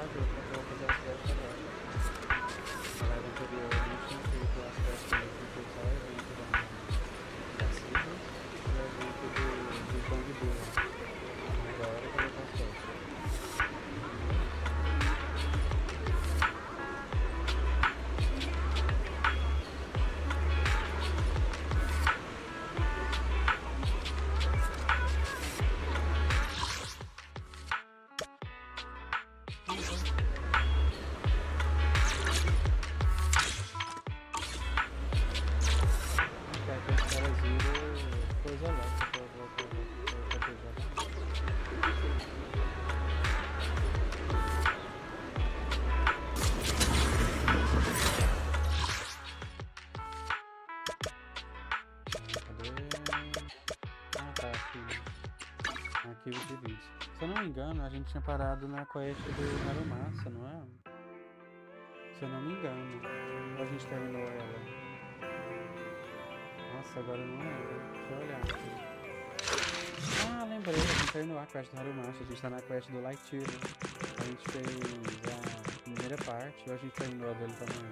sabe? Eu vou fazer as quests agora. Na live anterior eu não tinha feito as quests que eu fiz só o evento das tribos e o evento do pão de burro. Agora eu vou colocar as quests. Arquivo de vídeos. Se eu não me engano, a gente tinha parado na quest do Aromassa, não é? Se eu não me engano. Ou a gente terminou ela? Nossa, agora eu não lembro. Deixa eu olhar aqui. Ah, lembrei. A gente terminou a quest do Aromassa. A gente tá na quest do Lightyear. A gente fez a primeira parte. Ou a gente terminou a dele também?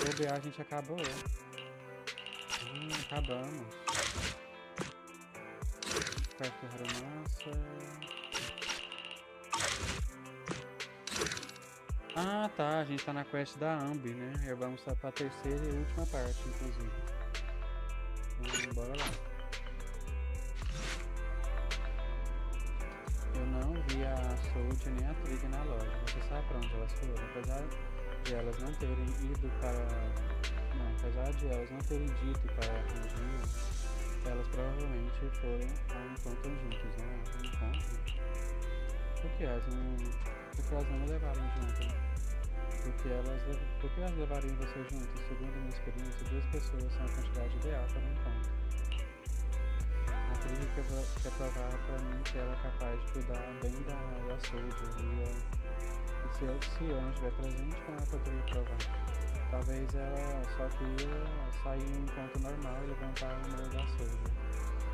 O BA a gente acabou. Acabamos. Quest do Aromassa. Ah, tá. A gente tá na quest da Ambi, né? E vamos pra terceira e última parte, inclusive. Então, bora lá. Eu não vi a Sold nem a Trig na loja. Você sabe pra onde elas foram? Apesar de elas não terem ido para... Não, apesar de elas não terem dito para a Rio, elas provavelmente foram ao encontro juntos, né? Um encontro? Por que elas não me levaram junto? Por que elas levariam você junto? Segundo a minha experiência, 2 pessoas são a quantidade ideal para um encontro. A Trig quer provar para mim que ela é capaz de cuidar bem da saúde. E se eu não estiver presente, como ela poderia provar? Talvez ela só queria sair em um encontro normal e levantar o número da saúde.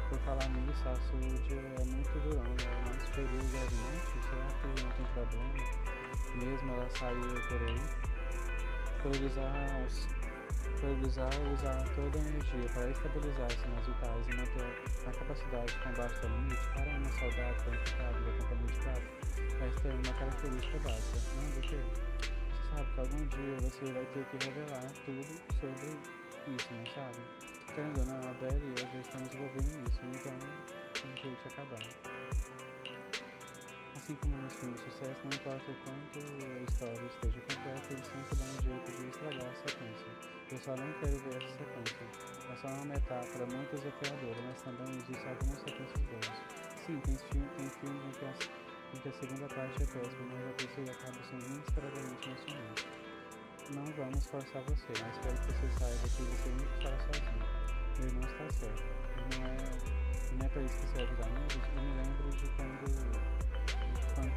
Por falar nisso, a saúde é muito durão, né? É mais feliz levemente. Será que não tem problema? Mesmo ela sair por aí, priorizar usar toda a energia para estabilizar os sinais vitais e manter a capacidade de combate ao limite para uma soldado qualificado da companhia de prata. Esta é uma característica básica, não do que? Você sabe que algum dia você vai ter que revelar tudo sobre isso, não sabe? Querendo ou não, a Belle e eu já estamos envolvidos nisso, então tem que acabar. Assim como nos filmes de sucesso, não importa o quanto a história esteja completa, eles sempre dão um jeito de estragar a sequência. Eu só não quero ver essa sequência. É só uma metáfora muito desafiadora, mas também existem algumas sequências boas. Sim, tem filmes em que a segunda parte é péssima, mas a terceira acaba sendo inesperadamente emocionante. Não vamos forçar você, mas quero que você saiba que você nunca estará sozinho. Meu irmão está certo. Não é para isso que serve os amigos. Eu me lembro de quando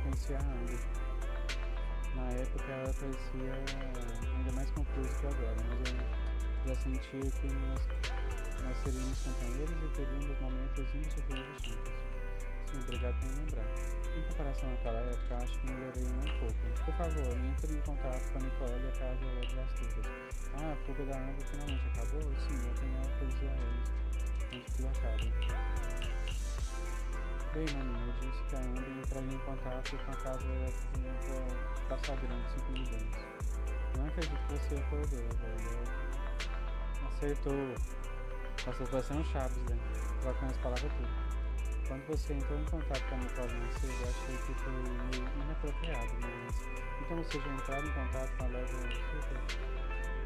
conheci a Ambi. Na época ela parecia ainda mais confusa que agora, mas eu já sentia que nós seríamos companheiros e teríamos momentos insofríveis juntos. Sim, obrigado por me lembrar. Em comparação àquela época, acho que melhorei um pouco. Por favor, entre em contato com a Nicole a caso eu leve as dúvidas. Ah, a fuga da Ambi finalmente acabou? Sim, eu tenho algo para dizer a eles antes que tudo acabe. Bem, maninho, eu disse que a Ambi entraria em contato com a casa da Sagrão de 5 milhões. Não acredito que você acordou, velho. Acertou. Nossa, vai ser um Chaves, né? Trocando as palavras tudo. Quando você entrou em contato com a Nicole mais cedo, eu achei que foi meio inapropriado, mas... Então você já entrou em contato com a Leva Super?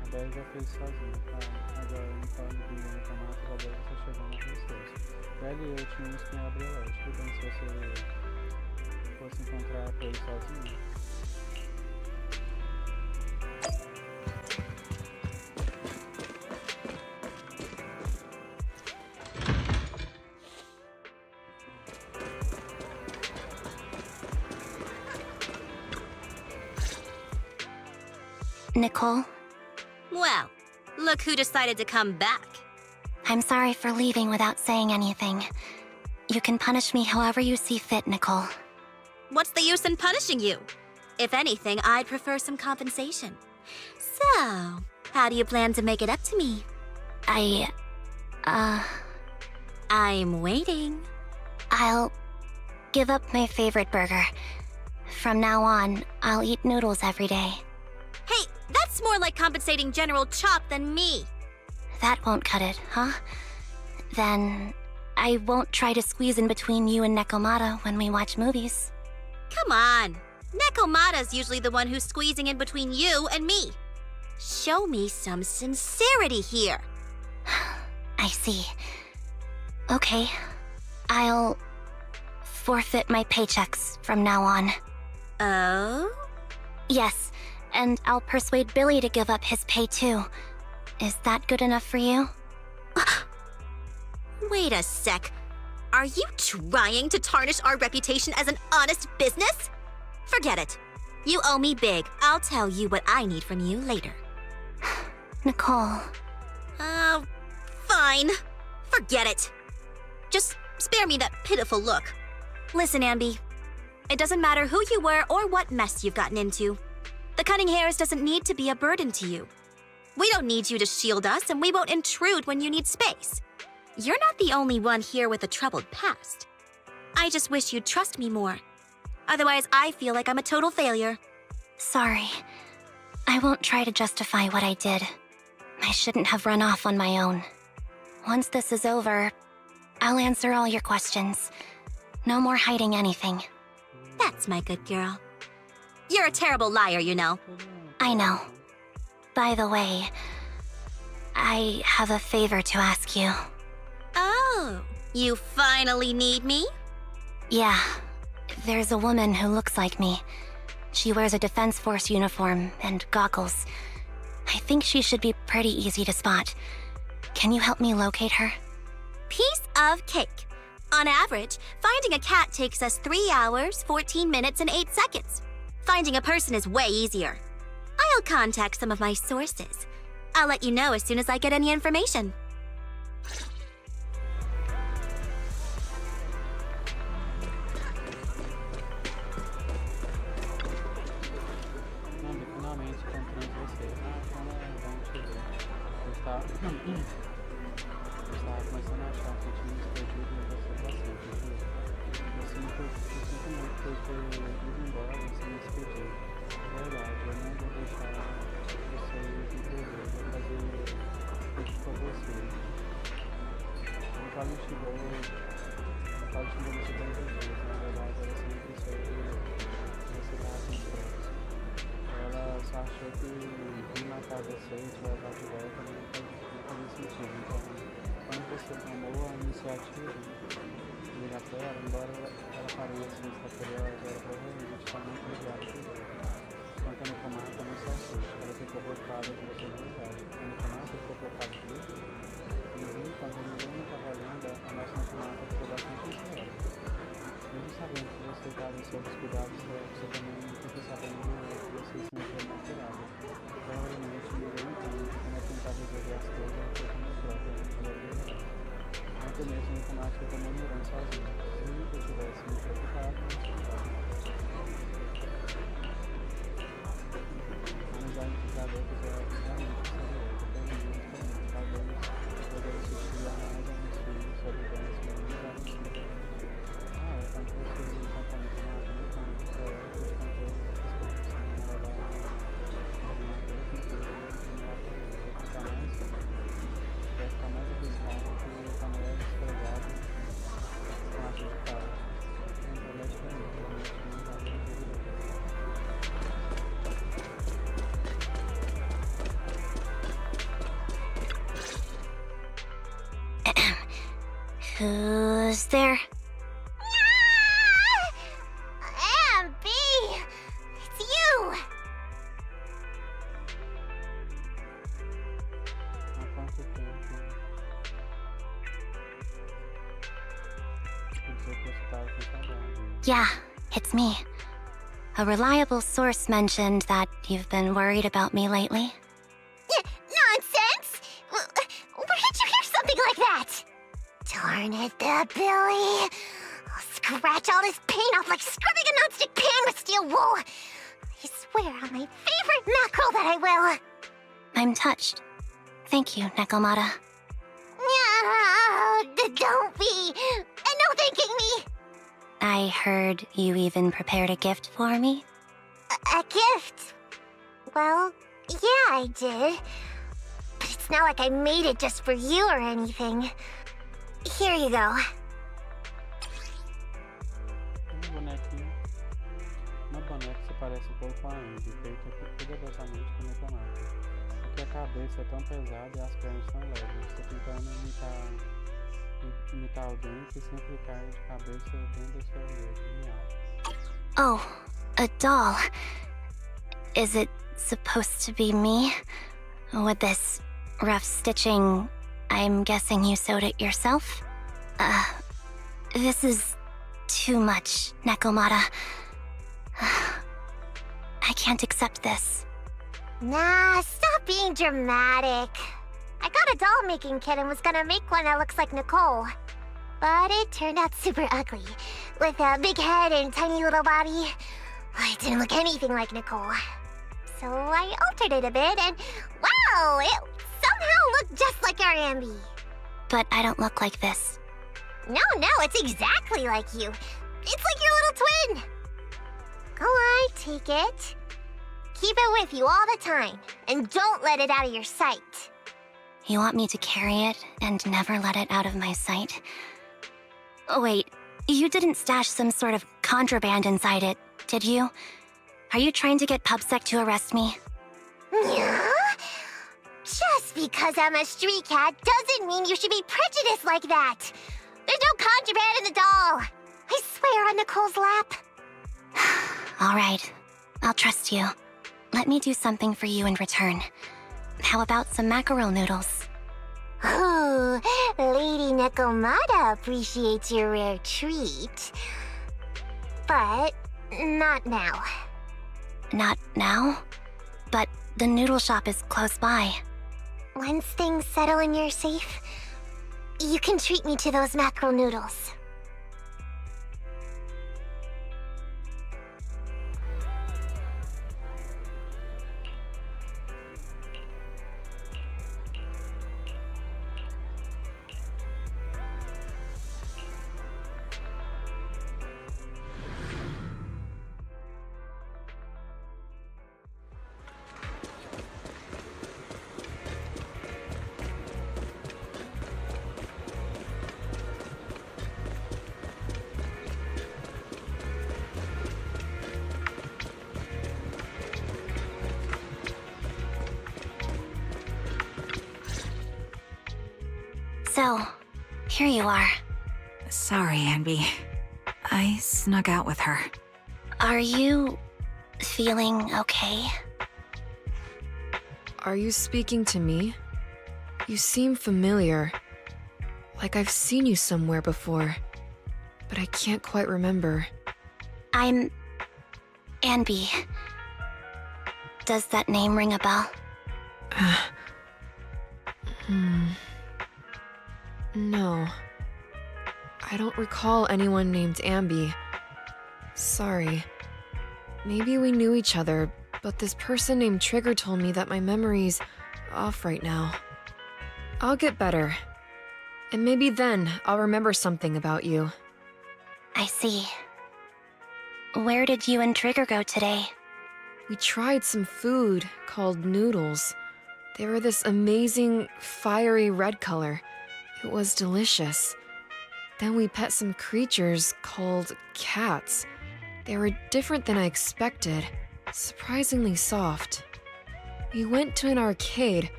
A Bela já fez sozinha, tá? Agora a Nicole me pediu informações, a Bela está chegando a vocês. Bela e eu tínhamos que abrir a loja. Tudo bem se você fosse encontrar com ele sozinho? Nicole? Well, look who decided to come back. I'm sorry for leaving without saying anything. You can punish me however you see fit, Nicole. What's the use in punishing you? If anything, I'd prefer some compensation. So, how do you plan to make it up to me? I'm waiting. I'll give up my favorite burger. From now on, I'll eat noodles every day. Hey, that's more like compensating General Chop than me. That won't cut it, huh? Then I won't try to squeeze in between you and Nekomata when we watch movies. Come on. Nekomata's usually the one who's squeezing in between you and me. Show me some sincerity here. I see. Okay. I'll forfeit my paychecks from now on. Oh? Yes, and I'll persuade Billy to give up his pay too. Is that good enough for you? Wait a sec. Are you trying to tarnish our reputation as an honest business? Forget it. You owe me big. I'll tell you what I need from you later. Nicole. Fine. Forget it. Just spare me that pitiful look. Listen, Ambi. It doesn't matter who you were or what mess you've gotten into. The cutting hairs doesn't need to be a burden to you. We don't need you to shield us, and we won't intrude when you need space. You're not the only one here with a troubled past. I just wish you'd trust me more. Otherwise, I feel like I'm a total failure. Sorry. I won't try to justify what I did. I shouldn't have run off on my own. Once this is over, I'll answer all your questions. No more hiding anything. That's my good girl. You're a terrible liar, you know. I know. By the way, I have a favor to ask you. Oh, you finally need me? Yeah. There's a woman who looks like me. She wears a Defense Force uniform and goggles. I think she should be pretty easy to spot. Can you help me locate her? Piece of cake. On average, finding a cat takes us 3 hours, 14 minutes, and 8 seconds. Finding a person is way easier. I'll contact some of my sources. I'll let you know as soon as I get any information. Finalmente encontramos você. Como é bom te ver. Eu estava começando a achar que tinha me perdido em você bastante, viu? Eu sinto muito por ter ido embora sem me despedir. Verdade, eu não vou deixar vocês me perder. Vou fazer tudo por você. Eu já me chegou, eu falo de você todos os dias. Na verdade, ela sempre soube você dar assim próximo. Ela só achou que vir matar você e te levar de volta não fazia sentido. Então, quando você tomou a iniciativa de ligar pra ela, embora ela pareça misteriosa, ela provavelmente está muito ligada por ela. Quanto a Nekomata, não se assuste, ela ficou preocupada de você de verdade. A Nekomata ficou preocupada de você. Quando ninguém não estava olhando, a nossa Nekomata ficou bastante ansiosa. Mesmo sabendo que você estava em seus cuidados, você também ficou sabendo que você se sentiu maturada. Provavelmente ninguém entende como tentar resolver as coisas foi como própria. Ontem mesmo a Nekomata ficou murmurando sozinha. Se eu tivesse me preocupado, a amizade dos adultos é realmente seriosa. Tem muito também. Talvez poder assistir a mais a uns filhos sobre bens menos quando você acompanha com a vida, para ela, você contou as coisas, ela vai ficar mais arriscado que a mulher desprezada com a gente fala. Então ela é diferente, realmente não dá pra ver. Who's there? Yeah, it's me. A reliable source mentioned that you've been worried about me lately. Nonsense! Where did you hear something like that? Darn it, Billy. I'll scratch all this paint off like scrubbing a nonstick pan with steel wool. I swear on my favorite mackerel that I will. I'm touched. Thank you, Nekomata. Don't be. No thanking me. I heard you even prepared a gift for me. A gift? Well, yeah, I did. But it's not like I made it just for you or anything. Here you go. Bonequinho. Meu boneco se parece um pouco com a Andy, feito cuidadosamente com Nekomata. Porque a cabeça é tão pesada e as pernas tão leves. Estou tentando imitar alguém que sempre cai de cabeça dentro do seu dedo. Miau. Oh, a doll. Is it supposed to be me? With this rough stitching, I'm guessing you sewed it yourself? This is too much, Nekomata. I can't accept this. Nah, stop being dramatic. I got a doll-making kit and was gonna make one that looks like Nicole. But it turned out super ugly, with a big head and tiny little body. It didn't look anything like Nicole. So I altered it a bit and, wow, it somehow looked just like our Ambi. But I don't look like this. No, it's exactly like you. It's like your little twin. Go on, take it. Keep it with you all the time, and don't let it out of your sight. You want me to carry it and never let it out of my sight? Oh, wait, you didn't stash some sort of contraband inside it, did you? Are you trying to get PubSec to arrest me? Yeah? Just because I'm a street cat doesn't mean you should be prejudiced like that. There's no contraband in the doll. I swear on Nicole's lap. All right, I'll trust you. Let me do something for you in return. How about some mackerel noodles? Ooh, Lady Nekomata appreciates your rare treat. But not now. Not now? But the noodle shop is close by. Once things settle and you're safe, you can treat me to those mackerel noodles. So, here you are. Sorry, Anby. I snuck out with her. Are you feeling okay? Are you speaking to me? You seem familiar. Like I've seen you somewhere before. But I can't quite remember. I'm Anby. Does that name ring a bell? No. I don't recall anyone named Ambi. Sorry. Maybe we knew each other, but this person named Trigger told me that my memory's off right now. I'll get better. And maybe then I'll remember something about you. I see. Where did you and Trigger go today? We tried some food called noodles. They were this amazing, fiery red color. It was delicious. Then we pet some creatures called cats. They were different than I expected, surprisingly soft. We went to an arcade,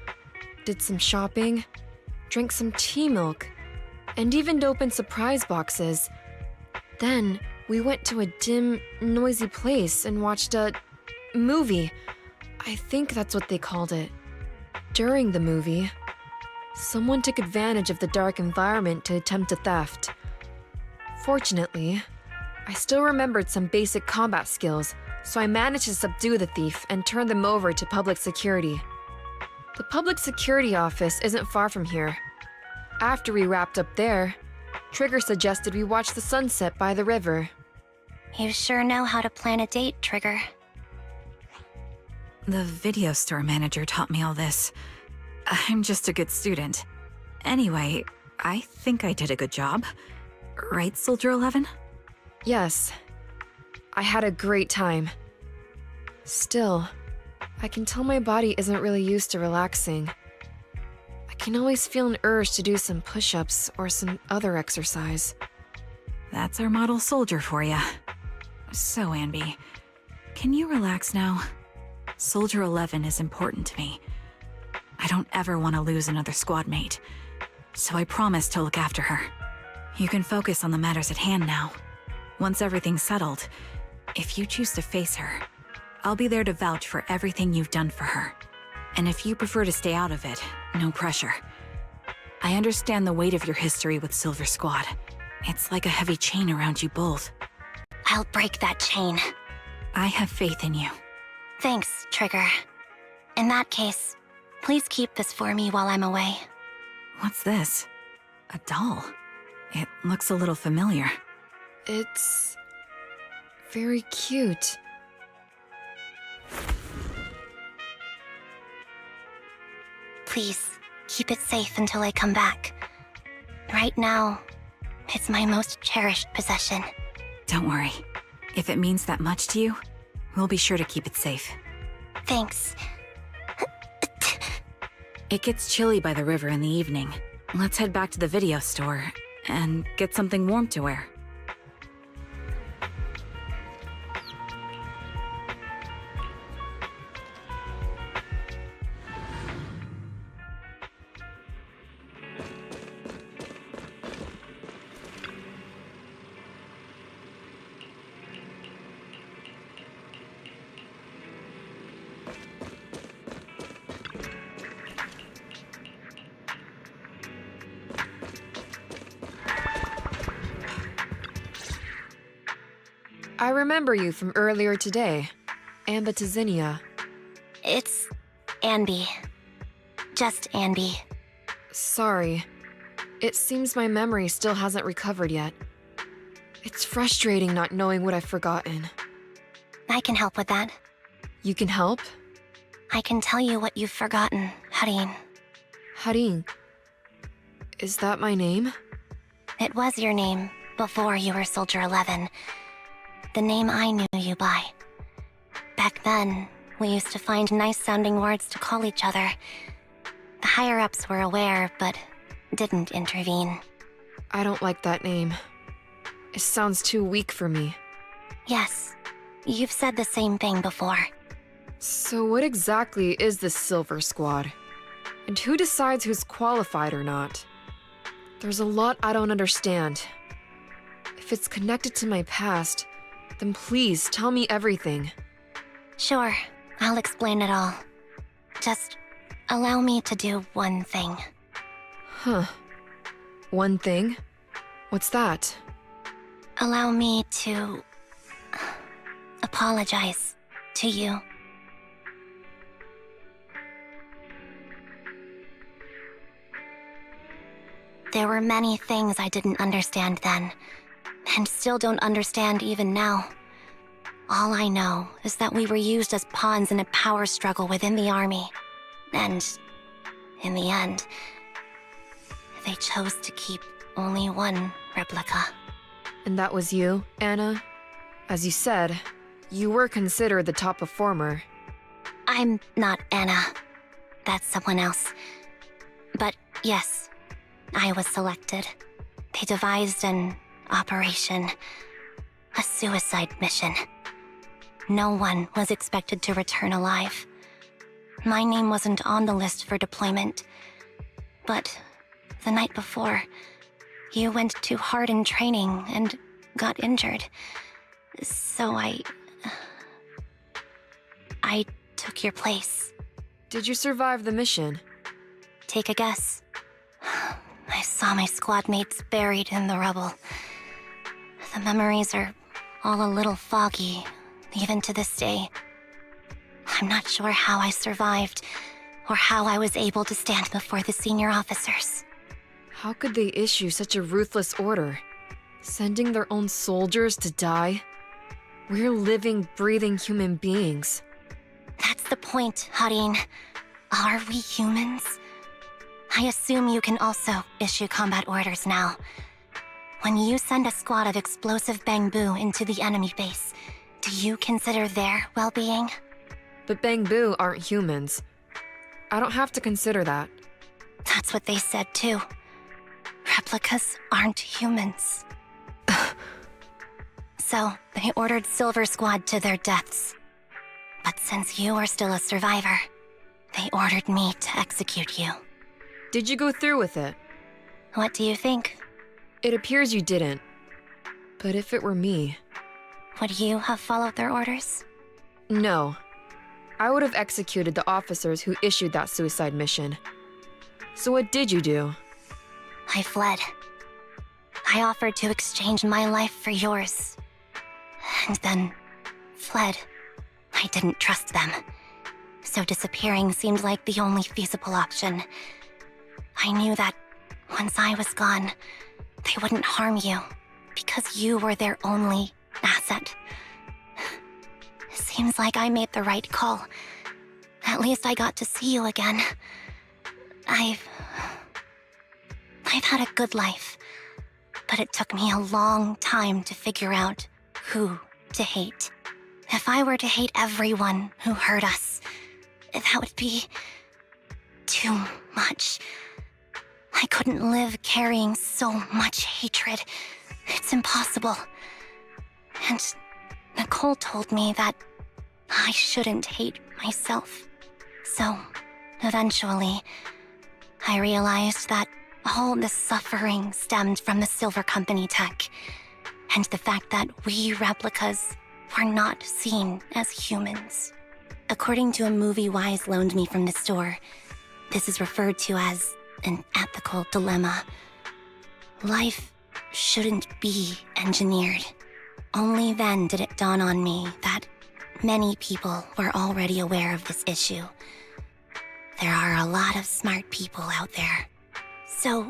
did some shopping, drank some tea milk, and even opened surprise boxes. Then we went to a dim, noisy place and watched a movie. I think that's what they called it. During the movie, someone took advantage of the dark environment to attempt a theft. Fortunately, I still remembered some basic combat skills, so I managed to subdue the thief and turn them over to public security. The public security office isn't far from here. After we wrapped up there, Trigger suggested we watch the sunset by the river. You sure know how to plan a date, Trigger. The video store manager taught me all this. I'm just a good student. Anyway, I think I did a good job. Right, Soldier 11? Yes. I had a great time. Still, I can tell my body isn't really used to relaxing. I can always feel an urge to do some push-ups or some other exercise. That's our model soldier for ya. So, Anby, can you relax now? Soldier 11 is important to me. I don't ever want to lose another squad mate, so I promise to look after her. You can focus on the matters at hand now. Once everything's settled, if you choose to face her, I'll be there to vouch for everything you've done for her. And if you prefer to stay out of it, no pressure. I understand the weight of your history with Silver Squad. It's like a heavy chain around you both. I'll break that chain. I have faith in you. Thanks, Trigger. In that case, please keep this for me while I'm away. What's this? A doll? It looks a little familiar. It's very cute. Please, keep it safe until I come back. Right now, it's my most cherished possession. Don't worry. If it means that much to you, we'll be sure to keep it safe. Thanks. It gets chilly by the river in the evening. Let's head back to the video store and get something warm to wear. I remember you from earlier today. Ambitizinia. It's Anby. Just Anby. Sorry. It seems my memory still hasn't recovered yet. It's frustrating not knowing what I've forgotten. I can help with that. You can help? I can tell you what you've forgotten, Harin. Harin. Is that my name? It was your name before you were Soldier 11. The name I knew you by. Back then, we used to find nice-sounding words to call each other. The higher-ups were aware, but didn't intervene. I don't like that name. It sounds too weak for me. Yes, you've said the same thing before. So what exactly is this Silver Squad? And who decides who's qualified or not? There's a lot I don't understand. If it's connected to my past, then please tell me everything. Sure, I'll explain it all. Just allow me to do one thing. Huh. One thing? What's that? Allow me to apologize to you. There were many things I didn't understand then, and still don't understand even now. All I know is that we were used as pawns in a power struggle within the army. And, in the end, they chose to keep only one replica. And that was you, Anna? As you said, you were considered the top performer. I'm not Anna. That's someone else. But yes, I was selected. They devised an operation. A suicide mission. No one was expected to return alive. My name wasn't on the list for deployment. But the night before, you went too hard in training and got injured. So I took your place. Did you survive the mission? Take a guess. I saw my squad mates buried in the rubble. The memories are all a little foggy, even to this day. I'm not sure how I survived, or how I was able to stand before the senior officers. How could they issue such a ruthless order? Sending their own soldiers to die? We're living, breathing human beings. That's the point, Harin. Are we humans? I assume you can also issue combat orders now. When you send a squad of explosive bamboo into the enemy base, do you consider their well-being? But Bangbu aren't humans. I don't have to consider that. That's what they said too. Replicas aren't humans. So, they ordered Silver Squad to their deaths. But since you are still a survivor, they ordered me to execute you. Did you go through with it? What do you think? It appears you didn't. But if it were me... Would you have followed their orders? No. I would have executed the officers who issued that suicide mission. So what did you do? I fled. I offered to exchange my life for yours. And then fled. I didn't trust them. So disappearing seemed like the only feasible option. I knew that once I was gone, they wouldn't harm you, because you were their only asset. Seems like I made the right call. At least I got to see you again. I've had a good life, but it took me a long time to figure out who to hate. If I were to hate everyone who hurt us, that would be too much. I couldn't live carrying so much hatred. It's impossible. And Nicole told me that I shouldn't hate myself. So, eventually, I realized that all the suffering stemmed from the Silver Company tech, and the fact that we replicas were not seen as humans. According to a movie Wise loaned me from the store, this is referred to as an ethical dilemma. Life shouldn't be engineered. Only then did it dawn on me that many people were already aware of this issue. There are a lot of smart people out there. So,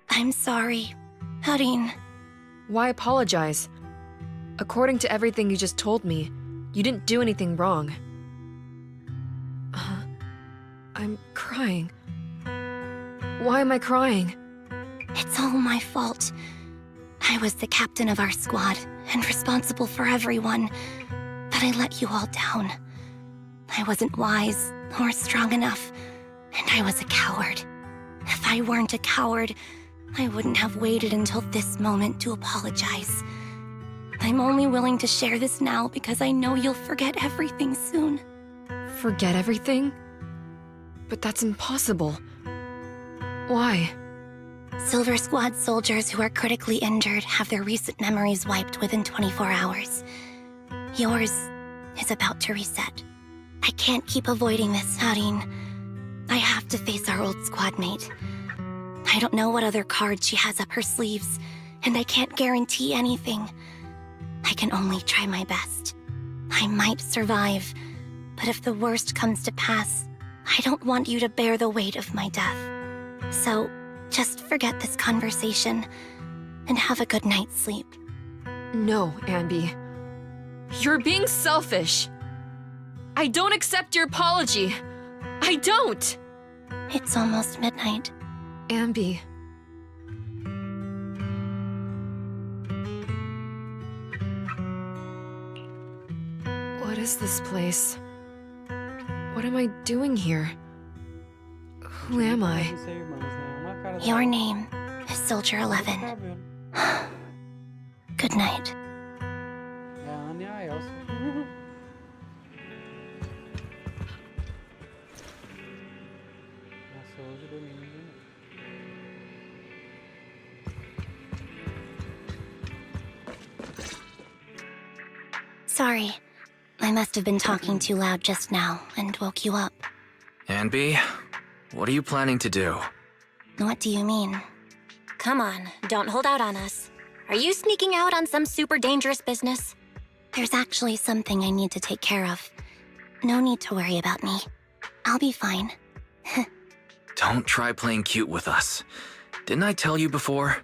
I'm sorry, Harin. Why apologize? According to everything you just told me, you didn't do anything wrong. I'm crying. Why am I crying? It's all my fault. I was the captain of our squad and responsible for everyone, but I let you all down. I wasn't wise or strong enough, and I was a coward. If I weren't a coward, I wouldn't have waited until this moment to apologize. I'm only willing to share this now because I know you'll forget everything soon. Forget everything? But that's impossible. Why? Silver Squad soldiers who are critically injured have their recent memories wiped within 24 hours. Yours is about to reset. I can't keep avoiding this, Harin. I have to face our old squad mate. I don't know what other cards she has up her sleeves, and I can't guarantee anything. I can only try my best. I might survive, but if the worst comes to pass, I don't want you to bear the weight of my death. So, just forget this conversation, and have a good night's sleep. No, Anby. You're being selfish. I don't accept your apology. I don't! It's almost midnight. Anby. What is this place? What am I doing here? Who am I? Your name is Soldier 11. Good night. É a Ana e a Elsa. Nossa, hoje domingo de novo. Sorry. I must have been talking too loud just now and woke you up. Anby, what are you planning to do? What do you mean? Come on, don't hold out on us. Are you sneaking out on some super dangerous business? There's actually something I need to take care of. No need to worry about me. I'll be fine. Don't try playing cute with us. Didn't I tell you before?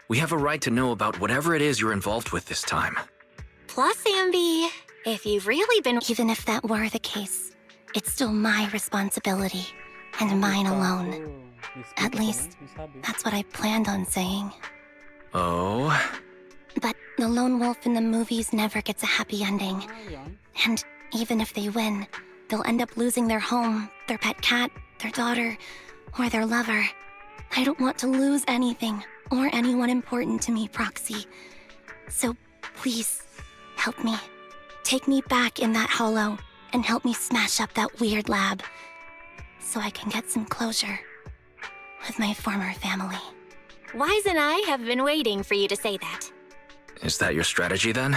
We have a right to know about whatever it is you're involved with this time. Plus, Anby, If you've really been... Even if that were the case, it's still my responsibility, and mine alone. At least, that's what I planned on saying. Oh? But the lone wolf in the movies never gets a happy ending. And even if they win, they'll end up losing their home, their pet cat, their daughter, or their lover. I don't want to lose anything, or anyone important to me, Proxy. So please, help me. Take me back in that hollow, and help me smash up that weird lab, so I can get some closure with my former family. Wise and I have been waiting for you to say that. Is that your strategy then?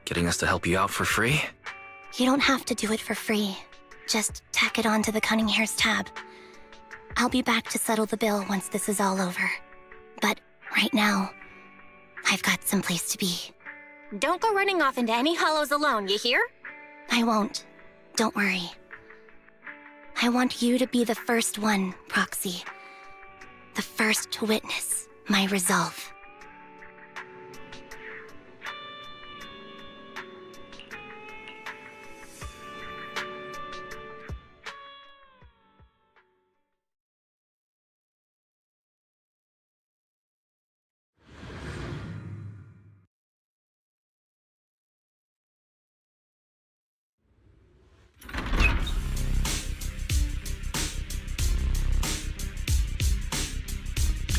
Getting us to help you out for free? You don't have to do it for free. Just tack it onto the Cunning Hair's tab. I'll be back to settle the bill once this is all over. But right now, I've got someplace to be. Don't go running off into any hollows alone, you hear? I won't. Don't worry. I want you to be the first one, Proxy. The first to witness my resolve.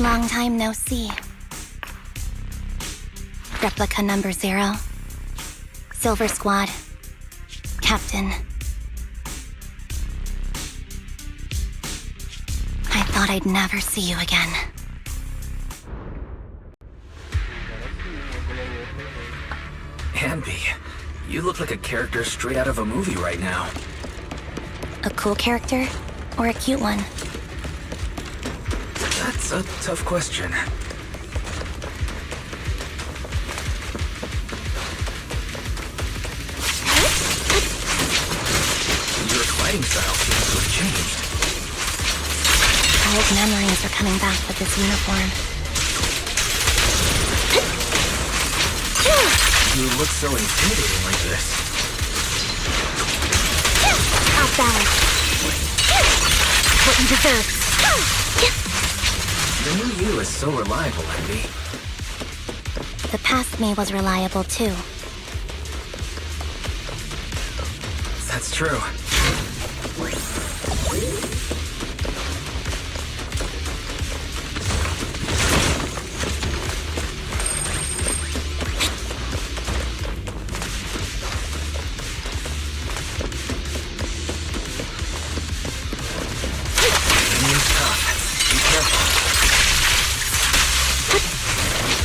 Long time no see. Replica number 0. Silver Squad. Captain. I thought I'd never see you again. Anby, you look like a character straight out of a movie right now. A cool character? Or a cute one? That's a tough question. Your fighting style seems to have changed. Old memories are coming back with this uniform. You look so intimidating like this. Out balance. What you deserve. The new you is so reliable, Anby. The past me was reliable too. That's true.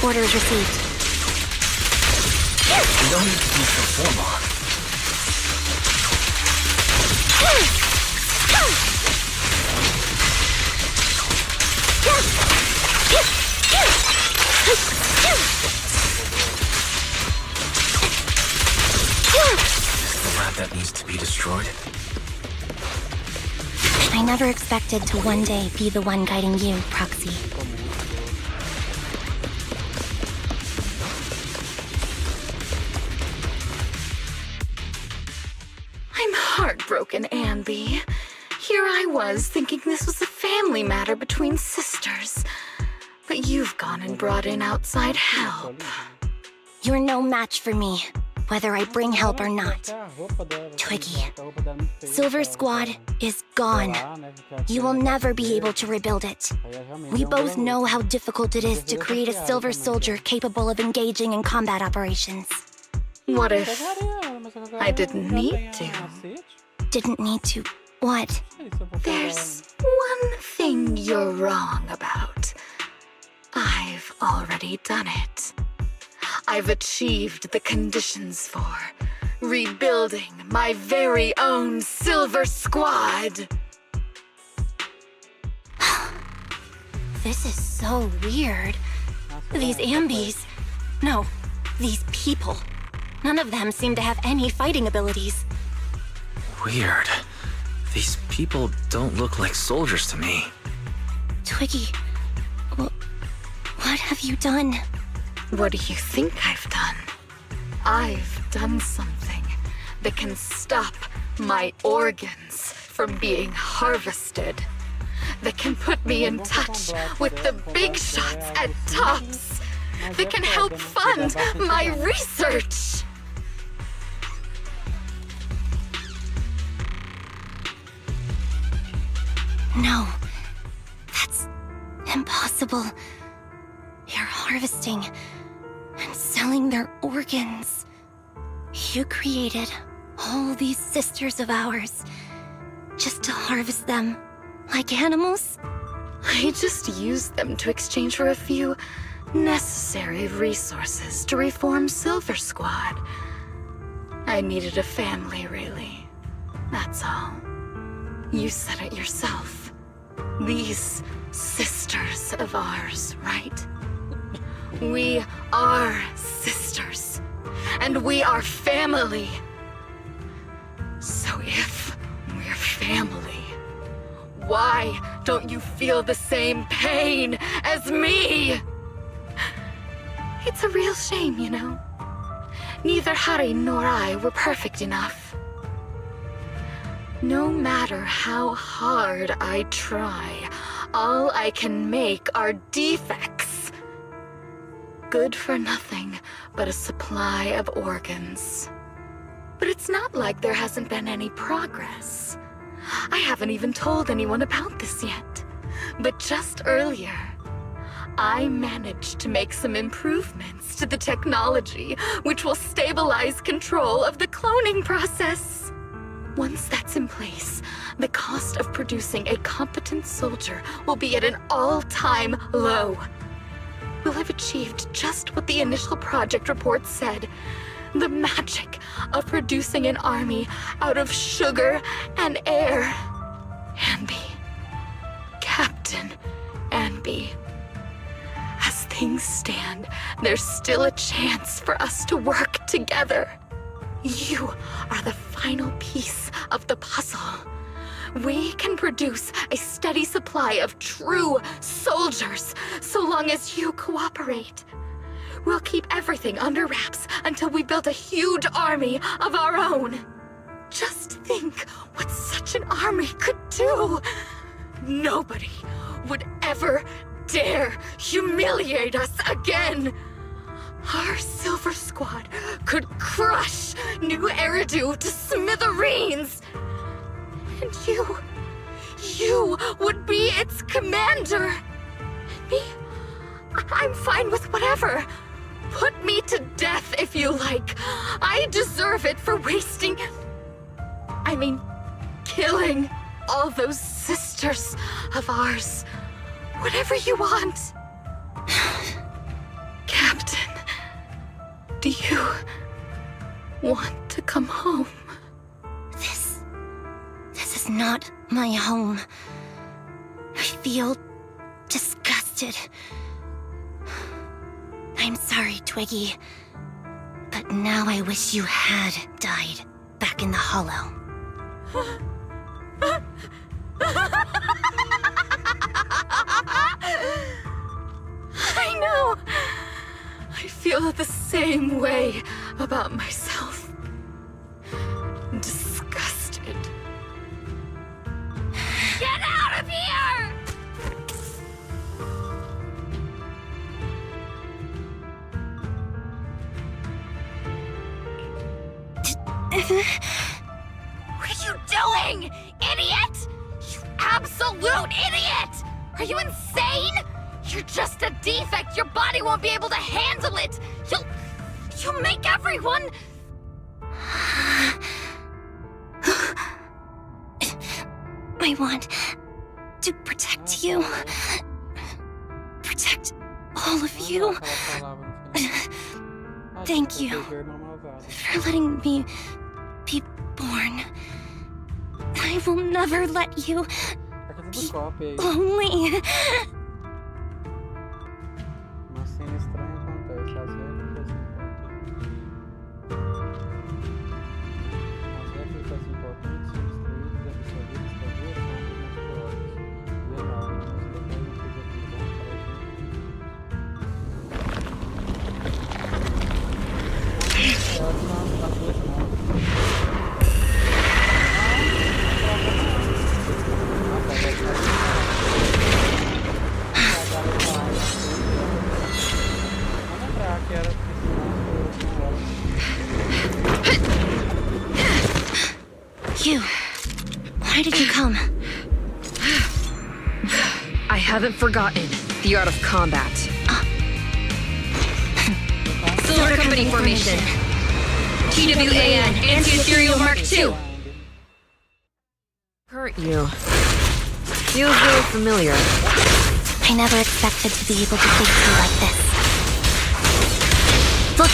Orders received. You don't need to be so formal. Is the lab that needs to be destroyed? I never expected to one day be the one guiding you, Proxy. Heartbroken, Anby. Here I was thinking this was a family matter between sisters. But you've gone and brought in outside help. You're no match for me, whether I bring help or not. Twiggy, Silver Squad is gone. You will never be able to rebuild it. We both know how difficult it is to create a Silver Soldier capable of engaging in combat operations. What if I didn't need to? Didn't need to. What? There's one thing you're wrong about. I've already done it. I've achieved the conditions for rebuilding my very own Silver Squad. This is so weird. These Ambys. No, these people. None of them seem to have any fighting abilities. Weird. These people don't look like soldiers to me. Twiggy, what have you done? What do you think I've done? I've done something that can stop my organs from being harvested. That can put me in touch with the big shots at Tops. That can help fund my research. No, that's impossible. You're harvesting and selling their organs. You created all these sisters of ours just to harvest them like animals? I just used them to exchange for a few necessary resources to reform Silver Squad. I needed a family, really. That's all. You said it yourself. These sisters of ours, right? We are sisters. And we are family. So if we're family, why don't you feel the same pain as me? It's a real shame, you know. Neither Harry nor I were perfect enough. No matter how hard I try, all I can make are defects. Good for nothing but a supply of organs. But it's not like there hasn't been any progress. I haven't even told anyone about this yet. But just earlier, I managed to make some improvements to the technology which will stabilize control of the cloning process. Once that's in place, the cost of producing a competent soldier will be at an all-time low. We'll have achieved just what the initial project report said. The magic of producing an army out of sugar and air. Anby. Captain Anby. As things stand, there's still a chance for us to work together. You are the final piece of the puzzle. We can produce a steady supply of true soldiers so long as you cooperate. We'll keep everything under wraps until we build a huge army of our own. Just think what such an army could do. Nobody would ever dare humiliate us again. Our Silver Squad could crush New Eridu to smithereens. And you would be its commander. Me? I'm fine with whatever. Put me to death if you like. I deserve it for killing all those sisters of ours. Whatever you want. Captain, do you want to come home? This is not my home. I feel disgusted. I'm sorry, Twiggy. But now I wish you had died back in the Hollow. I know. I feel the same way about myself. Disgusted. Get out of here! What are you doing, idiot? You absolute idiot! Are you insane? You're just a defect. Your body won't be able to handle it. You'll make everyone... I want to protect you. Protect all of you. Thank you for letting me be born. I will never let you be lonely. Uma cena estranha acontece, as réplicas importantes são destruídas e absorvidas por duas sombras monstruosas e enormes, depois não podia pintar para a gente. As duas mãos. You... Why did you come? I haven't forgotten the art of combat. Silver Company formation. TWAN, Anti-Ethereal Mark II. Hurt you. Feels really familiar. I never expected to be able to face you like this. Look,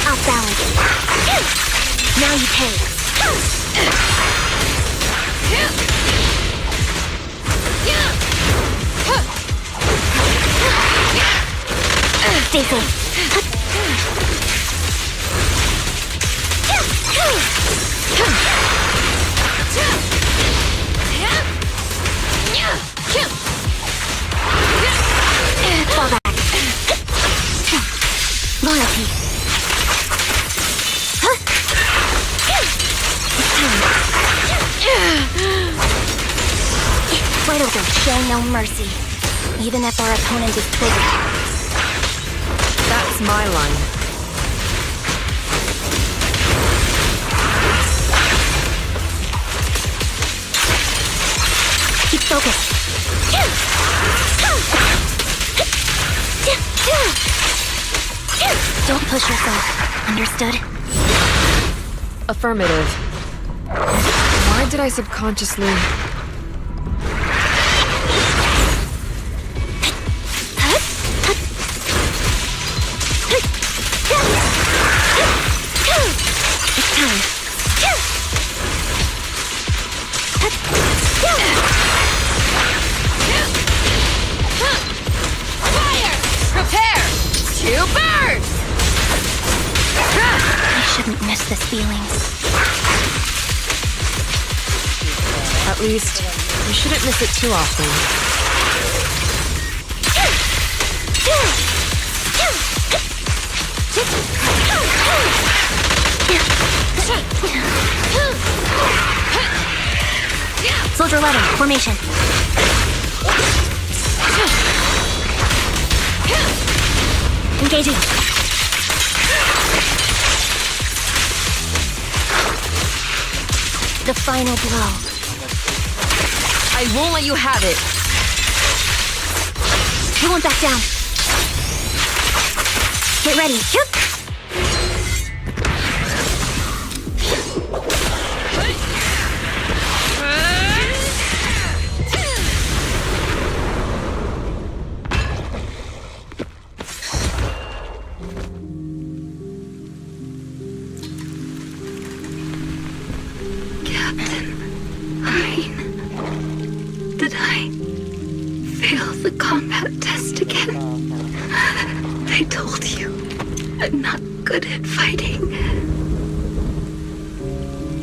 off balance. Now you pay. Stay safe. Fall back. Loyalty. Wide open. Show no mercy. Even if our opponent is triggered. That's my line. Keep focused. Don't push yourself. Understood? Affirmative. Why did I subconsciously... It's time. Fire! Prepare to burn! I shouldn't miss this feeling. At least, you shouldn't miss it too often. Soldier 11, formation. Engaging. The final blow. I won't let you have it. I won't back down. Get ready. Did I fail the combat test again? I told you, I'm not good at fighting.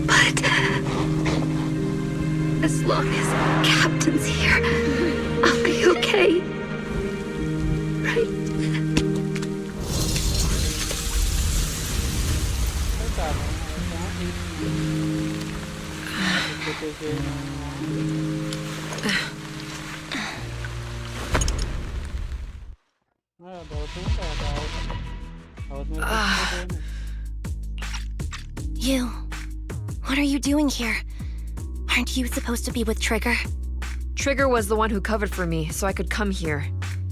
But as long as Captain's here, I'll be okay. Right? You... What are you doing here? Aren't you supposed to be with Trigger? Trigger was the one who covered for me, so I could come here.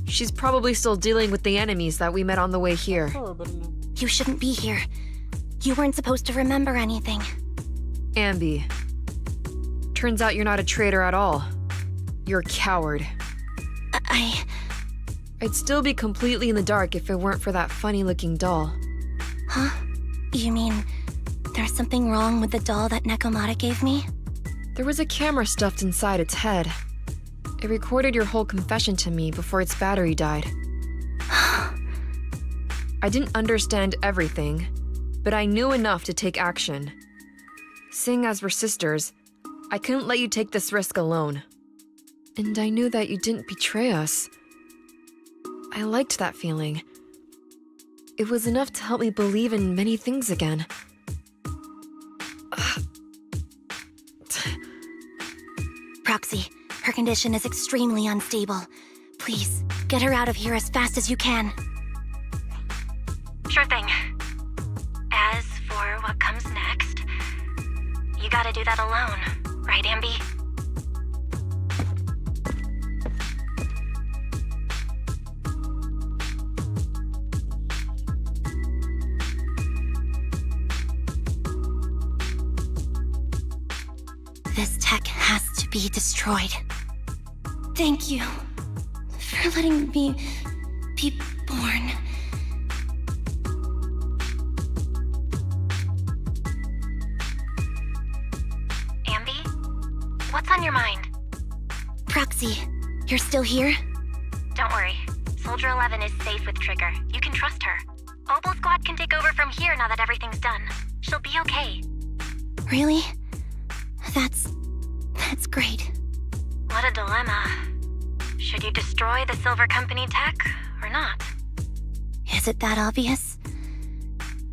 She's probably still dealing with the enemies that we met on the way here. You shouldn't be here. You weren't supposed to remember anything. Ambi. Turns out you're not a traitor at all. You're a coward. I'd still be completely in the dark if it weren't for that funny-looking doll. Huh? You mean there's something wrong with the doll that Nekomata gave me? There was a camera stuffed inside its head. It recorded your whole confession to me before its battery died. I didn't understand everything, but I knew enough to take action. Seeing as we're sisters, I couldn't let you take this risk alone. And I knew that you didn't betray us. I liked that feeling. It was enough to help me believe in many things again. Proxy, her condition is extremely unstable. Please, get her out of here as fast as you can. Sure thing. As for what comes next, you gotta do that alone. Right, Ambi? This tech has to be destroyed. Thank you for letting me be born. Ambi? What's on your mind? Proxy, you're still here? Don't worry. Soldier 11 is safe with Trigger. You can trust her. Oboe Squad can take over from here now that everything's done. She'll be okay. Really? That's great. What a dilemma. Should you destroy the Silver Company tech, or not? Is it that obvious?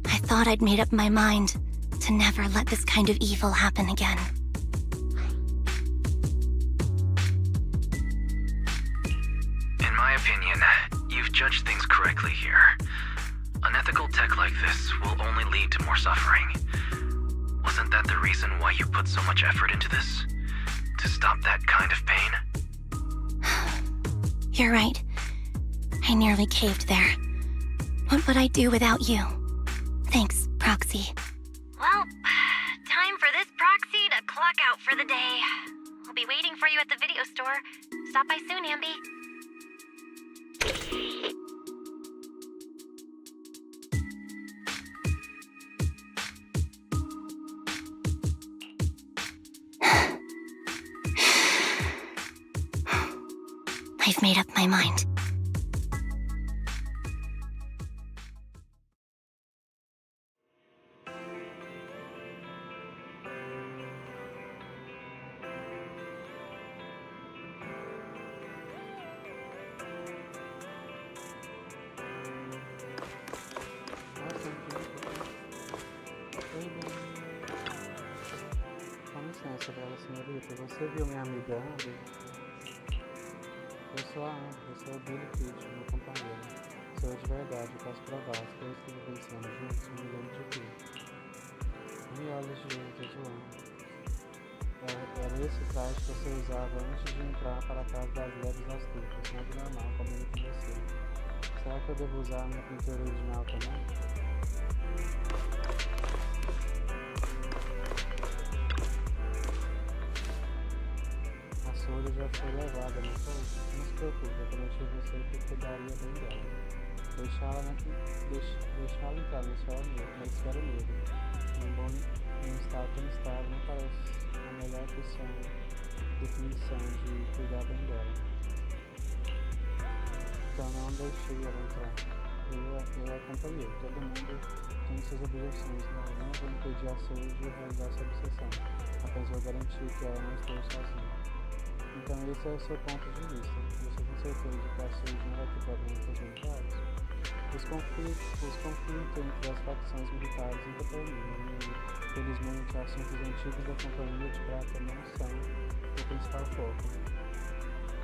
I thought I'd made up my mind to never let this kind of evil happen again. In my opinion, you've judged things correctly here. Unethical tech like this will only lead to more suffering. Wasn't that the reason why you put so much effort into this? To stop that kind of pain? You're right. I nearly caved there. What would I do without you? Thanks, Proxy. Well, time for this Proxy to clock out for the day. I'll be waiting for you at the video store. Stop by soon, Ambi. I've made up my mind. Com licença, bela senhorita. Você viu minha amiga Ambi? Eu sou a Ambi, eu sou o Billy Kid, meu companheiro. Sou de verdade, eu posso provar. As coisas que vivenciamos juntos, me lembro de ti. Me olha de jeito, eu te amo. Era esse traje que você usava antes de entrar para a casa das leves astutas, nada normal, como eu com você. Será que eu devo usar a minha pintura original também? A Sora já foi levada, não foi? Não se preocupe, eu prometi a você que cuidaria bem dela. Deixá-la entrar na esfera negra. Em estado tão estável, não parece a melhor definição de cuidar bem dela. Então não deixei ela entrar. Eu a acompanhei. Todo mundo tem suas obrigações, não vou impedir a Sora de realizar sua obsessão, apenas vou garantir que ela não esteja sozinha. Então esse é o seu ponto de vista. Você tem certeza de que a Sora não vai ter problemas com os militares? Os conflitos entre as facções militares nunca terminam e, felizmente, assuntos antigos da Companhia de Prata não são o principal foco.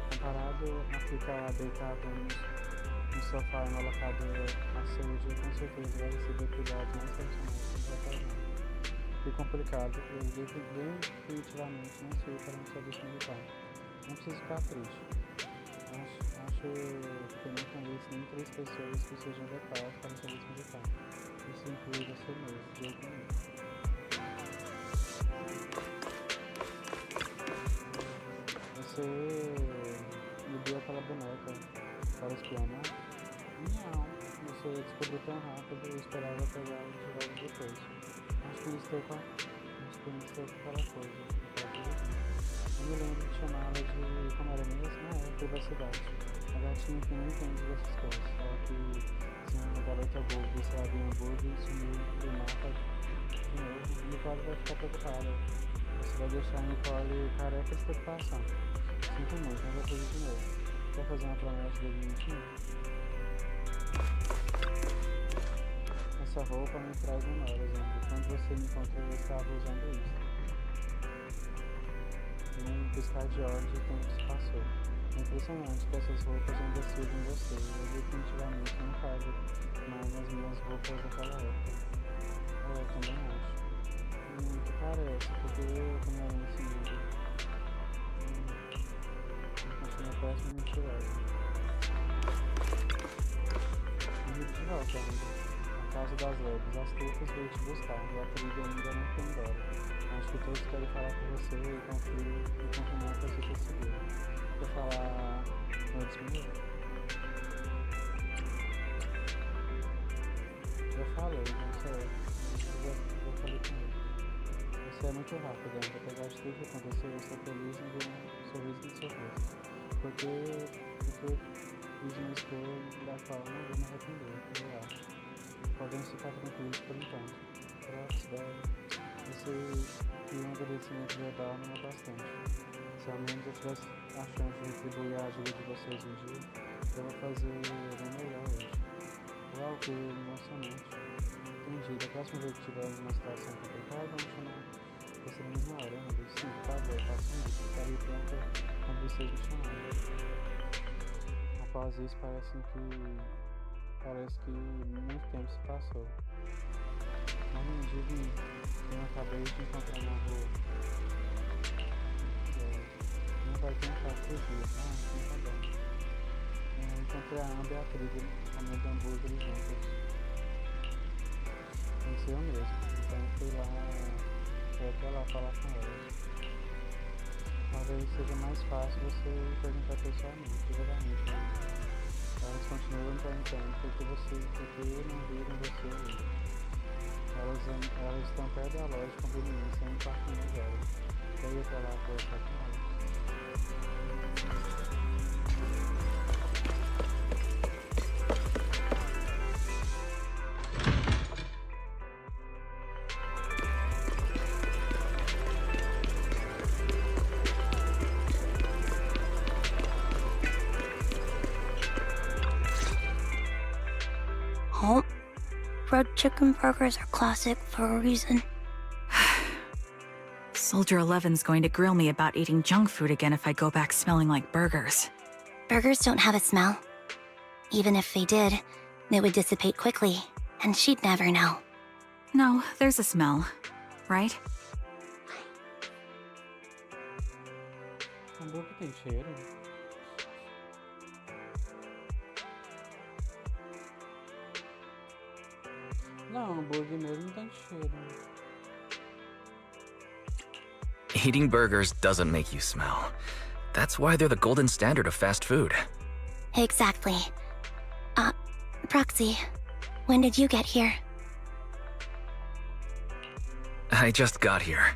Comparado a ficar deitado no sofá e na locadora, a Sora com certeza vai receber cuidados mais personagens da casa. Que complicado, eu definitivamente não sei para um serviço militar. Não preciso ficar triste. Acho que eu não conheço nem 3 pessoas que sejam adequadas para o serviço militar. Isso inclui você mesmo, de jeito nenhum. Você me deu aquela boneca para espionar? Não, você descobriu tão rápido e eu esperava pegar de volta depois. Acho que misturou com aquela coisa. Eu me lembro de chamá-la de, como era mesmo? Privacidade. A gatinha que não entende dessas coisas. Ela que tinha uma garota boba, se ela viu um bug e sumiu do mapa de novo. Nicole vai ficar preocupada. Você vai deixar a Nicole careca de preocupação. Sinto muito, mas vai fazer de novo. Quer fazer uma promessa de 2021? Essa roupa me traz memórias, né? Quando você me encontrou, eu estava usando isso. Em um piscar de olhos, o tempo se passou. É impressionante que essas roupas ainda sirvam você. Eu definitivamente não cabe mais nas minhas roupas daquela época. Eu também acho. Que parece, porque porque eu tomei um segundo. Continua péssimo mentirosa. Livre de volta ainda. A casa das leves, as trutas veio te buscar e a querida ainda não foi embora. Acho que todos querem falar com você e confio e confirmar que você está seguro. Quer falar antes mesmo? Já falei, não sei. Já falei com ele. Você é muito rápido, ainda apesar de tudo que aconteceu, eu estou feliz em ver um sorriso no seu rosto. Porque fiz uma escolha da qual não vou me arrepender, eu acho. Podemos ficar tranquilos por enquanto. Você que um agradecimento verbal não é bastante. Se ao menos eu tivesse a chance de retribuir a ajuda de vocês um dia, eu vou fazer bem melhor hoje. Uau, que emocionante. Entendi. Da próxima vez que tiver uma situação complicada, vamos chamar você na mesma hora, né? Sim, por favor, faça isso. Estarei pronta quando vocês me chamarem. Após isso, parece que muito tempo se passou. Mas um dia eu acabei de encontrar na rua. Não vai tentar fugir, tá? Então tá bom. Eu encontrei a Amber e a Trigger comendo hambúrguer juntas. Conheci eu mesmo, então fui até lá falar com elas. Talvez seja mais fácil você perguntar pessoalmente, verdadeiramente. Elas continuam perguntando porque não viram você ainda. Elas estão perto da loja de conveniência em um parquinho agora. Eu ia pra lá conversar com elas. Oh, red chicken burgers are classic for a reason. Soldier 11's going to grill me about eating junk food again if I go back smelling like burgers. Burgers don't have a smell. Even if they did, it would dissipate quickly, and she'd never know. No, there's a smell, right? Hambúrguer tem cheiro? Não, hambúrguer mesmo não tem cheiro. Eating burgers doesn't make you smell. That's why they're the golden standard of fast food. Exactly. Proxy, when did you get here? I just got here.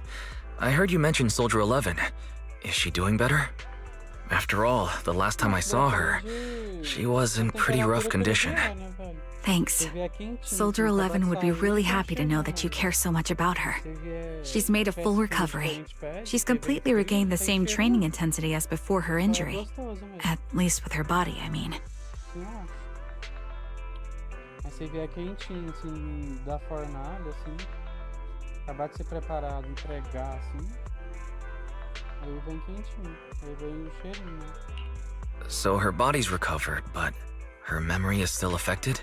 I heard you mention Soldier 11. Is she doing better? After all, the last time I saw her, she was in pretty rough condition. Thanks. Soldier 11 would be really happy to know that you care so much about her. She's made a full recovery. She's completely regained the same training intensity as before her injury. At least with her body, I mean. Mas você vê quentinho, assim, da fornalha, assim. Acabar de ser preparado, entregar, assim. Aí vem quentinho. Aí vem o cheirinho. So her body's recovered, but her memory is still affected?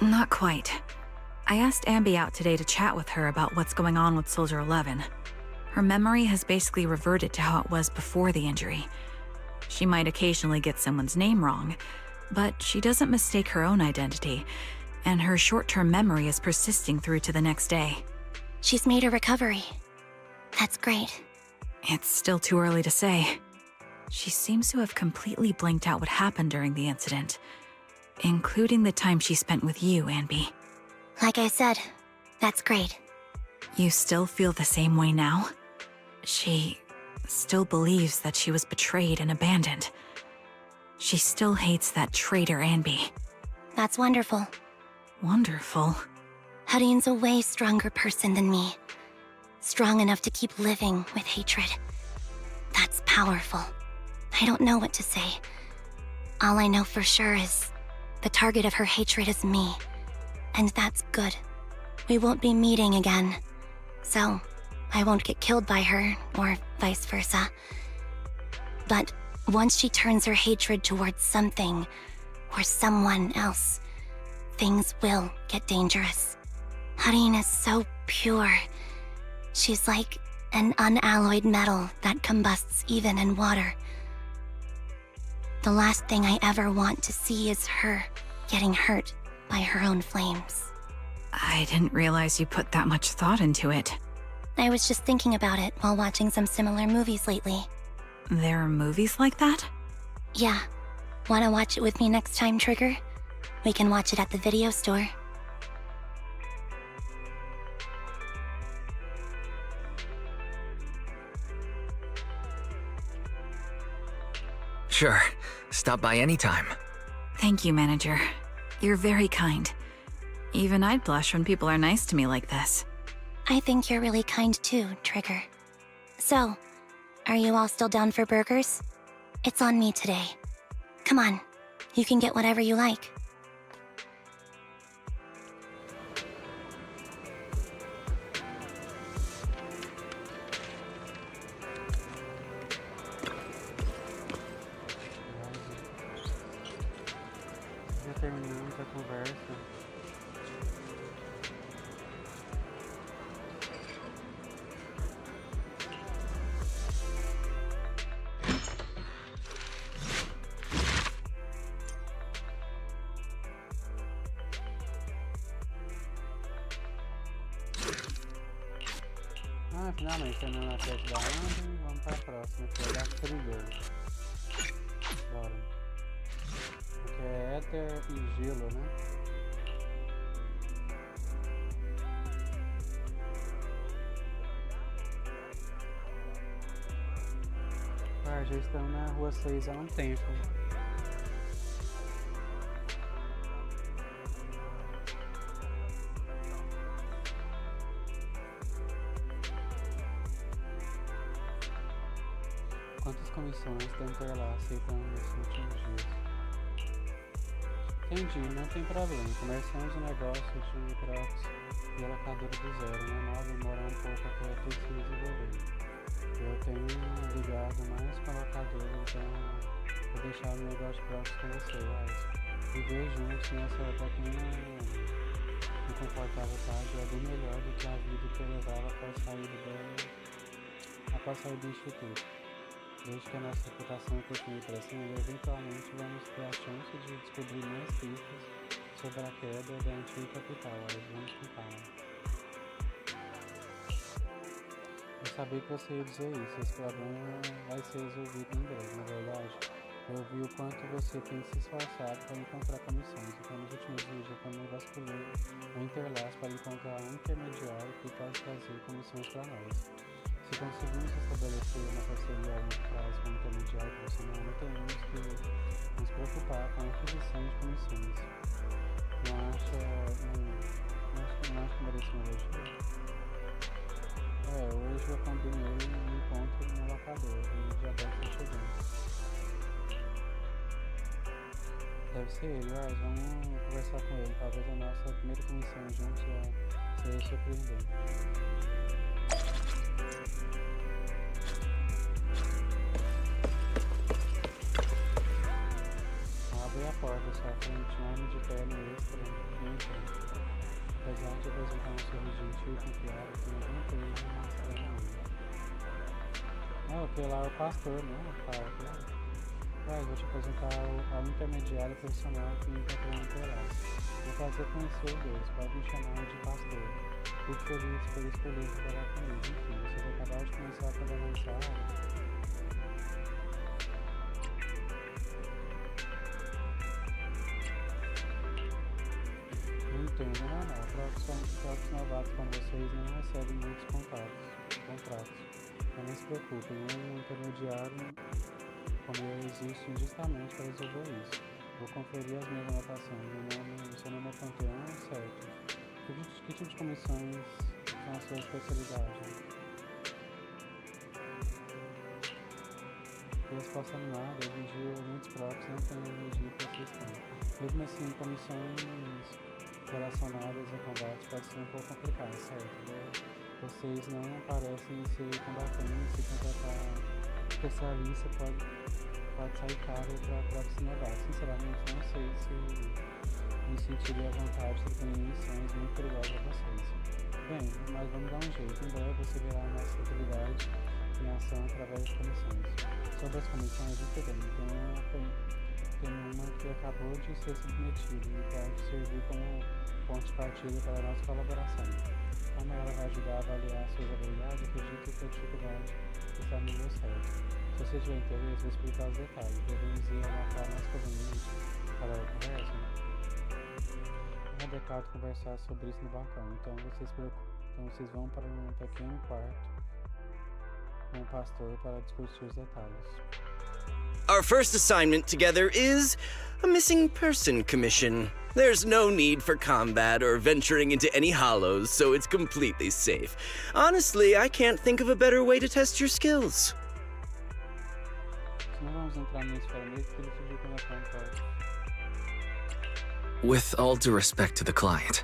Not quite. I asked Ambi out today to chat with her about what's going on with Soldier 11. Her memory has basically reverted to how it was before the injury. She might occasionally get someone's name wrong, but she doesn't mistake her own identity, and her short-term memory is persisting through to the next day. She's made a recovery. That's great. It's still too early to say. She seems to have completely blanked out what happened during the incident, including the time she spent with you, Anby. Like I said, that's great. You still feel the same way now? She still believes that she was betrayed and abandoned. She still hates that traitor Anby. That's wonderful. Wonderful. Hudeen's a way stronger person than me. Strong enough to keep living with hatred. That's powerful. I don't know what to say. All I know for sure is the target of her hatred is me. And that's good. We won't be meeting again. So, I won't get killed by her, or vice versa. But once she turns her hatred towards something, or someone else, things will get dangerous. Hudeen is so pure. She's like An unalloyed metal that combusts even in water. The last thing I ever want to see is her getting hurt by her own flames. I didn't realize you put that much thought into it. I was just thinking about it while watching some similar movies lately. There are movies like that? Yeah. Wanna watch it with me next time, Trigger? We can watch it at the video store. Sure. Stop by anytime. Thank you, Manager. You're very kind. Even I'd blush when people are nice to me like this. I think you're really kind too, Trigger. So, are you all still down for burgers? It's on me today. Come on, you can get whatever you like. Já terminamos a conversa. Finalmente terminando a quest da Amber, vamos para a próxima, que é da Frigold. Bora. Aqui é éter e gelo, né? Já estamos na rua 6 há um tempo. Quantas comissões da lá aceitando nesses últimos dias? Entendi, não tem problema. Começamos o negócio de prox e a locadora do zero. Normal demorar um pouco até ter se desenvolver. Eu tenho ligado mais com a locadora, então vou deixar o negócio de prox com você, Wise. Viver juntos nessa pequena e confortável tarde é bem melhor do que a vida que eu levava após sair do instituto. Desde que a nossa reputação continue crescendo, eventualmente vamos ter a chance de descobrir mais pistas sobre a queda da antiga capital. Vamos com calma. Eu sabia que você ia dizer isso. Esse problema vai ser resolvido em breve, na verdade. Eu vi o quanto você tem se esforçado para encontrar comissões. Então, nos últimos dias, eu também vasculhei o Interlace para encontrar um intermediário que pode trazer comissões para nós. Se conseguirmos estabelecer uma parceria a longo prazo com um intermediário profissional, não temos que nos preocupar com a aquisição de comissões. Não acha que merece uma elogio? Hoje eu combinei um encontro no locador e já deve estar chegando. Deve ser ele, vamos conversar com ele. Talvez a nossa primeira comissão juntos seja surpreendente. Abre a porta, só frente um homem de terno extra, bem. Apesar de apresentar um sorriso gentil e confiável, tem alguma coisa mais estranha nele. Aquele lá é o pastor, né? Vou te apresentar ao intermediário profissional que encontrou no Interlace. Vou fazer conhecer os dois, pode me chamar de pastor. Fico feliz por escolher trabalhar comigo. Enfim, você acabar de começar a trabalhar nessa área. Entendo, normal. Próprios novatos como vocês não recebem muitos contratos. Mas não se preocupem, um intermediário como eu existe justamente para resolver isso. Vou conferir as minhas anotações. Seu nome é Panteão, certo? Que tipo de comissões são a sua especialidade? Resposta nada, hoje em dia muitos próprios não têm energia para essa questão. Mesmo assim, comissões relacionadas a combate pode ser um pouco complicado, certo? Vocês não parecem ser combatentes, se contratar especialista pode sair caro para próprios novatos. Sinceramente, não sei se me sentiria à vontade de ter missões muito perigosas a vocês. Bem, mas vamos dar um jeito. Em breve você verá a nossa atividade atividade em ação através de comissões. Sobre as comissões, muito bem. Tem uma que acabou de ser submetida e pode servir como ponto de partida para a nossa colaboração. Como ela vai ajudar a avaliar suas habilidades, acredito que a dificuldade está no meu certo. Se você tiver interesse, vou explicar os detalhes. Devemos ir anotar mais conveniente para a conversa. É adequado conversar sobre isso no balcão, então vocês vão para um pequeno quarto com o pastor para discutir os detalhes. Our first assignment together is a missing person commission. There's no need for combat or venturing into any hollows, so it's completely safe. Honestly, I can't think of a better way to test your skills. With all due respect to the client,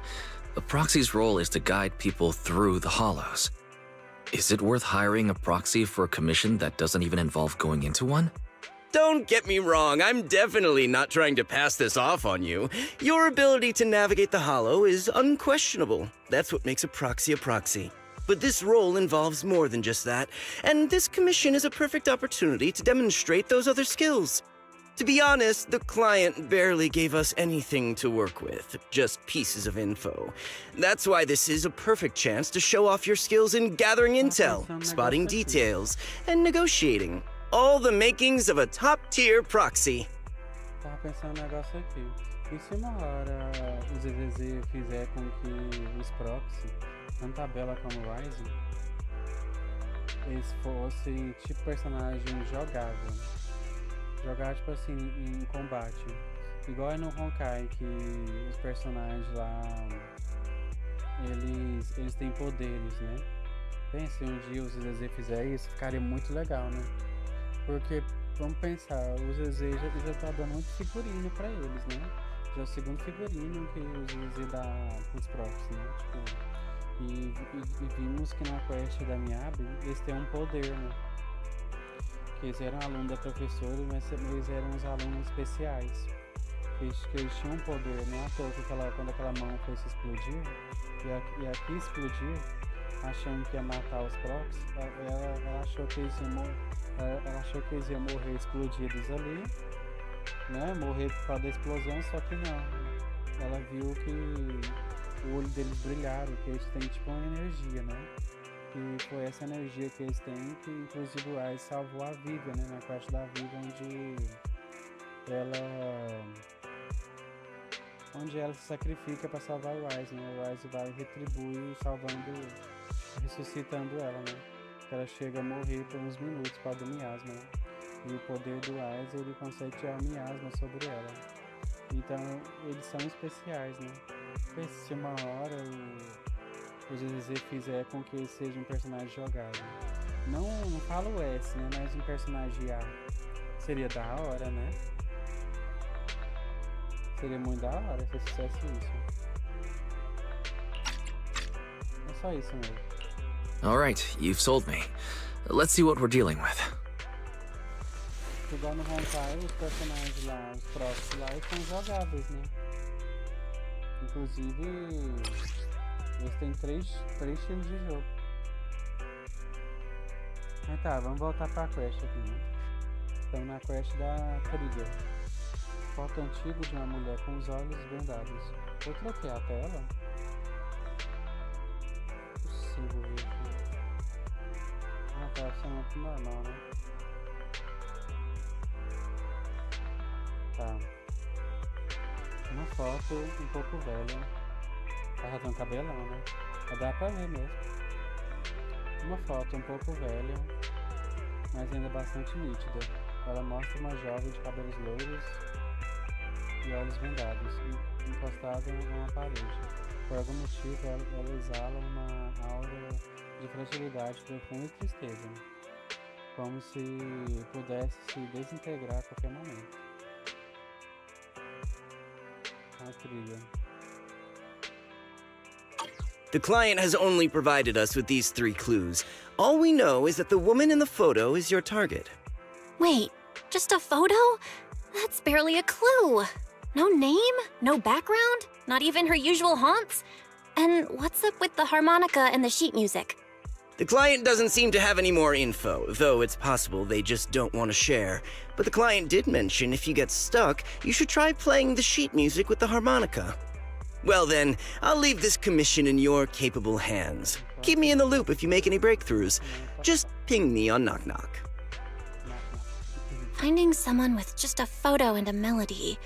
a proxy's role is to guide people through the hollows. Is it worth hiring a proxy for a commission that doesn't even involve going into one? Don't get me wrong, I'm definitely not trying to pass this off on you. Your ability to navigate the hollow is unquestionable. That's what makes a proxy. But this role involves more than just that, and this commission is a perfect opportunity to demonstrate those other skills. To be honest, the client barely gave us anything to work with, just pieces of info. That's why this is a perfect chance to show off your skills in gathering intel, spotting details, and negotiating. All the makings of a top-tier proxy. Tava pensando um negócio aqui. E se uma hora o ZZZ fizer com que os proxy, tanto a Bella como o Rising, eles fossem tipo personagem jogável. Jogar tipo assim em combate. Igual no Honkai, que os personagens lá eles têm poderes, né? Pense, um dia o ZZZ fizer isso, ficaria muito legal, né? Porque, vamos pensar, o ZZ já tá dando muito figurino pra eles, né? Já é o segundo figurino que o ZZ dá pros próprios, né? Tipo, e vimos que na quest da Miyabi, eles têm um poder, né? Que eles eram alunos da professora, mas eles eram os alunos especiais. Que eles tinham um poder, não à toa que quando aquela mão foi se explodir, e aqui explodir, achando que ia matar os procs, ela achou que eles iam morrer explodidos ali, né? Morrer por causa da explosão, só que não. Ela viu que o olho deles brilharam, que eles têm tipo uma energia, né? E foi essa energia que eles têm que inclusive o Wise salvou a Vivian, né? Na parte da Vivian onde ela se sacrifica para salvar o Wise, né? O Wise vai retribuir ressuscitando ela, né? Ela chega a morrer por uns minutos por causa do miasma, né? E o poder do Wise, ele consegue tirar o miasma sobre ela. Então, eles são especiais, né? Se uma hora o ZZZ fizer com que ele seja um personagem jogável. Não falo o S, né? Mas um personagem A. Seria da hora, né? Seria muito da hora se fizesse isso. É só isso mesmo. Alright, you've sold me. Let's see what we're dealing with. Igual no Honkai, os personagens lá, os próprios lá, eles são jogáveis, né? Inclusive, eles têm três estilos de jogo. Mas tá, vamos voltar pra quest aqui, né? Estamos na quest da Codigo. Foto antigo de uma mulher com os olhos vendados. Eu troquei a tela? Possível ver aqui. Ah, tá funcionando normal, né? Tá. Uma foto um pouco velha. Ela tem um cabelão, né? Mas dá pra ver mesmo. Uma foto um pouco velha, mas ainda bastante nítida. Ela mostra uma jovem de cabelos loiros e olhos vendados, encostada em uma parede. Por algum motivo, ela exala uma aura de fragilidade profunda e tristeza, como se pudesse se desintegrar a qualquer momento. A trilha. The client has only provided us with these 3 clues. All we know is that the woman in the photo is your target. Wait, just a photo? That's barely a clue. No name, no background, not even her usual haunts? And what's up with the harmonica and the sheet music? The client doesn't seem to have any more info, though it's possible they just don't want to share. But the client did mention if you get stuck, you should try playing the sheet music with the harmonica. Well then, I'll leave this commission in your capable hands. Keep me in the loop if you make any breakthroughs. Just ping me on Knock Knock. Finding someone with just a photo and a melody.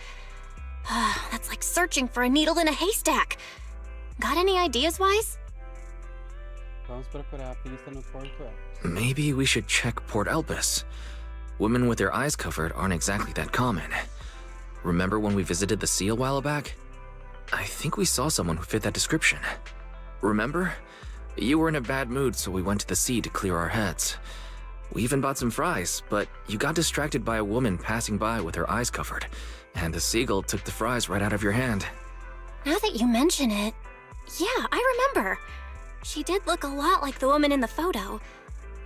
That's like searching for a needle in a haystack. Got any ideas, Wise? Vamos procurar a pista no Porto Elpis. Maybe we should check Port Elpis. Women with their eyes covered aren't exactly that common. Remember when we visited the sea a while back? I think we saw someone who fit that description. Remember? You were in a bad mood, so we went to the sea to clear our heads. We even bought some fries, but you got distracted by a woman passing by with her eyes covered, and the seagull took the fries right out of your hand. Now that you mention it, yeah, I remember. She did look a lot like the woman in the photo.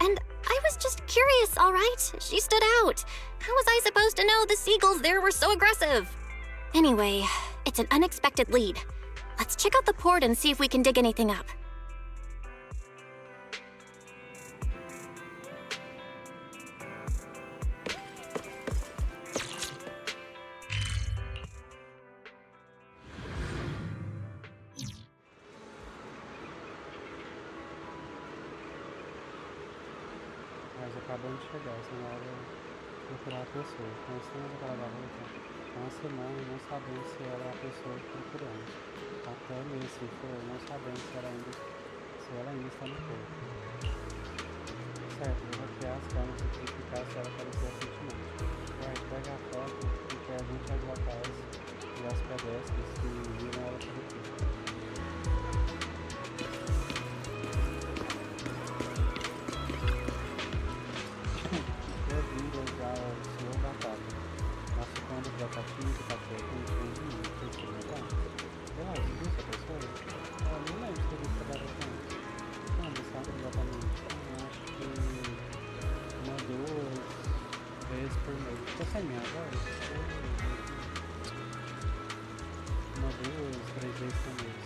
And I was just curious, all right? She stood out. How was I supposed to know the seagulls there were so aggressive? Anyway, it's an unexpected lead. Let's check out the port and see if we can dig anything up. Mas acabamos de chegar, essa na hora de procurar a pessoa. Conhecemos aquela garota há uma semana e não sabemos se ela é a pessoa que procuramos. Até mesmo se for, não sabemos se ela ainda está no corpo. Certo, vou hackear as câmeras e verificar se ela apareceu recentemente. Pega a foto e pergunte aos locais e aos pedestres se viram ela por aqui. Aplicativo que tá colocando de mim, não sei se é legal. Eu acho que essa pessoa, ela não lembra se ele trabalha com isso. Não, você sabe exatamente. Eu acho que uma, duas vezes por mês. Você sem minha voz? Uma, duas, três vezes por mês.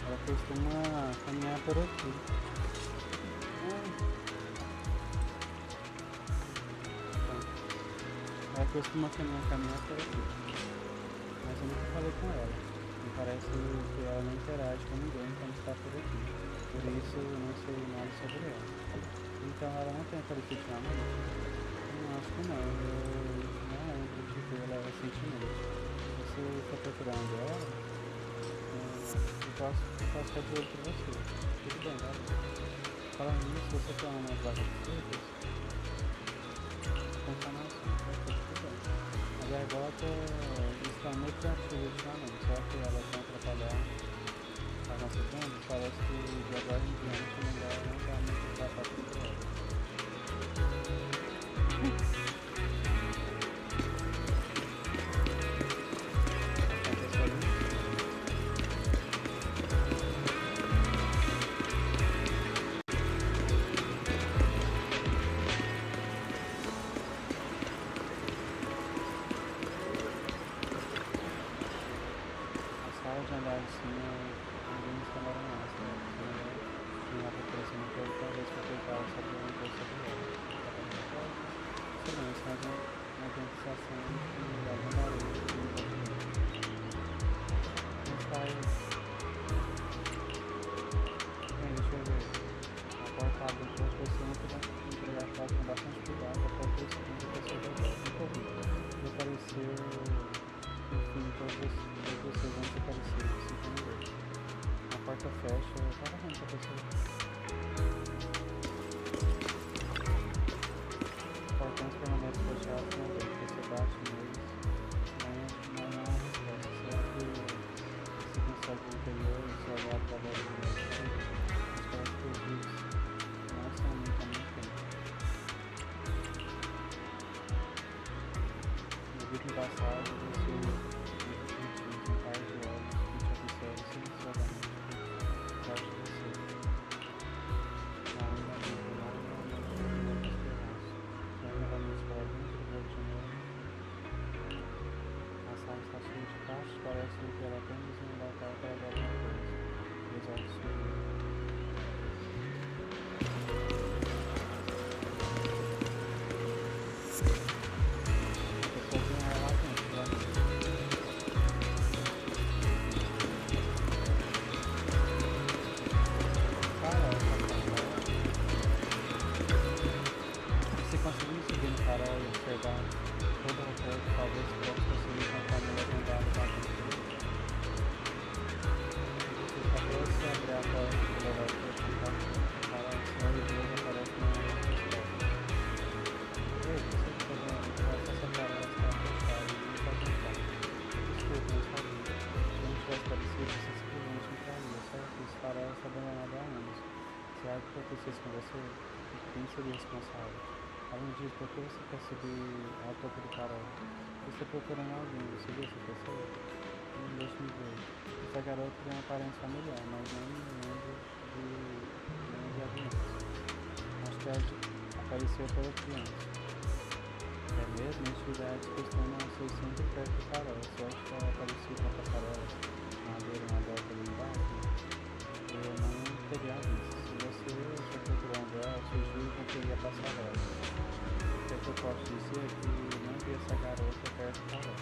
Ela costuma caminhar por aqui. Ela costuma caminhar por aqui, mas eu nunca falei com ela. Me parece que ela não interage com ninguém quando está por aqui, por isso eu não sei nada sobre ela. Então ela não tem aparecido ultimamente? Eu acho que não, eu não lembro de ver ela recentemente. Se você está procurando ela, eu posso ficar de olho por você. Tudo bem, tá? Falando nisso, você tem uma vaga de frutas? A gargota está muito ativa ultimamente, só que elas vão atrapalhar as nossas vendas. Parece que de agora em diante o melhor não está muito tratado por ela. De andar em cima, ninguém está morando mais, né? Tinha uma população no corpo, talvez para tentar saber um pouco sobre ela. Silêncio, mas uma identificação de algum barulho. Não faz. Bem, deixa eu ver. A porta abre para a pessoa entregar a chave com bastante cuidado, até que o segundo pessoa já nunca ouviu. E apareceu. Enfim, todos vocês vão desaparecer, assim como eu. A porta fecha, para onde a pessoa? Portões permanecem fechados uma vez que você bate neles, mas não há resposta. Será que você consegue o interior e se olhar através do meu tempo? Mas parece que os rios não são muito ao mesmo tempo. No vídeo passado, você parece que ela apenas um local para dar alguma coisa. Os olhos talvez possa conseguir encontrar uma legendada da vida. Você só fosse abrir a porta e levar o seu contato para o seu e Deus aparece na resposta. Ei, você pode essa separar as cartas chave e não pode entrar. Desculpa, não sabia. Se não tivesse parecido, você simplesmente entraria, certo? Isso parece abandonado há anos. Se algo acontecesse com você, quem seria responsável? Além disso, por que você quer subir ao topo do farol? Você está procurando alguém, você viu essa pessoa? Deixa-me ver. Essa garota tem uma aparência familiar, mas não me lembro de Eventos. Acho que ela apareceu pela criança. É mesmo? Entidades costumam ser sempre perto do farol. Se eu acho que ela apareceu na passarela, na beira, na volta ali embaixo, eu não teria visto. Se você já procurando ela, eu sugiro conferir a passarela. O que eu posso dizer é que não vi essa garota perto do farol.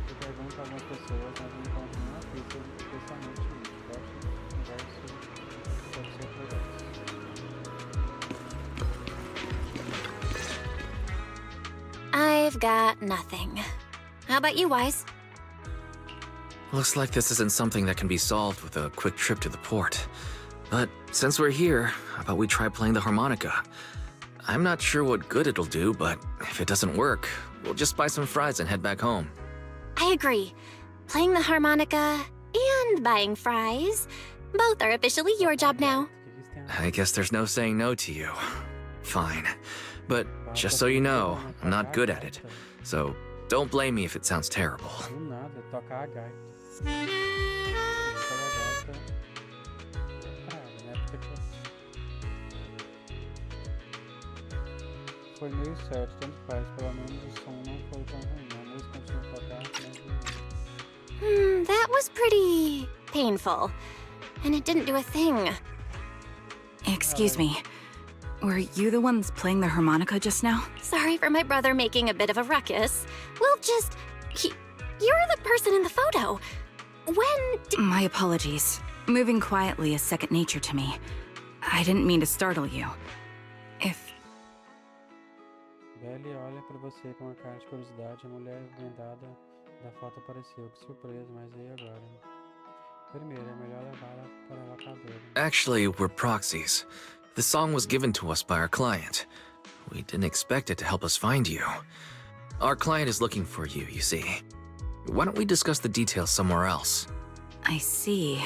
Eu pergunto a algumas pessoas, mas não encontro nenhuma pista, especialmente isso. Gosto de conversa sobre seu progresso. I've got nothing. How about you, Wise? Looks like this isn't something that can be solved with a quick trip to the port. But since we're here, how about we try playing the harmonica? I'm not sure what good it'll do, but if it doesn't work, we'll just buy some fries and head back home. I agree. Playing the harmonica and buying fries, both are officially your job now. I guess there's no saying no to you. Fine. But just so you know, I'm not good at it. So don't blame me if it sounds terrible. Do nada, tocar a gaita. Foi meio certo, tanto faz. Pelo menos o som não foi tão ruim. A música continua a tocar, mas... That was pretty painful. And it didn't do a thing. Excuse me. Were you the ones playing the harmonica just now? Sorry for my brother making a bit of a ruckus. We'll just... You're the person in the photo. My apologies. Moving quietly is second nature to me. I didn't mean to startle you. If... Belly olha pra você com uma cara de curiosidade. A mulher vendada da foto apareceu. Que surpresa, mas e agora? Primeiro, é melhor levá-la para a locadora. Actually, we're proxies. The song was given to us by our client. We didn't expect it to help us find you. Our client is looking for you, you see. Why don't we discuss the details somewhere else? I see.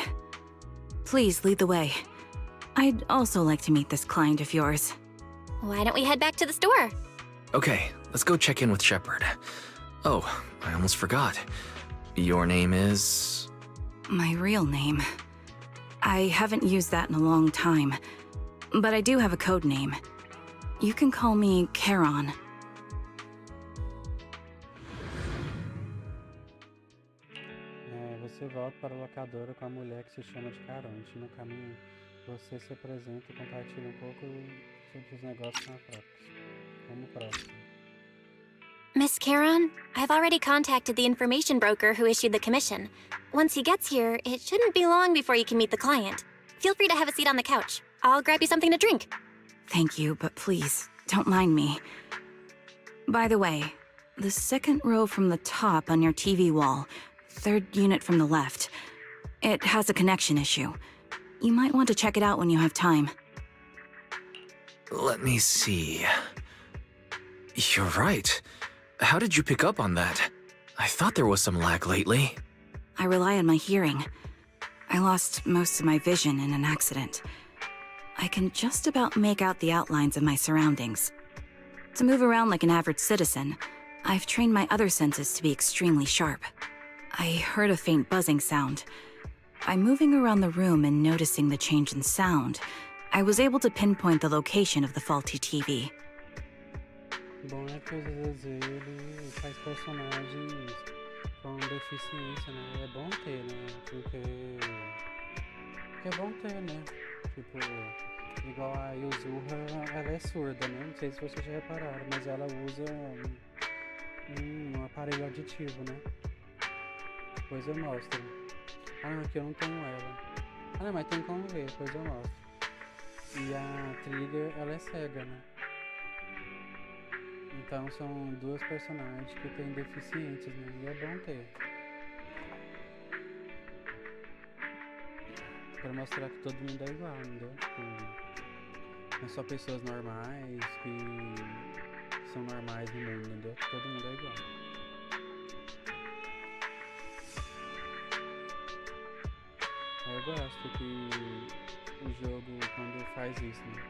Please lead the way. I'd also like to meet this client of yours. Why don't we head back to the store? Okay, let's go check in with Shepard. Oh, I almost forgot. Your name is... My real name. I haven't used that in a long time. But I do have a code name. You can call me Charon. Você volta para a locadora com a mulher que se chama de Caronte. No caminho, você se apresenta e compartilha pouco sobre os negócios na como próximo. Miss Charon, I've already contacted the information broker who issued the commission. Once he gets here, it shouldn't be long before you can meet the client. Feel free to have a seat on the couch. I'll grab you something to drink. Thank you, but please, don't mind me. By the way, the second row from the top on your TV wall, third unit from the left, it has a connection issue. You might want to check it out when you have time. Let me see. You're right. How did you pick up on that? I thought there was some lag lately. I rely on my hearing. I lost most of my vision in an accident. I can just about make out the outlines of my surroundings. To move around like an average citizen, I've trained my other senses to be extremely sharp. I heard a faint buzzing sound. By moving around the room and noticing the change in sound, I was able to pinpoint the location of the faulty TV. Bom é que o ZZZ ele faz personagens com deficiência, né? É bom ter, né? Porque é bom ter, né? Tipo, igual a Yuzurra, ela é surda, né? Não sei se vocês já repararam, mas ela usa um aparelho auditivo, né? Depois eu mostro. Ah não, aqui eu não tenho ela. Ah não, mas tem como ver, depois eu mostro. E a Trigger, ela é cega, né? Então são duas personagens que têm deficientes, né? E é bom ter. Pra mostrar que todo mundo é igual, entendeu? Tipo, não só pessoas normais que são normais no mundo, entendeu? Todo mundo é igual. Eu gosto que o jogo, quando faz isso, né?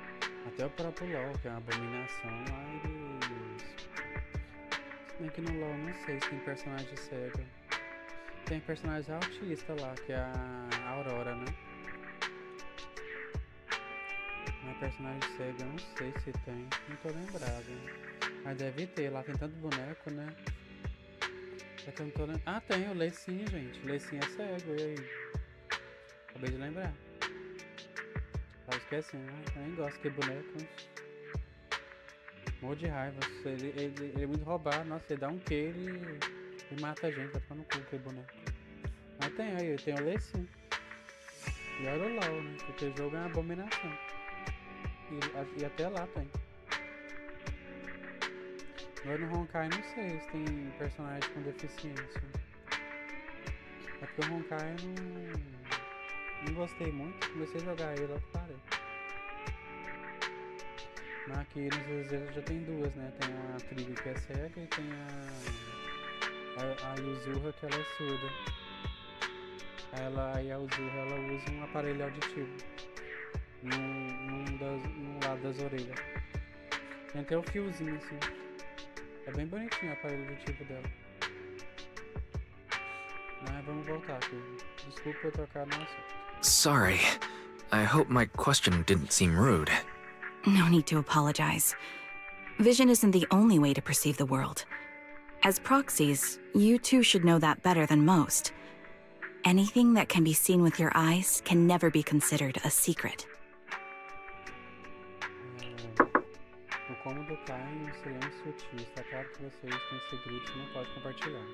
Até o próprio LoL, que é uma abominação lá, eles... Se bem que no LoL não sei se tem personagem cego. Tem personagem autista lá, que é a Aurora, né? Mas personagem cego eu não sei se tem, não tô lembrado. Mas deve ter, lá tem tanto boneco, né? É que eu não tô lembrando. Ah, tem o Lecim, gente. O Lecim é cego, e aí? Acabei de lembrar. Tava esquecendo, né? Eu nem gosto que boneco. Morro de raiva. Ele é muito roubado. Nossa, ele dá um Q e mata a gente. Vai ficar no cu aquele boneco. Mas tem aí, tem o Lecim. E olha o LoL, né? Porque o jogo é uma abominação. E até lá tem. Agora no Honkai não sei se tem personagem com deficiência. É porque o Honkai eu não gostei muito. Comecei a jogar ele, logo parei. Mas aqui no ZZZ já tem duas, né? Tem a Trigo que é cega e tem a Yuzurra que ela é surda. Aí a Yuzurra ela usa um aparelho auditivo num lado das orelhas. Tem até o fiozinho assim. É bem bonitinho o aparelho auditivo dela. Mas vamos voltar aqui. Desculpa eu trocar no assunto. Sorry. I hope my question didn't seem rude. No need to apologize. Vision isn't the only way to perceive the world. As proxies, you too should know that better than most. Anything that can be seen with your eyes can never be considered a secret. O cômodo cai em um silêncio sutil. Está claro que vocês têm segredos que não podem compartilhar.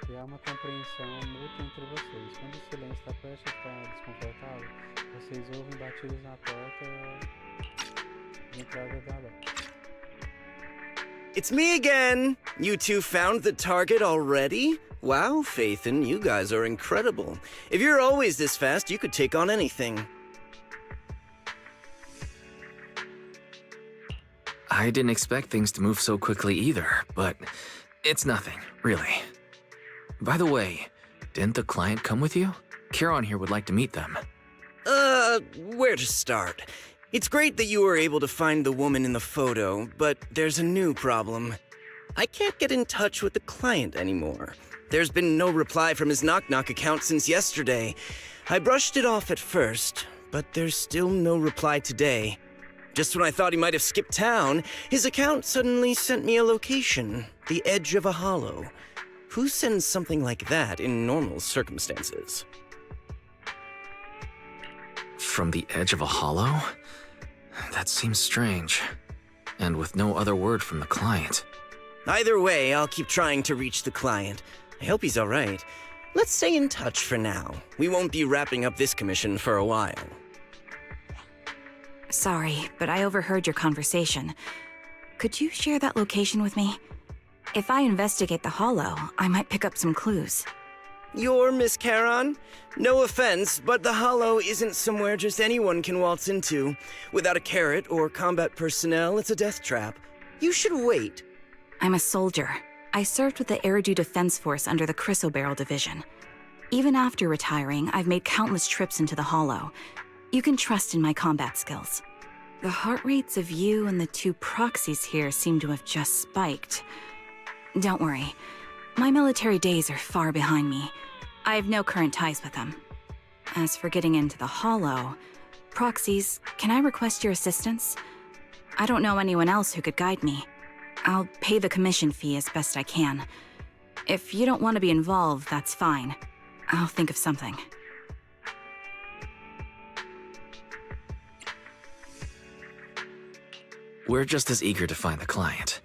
E há uma compreensão mútua entre vocês. Quando o silêncio está prestes a ficar desconfortável, vocês ouvem batidas na porta de entrada da loja. It's me again! You two found the target already? Wow, Phaethon, you guys are incredible. If you're always this fast, you could take on anything. I didn't expect things to move so quickly either, but it's nothing, really. By the way, didn't the client come with you? Kieran here would like to meet them. Where to start? It's great that you were able to find the woman in the photo, but there's a new problem. I can't get in touch with the client anymore. There's been no reply from his Knock Knock account since yesterday. I brushed it off at first, but there's still no reply today. Just when I thought he might have skipped town, his account suddenly sent me a location, the edge of a hollow. Who sends something like that in normal circumstances? From the edge of a hollow? That seems strange. And with no other word from the client. Either way, I'll keep trying to reach the client. I hope he's alright. Let's stay in touch for now. We won't be wrapping up this commission for a while. Sorry, but I overheard your conversation. Could you share that location with me? If I investigate the hollow, I might pick up some clues. You're Miss Charon? No offense, but the hollow isn't somewhere just anyone can waltz into. Without a carrot or combat personnel, it's a death trap. You should wait. I'm a soldier. I served with the Eridu Defense Force under the Chrysoberyl Division. Even after retiring, I've made countless trips into the hollow. You can trust in my combat skills. The heart rates of you and the two proxies here seem to have just spiked. Don't worry. My military days are far behind me. I have no current ties with them. As for getting into the hollow, proxies, can I request your assistance? I don't know anyone else who could guide me. I'll pay the commission fee as best I can. If you don't want to be involved, that's fine. I'll think of something. We're just as eager to find the client.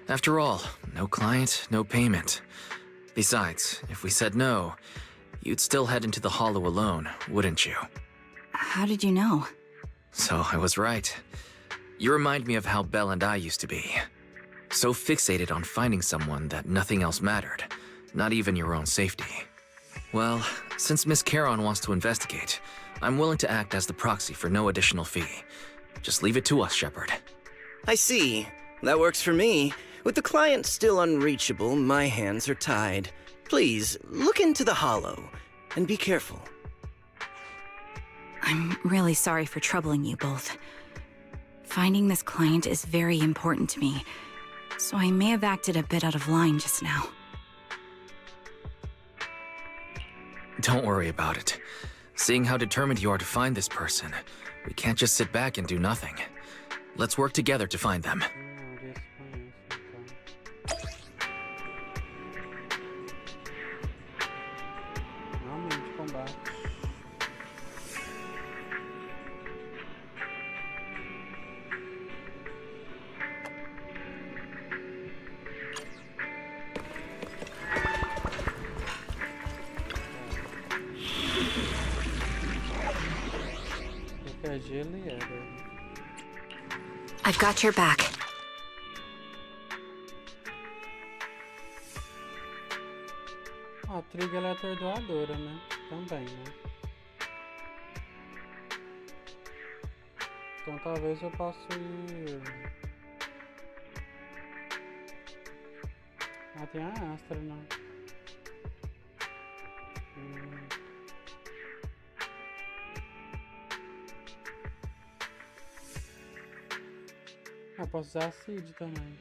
After all, no client, no payment. Besides, if we said no, you'd still head into the hollow alone, wouldn't you? How did you know? So I was right. You remind me of how Belle and I used to be. So fixated on finding someone that nothing else mattered, not even your own safety. Well, since Miss Charon wants to investigate, I'm willing to act as the proxy for no additional fee. Just leave it to us, Shepard. I see. That works for me. With the client still unreachable, my hands are tied. Please, look into the hollow, and be careful. I'm really sorry for troubling you both. Finding this client is very important to me, so I may have acted a bit out of line just now. Don't worry about it. Seeing how determined you are to find this person, we can't just sit back and do nothing. Let's work together to find them. I've got your back. A Trig ela é atordoadora, né? Também, né? Então talvez eu possa ir... Ah, tem a Astra, né? Ah, posso usar a Cid também.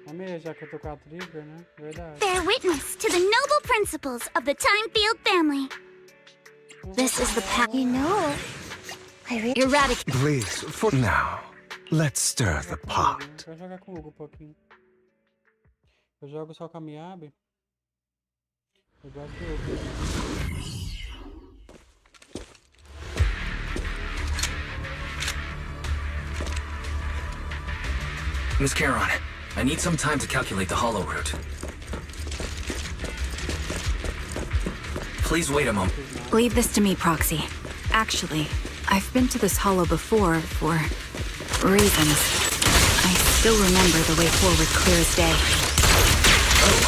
Amei, já que eu tô com a Trigger, né? Verdade. Bear witness to the noble principles of the Timefield family. This is the path. You know, Eradicate. Please, for now, let's stir the pot. Eu vou jogar com o Hugo um pouquinho. Eu jogo só com a Miyabi. Eu gosto do Hugo. Miss Charon, I need some time to calculate the hollow route. Please wait a moment. Leave this to me, Proxy. Actually, I've been to this hollow before for reasons. I still remember the way forward clear as day. Oh,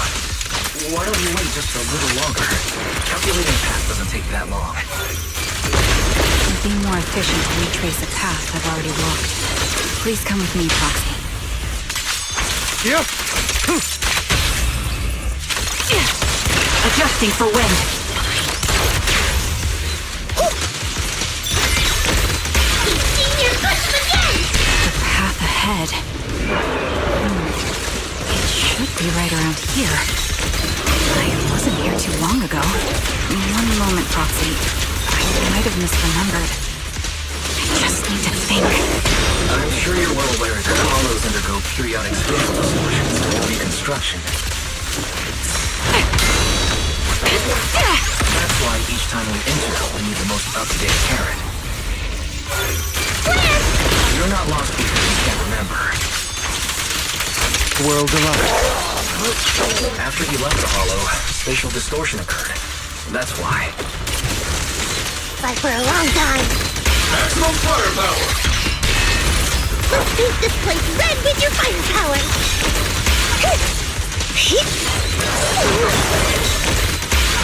why don't you wait just a little longer? Calculating path doesn't take that long. It'd be more efficient to retrace a path I've already walked. Please come with me, Proxy. Yeah. Adjusting for wind. The path ahead. It should be right around here. I wasn't here too long ago. One moment, Proxy. I might have misremembered. I just need to think. I'm sure you're well aware that hollows undergo periodic spatial distortions and reconstruction. That's why each time we enter, we need the most up-to-date carrot. You're not lost because you can't remember. World alive. After you left the hollow, spatial distortion occurred. That's why. like for a long time. Maximum firepower! Let's paint this place red with your firepower!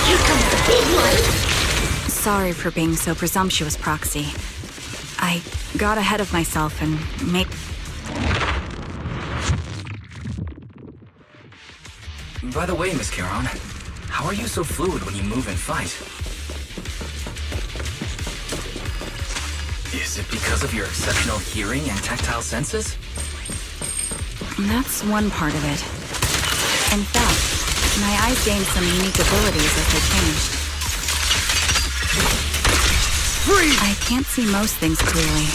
Here comes the big one! Sorry for being so presumptuous, Proxy. I got ahead of myself and made... By the way, Miss Charon, how are you so fluid when you move and fight? Is it because of your exceptional hearing and tactile senses? That's one part of it. In fact, my eyes gained some unique abilities as they changed. I can't see most things clearly,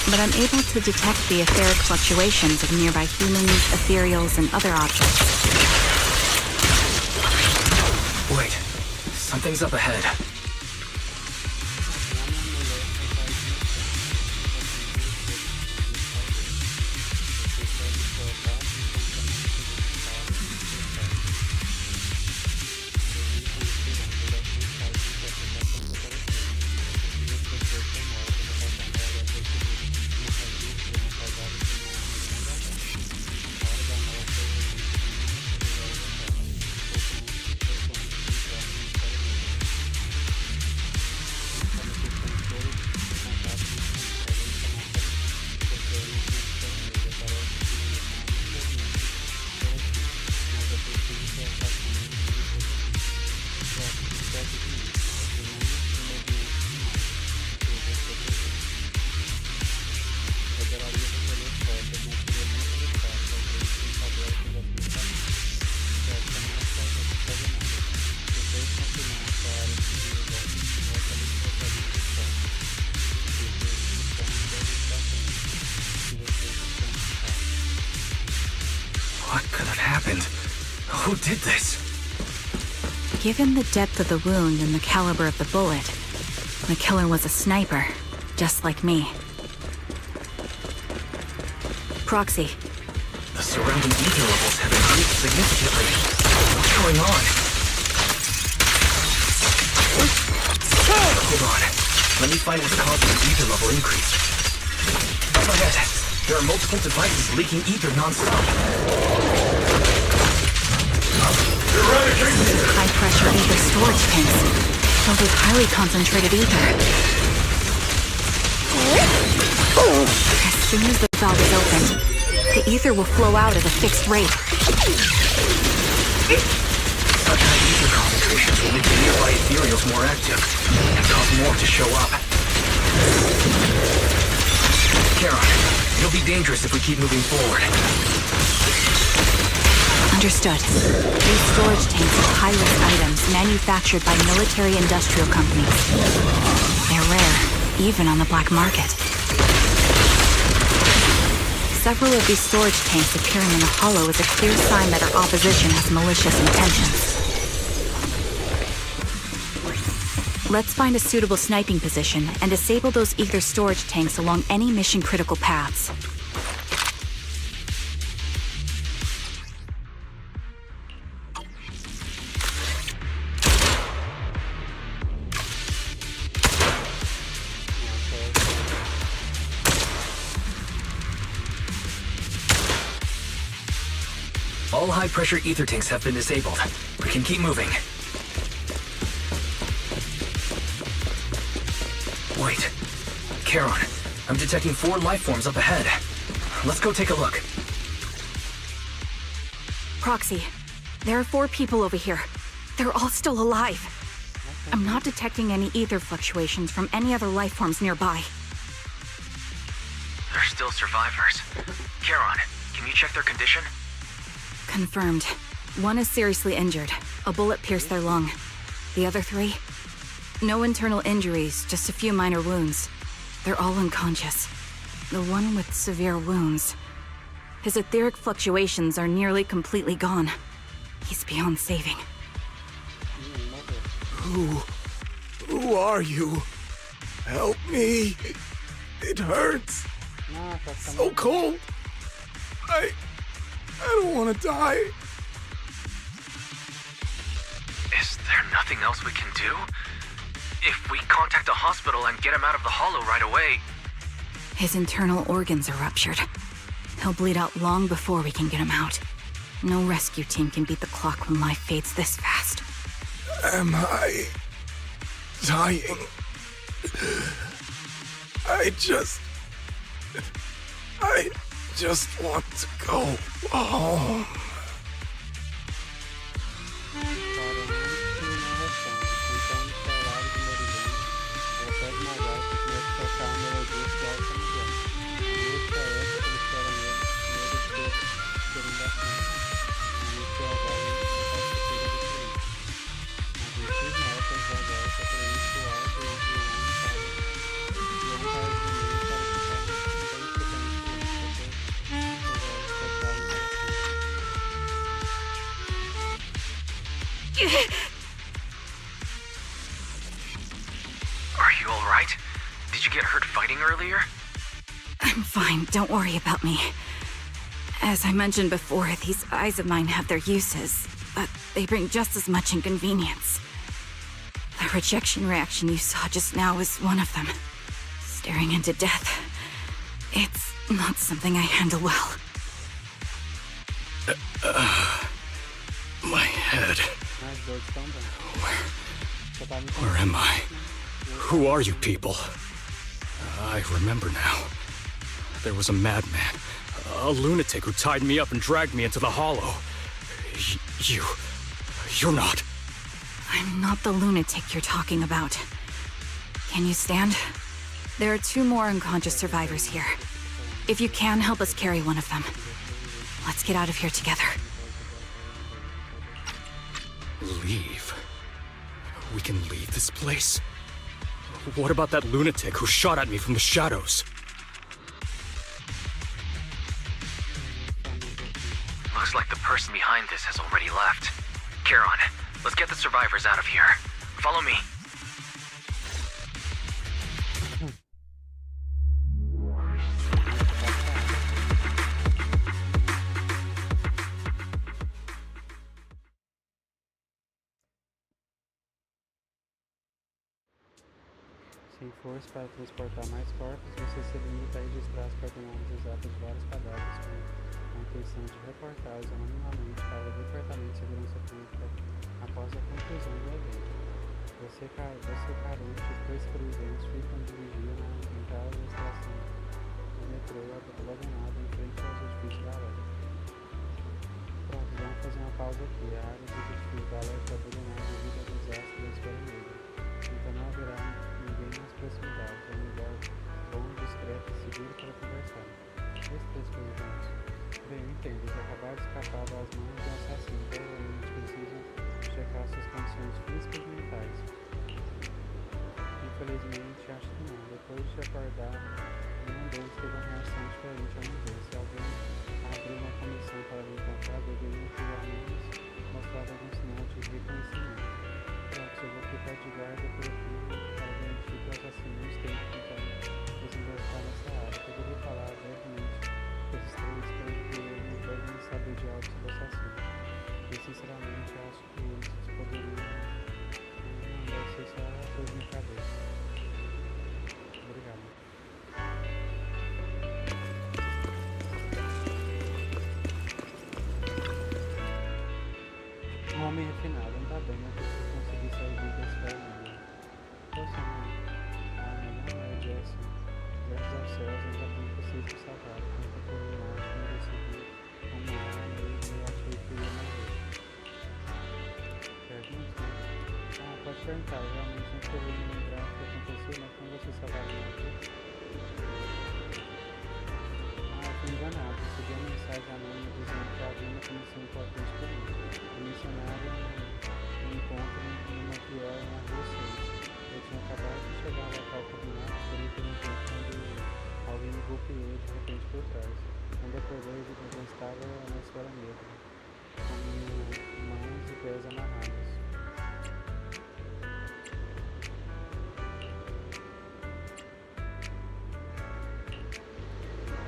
but I'm able to detect the etheric fluctuations of nearby humans, ethereals, and other objects. Wait, something's up ahead. Who did this? Given the depth of the wound and the caliber of the bullet, the killer was a sniper, just like me. Proxy. The surrounding ether levels have increased significantly. What's going on? Hold on. Let me find what's causing the ether level increase. Up ahead, there are multiple devices leaking ether non-stop. High-pressure ether storage tanks, filled with highly concentrated ether. As soon as the valve is opened, the ether will flow out at a fixed rate. Such high ether concentrations will make the nearby ethereals more active, and cause more to show up. Charon, it'll be dangerous if we keep moving forward. Understood. These storage tanks are high-risk items manufactured by military-industrial companies. They're rare, even on the black market. Several of these storage tanks appearing in the hollow is a clear sign that our opposition has malicious intentions. Let's find a suitable sniping position and disable those ether storage tanks along any mission-critical paths. All high-pressure ether tanks have been disabled. We can keep moving. Wait. Charon, I'm detecting 4 life forms up ahead. Let's go take a look. Proxy, there are 4 people over here. They're all still alive. I'm not detecting any ether fluctuations from any other life forms nearby. They're still survivors. Charon, can you check their condition? Confirmed. 1 is seriously injured. A bullet pierced their lung. The other 3? No internal injuries, just a few minor wounds. They're all unconscious. The one with severe wounds. His etheric fluctuations are nearly completely gone. He's beyond saving. Who are you? Help me. It hurts. So cold. I don't want to die. Is there nothing else we can do? If we contact a hospital and get him out of the hollow right away... His internal organs are ruptured. He'll bleed out long before we can get him out. No rescue team can beat the clock when life fades this fast. Am I dying? I just want to go home. Are you alright? Did you get hurt fighting earlier? I'm fine, don't worry about me. As I mentioned before, these eyes of mine have their uses, but they bring just as much inconvenience. The rejection reaction you saw just now was one of them. Staring into death. It's not something I handle well. My head. Where am I? Who are you people? I remember now. There was a madman, a lunatic who tied me up and dragged me into the hollow. You're not... I'm not the lunatic you're talking about. Can you stand? There are 2 more unconscious survivors here. If you can, help us carry one of them. Let's get out of here together. Leave? We can leave this place? What about that lunatic who shot at me from the shadows? Looks Looks like the person behind this has already left. Charon, let's get the survivors out of here. Follow me. Sem força para transportar mais corpos, você se limita a registrar as coordenadas exatas de vários cadáveres com a intenção de reportá-los anonimamente para o Departamento de Segurança Pública após a conclusão do evento. Você Carunte, os dois sobreviventes ficam de vigia na entrada da estação do metrô abandonado em frente aos edifícios da Alerta. Pronto, vamos fazer uma pausa aqui. A área dos edifícios da Alerta é abandonada devido ao desastre da Esfera Negra. Então não haverá ninguém nas proximidades. É um lugar bom, discreto e seguro para conversar. Esses três sobreviventes. Bem, eu entendo, eles acabaram de escapar das mãos de um assassino, provavelmente precisam checar suas condições físicas e mentais. Infelizmente, acho que não. Depois de acordar, nenhum deles teve uma reação diferente a mim ver. Se alguém abrir uma comissão para me encontrar, deveria ter ao menos mostrado algum sinal de reconhecimento. Pronto, eu vou ficar de guarda por aqui para garantir que o assassino não esteja tentando desembarcar nessa área. Eu deveria falar brevemente com esses três porque eles devem saber de algo sobre o assassino. E sinceramente acho que eles poderiam. Não deve ser só coisa de cabeça. Obrigado. Um homem refinado, não tá bem, mas eu consegui sair desse ferro. Poxa, mãe. Meu nome é Jesse. Graças aos céus, ainda bem que vocês me salvaram. Quando eu fui no macho, eu recebi uma arma e eu achei que ia morrer. Pergunta? Pode perguntar, eu realmente não queria me lembrar o que aconteceu, mas como vocês salvaram minha vida? Eu fui enganado. Recebi uma mensagem anônima dizendo que havia uma comissão importante por mim. O missionário me encontra numa viela na rua 6. Eu tinha acabado de chegar ao local combinado, porém por um tempo quando alguém me golpeou de repente por trás. Quando acordei, eu já estava na Esfera Negra, com minhas mãos e pés amarrados.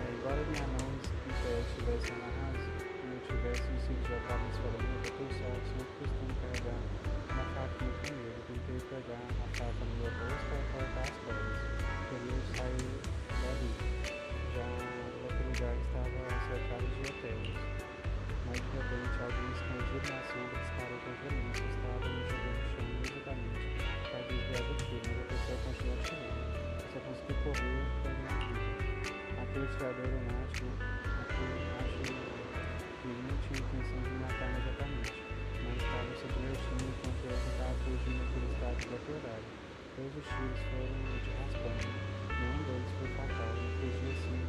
Embora minhas mãos e pés estivessem amarrados e eu tivesse um sítio de atrás na Esfera Negra, por sorte, sempre costumo carregar uma faquinha comigo. Eu tentei pegar a faca no meu bolso para cortar as cordas. Queria sair dali. Já o outro lugar estava cercado de hotéis. Mas de repente alguém escondido na sombra disparou contra mim. Eu estava me jogando no chão imediatamente para desviar do tiro, mas a pessoa continuou atirando. Eu só consegui correr para minha vida. Aquele tirador lunático, acho que não tinha intenção de me matar imediatamente, mas estava se divertindo enquanto eu estava fugindo pelo estado deplorado. Todos os tiros foram de raspão, nenhum deles foi fatal. Eu fugi assim,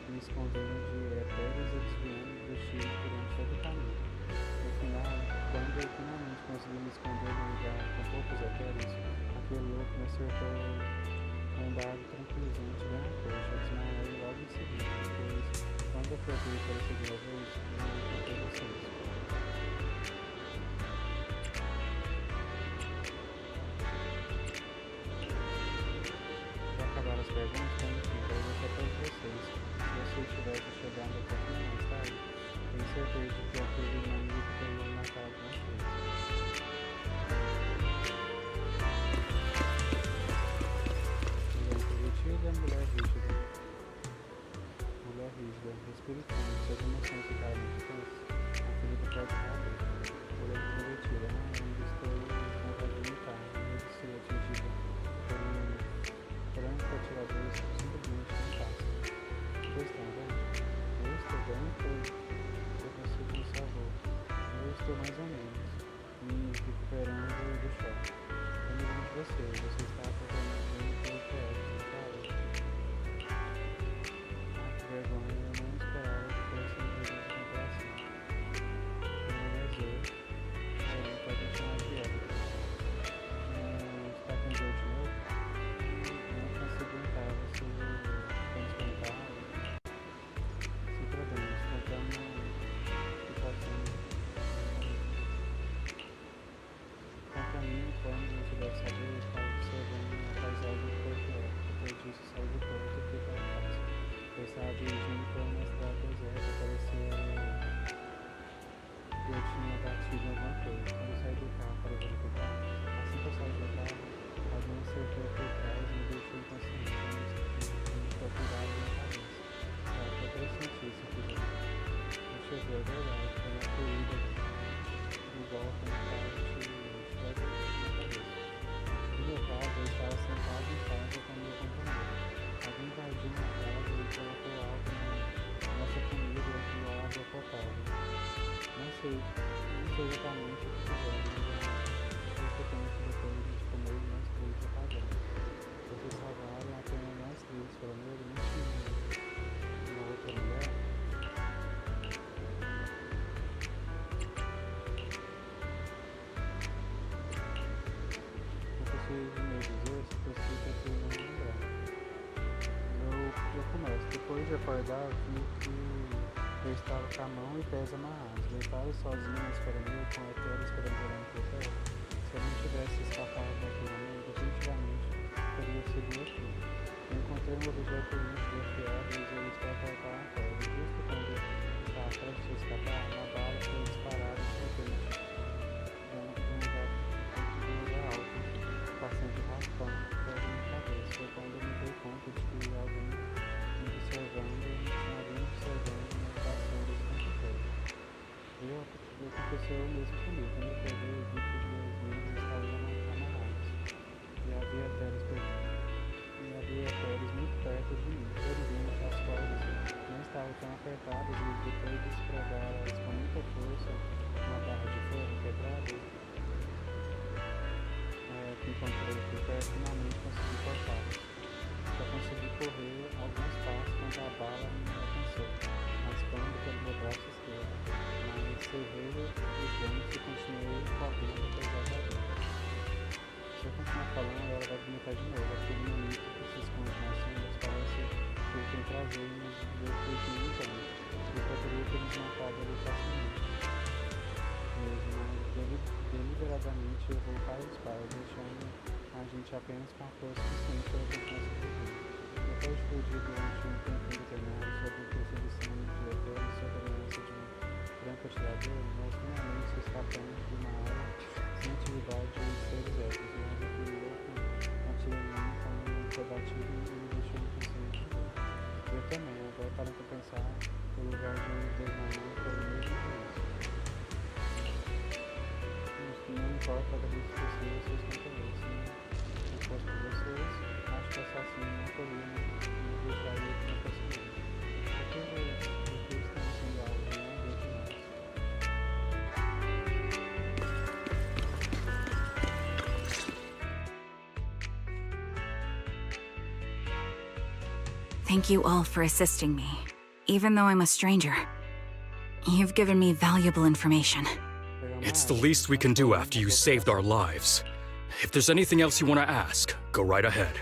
me escondendo de retérios e desviando dos tiros durante todo o caminho. No final, quando eu finalmente consegui me esconder num lugar com poucos retérios, aquele louco me acertou com um dardo tranquilizante bem na coxa. Eu desmaiei logo em seguida. Depois, quando eu procurei pela segunda vez, eu não encontrei vocês. Já acabaram as perguntas? Então, enfim, pergunto a todos vocês. Se você tivesse chegado até aqui mais tarde, tenho certeza de que aquele inimigo teria me matado mais vezes. Da mulher rígida. Mulher rígida, respire fundo. Se as emoções ficarem muito tensas, a ferida pode reabrir. Mulher introvertida, ainda estou com vontade de lutar, medo de ser atingida por um franco atirador simplesmente não passa. Vocês estão bem? Eu estou bem, pois você me salvou. Eu estou mais ou menos. cabeça, estava observando a paisagem do Porto Eco. Depois disso, saí do porto e fui para casa. Eu estava dirigindo por uma cidade deserta, parecia que eu tinha batido em alguma coisa. Quando eu saí do carro para verificar, assim que eu saí do carro, alguém me acertou por trás e me deixou inconsciente, me procurava na cabeça. Eu acho interessante isso, inclusive. Eu cheguei a verdade, foi uma corrida de volta na casa de cabeça. No meu caso, eu estava sentado em casa com meu companheiro. Alguém invadiu minha casa e colocou algo na nossa comida e a água potável. Não sei exatamente o que fizeram, mas pouco tempo depois de comer, nós três apagamos. Vocês salvaram apenas nós três, pelo menos não tinha uma outra mulher. Eu preciso me dizer se precisa ter não lembrar. Eu começo. Depois de acordar, eu vi que eu estava com a mão e pés amarrados, deitado sozinho na esferamil, com a tela esperançando por terra. Se eu não tivesse escapado daquele momento, definitivamente teria sido aqui. Eu encontrei um objeto líquido afiado e usei isso para cortar a corda. Justo quando estava prestes a escapar, uma bala foi disparada de repente de um lugar alto, passando raspando perto da minha cabeça. Foi quando eu me dei conta de que alguém me observando na estação desse computador. Aconteceu o mesmo comigo. Quando eu peguei, eu vi que os meus dedos estavam amarrados. E havia peles muito perto de mim. Felizmente, as cordas não estavam tão apertadas e depois de esfregá-las com muita força uma barra de ferro quebrada, que encontrei por perto, finalmente consegui cortá-las. Só consegui correr alguns passos quando a bala me alcançou, raspando pelo meu braço esquerdo. Mas cerrei os dentes e continuei correndo apesar da dor. Se eu continuar falando, ela vai vomitar de novo. Aquele momento que se esconde nas sombras parece que eu tenho prazer em nos ver fugindo então. Eu poderia ter nos matado ali facilmente. Mas deliberadamente eu vou para os pais, deixando a gente apenas com a força suficiente para continuar sobrevivendo. Depois de fugir durante um tempo indeterminado sob perseguição de hotel e sob a ameaça de um franco-atirador, nós finalmente escapamos de uma área sem atividade de seres héteros, mas aquele louco atirou em mim quando foi batido e me deixou inconsciente de novo. Eu também, agora parando para pensar, o lugar de onde Deus mandou foi o mesmo que isso. Não importa a cabeça de vocês, vocês companheiros. Se não fosse por vocês, acho que o assassino não poderia me deixar ir com a possibilidade. Porque estamos sendo algo de não ver de nós. Thank you all for assisting me, even though I'm a stranger. You've given me valuable information. It's the least we can do after you saved our lives. If there's anything else you want to ask, go right ahead.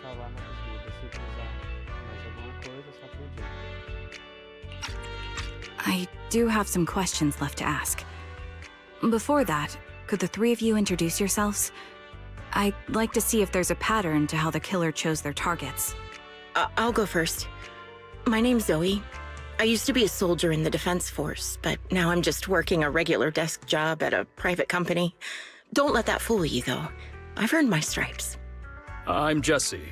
salvar nossas vidas. Se precisar mais alguma coisa, só pedir. I do have some questions left to ask. Before that, could the three of you introduce yourselves? I'd like to see if there's a pattern to how the killer chose their targets. I'll go first. My name's Zoe. I used to be a soldier in the Defense Force, but now I'm just working a regular desk job at a private company. Don't let that fool you, though. I've earned my stripes. I'm Jesse,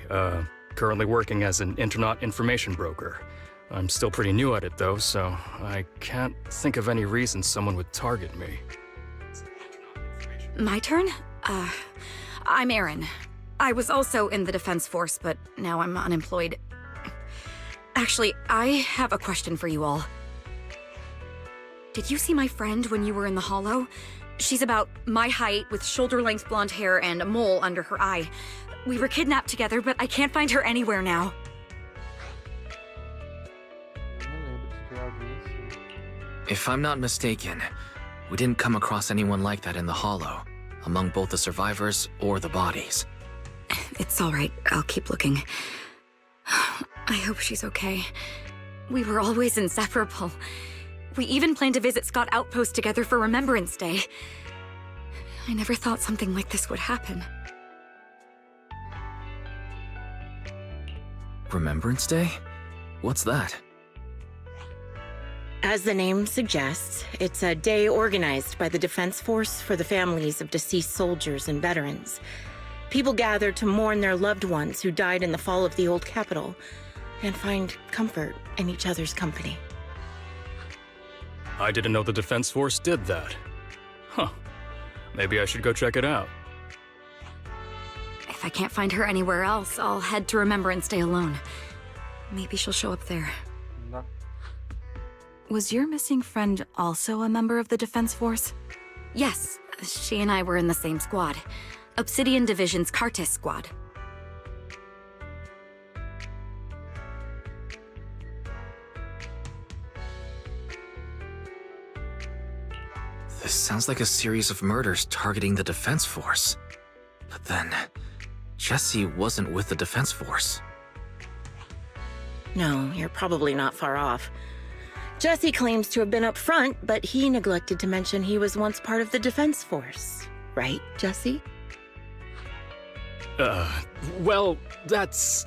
currently working as an internet information broker. I'm still pretty new at it, though, so I can't think of any reason someone would target me. My turn? I'm Erin. I was also in the Defense Force, but now I'm unemployed. Actually, I have a question for you all. Did you see my friend when you were in the Hollow? She's about my height, with shoulder-length blonde hair and a mole under her eye. We were kidnapped together, but I can't find her anywhere now. If I'm not mistaken, we didn't come across anyone like that in the Hollow, among both the survivors or the bodies. It's all right. I'll keep looking. I hope she's okay. We were always inseparable. We even planned to visit Scott Outpost together for Remembrance Day. I never thought something like this would happen. Remembrance Day? What's that? As the name suggests, it's a day organized by the Defense Force for the families of deceased soldiers and veterans. People gather to mourn their loved ones who died in the fall of the old capital and find comfort in each other's company. I didn't know the Defense Force did that. Huh. Maybe I should go check it out. If I can't find her anywhere else, I'll head to Remembrance Day alone. Maybe she'll show up there. Was your missing friend also a member of the Defense Force? Yes, she and I were in the same squad. Obsidian Division's Cartis squad. This sounds like a series of murders targeting the Defense Force. But then, Jesse wasn't with the Defense Force. No, you're probably not far off. Jesse claims to have been up front, but he neglected to mention he was once part of the Defense Force. Right, Jesse? Well, that's...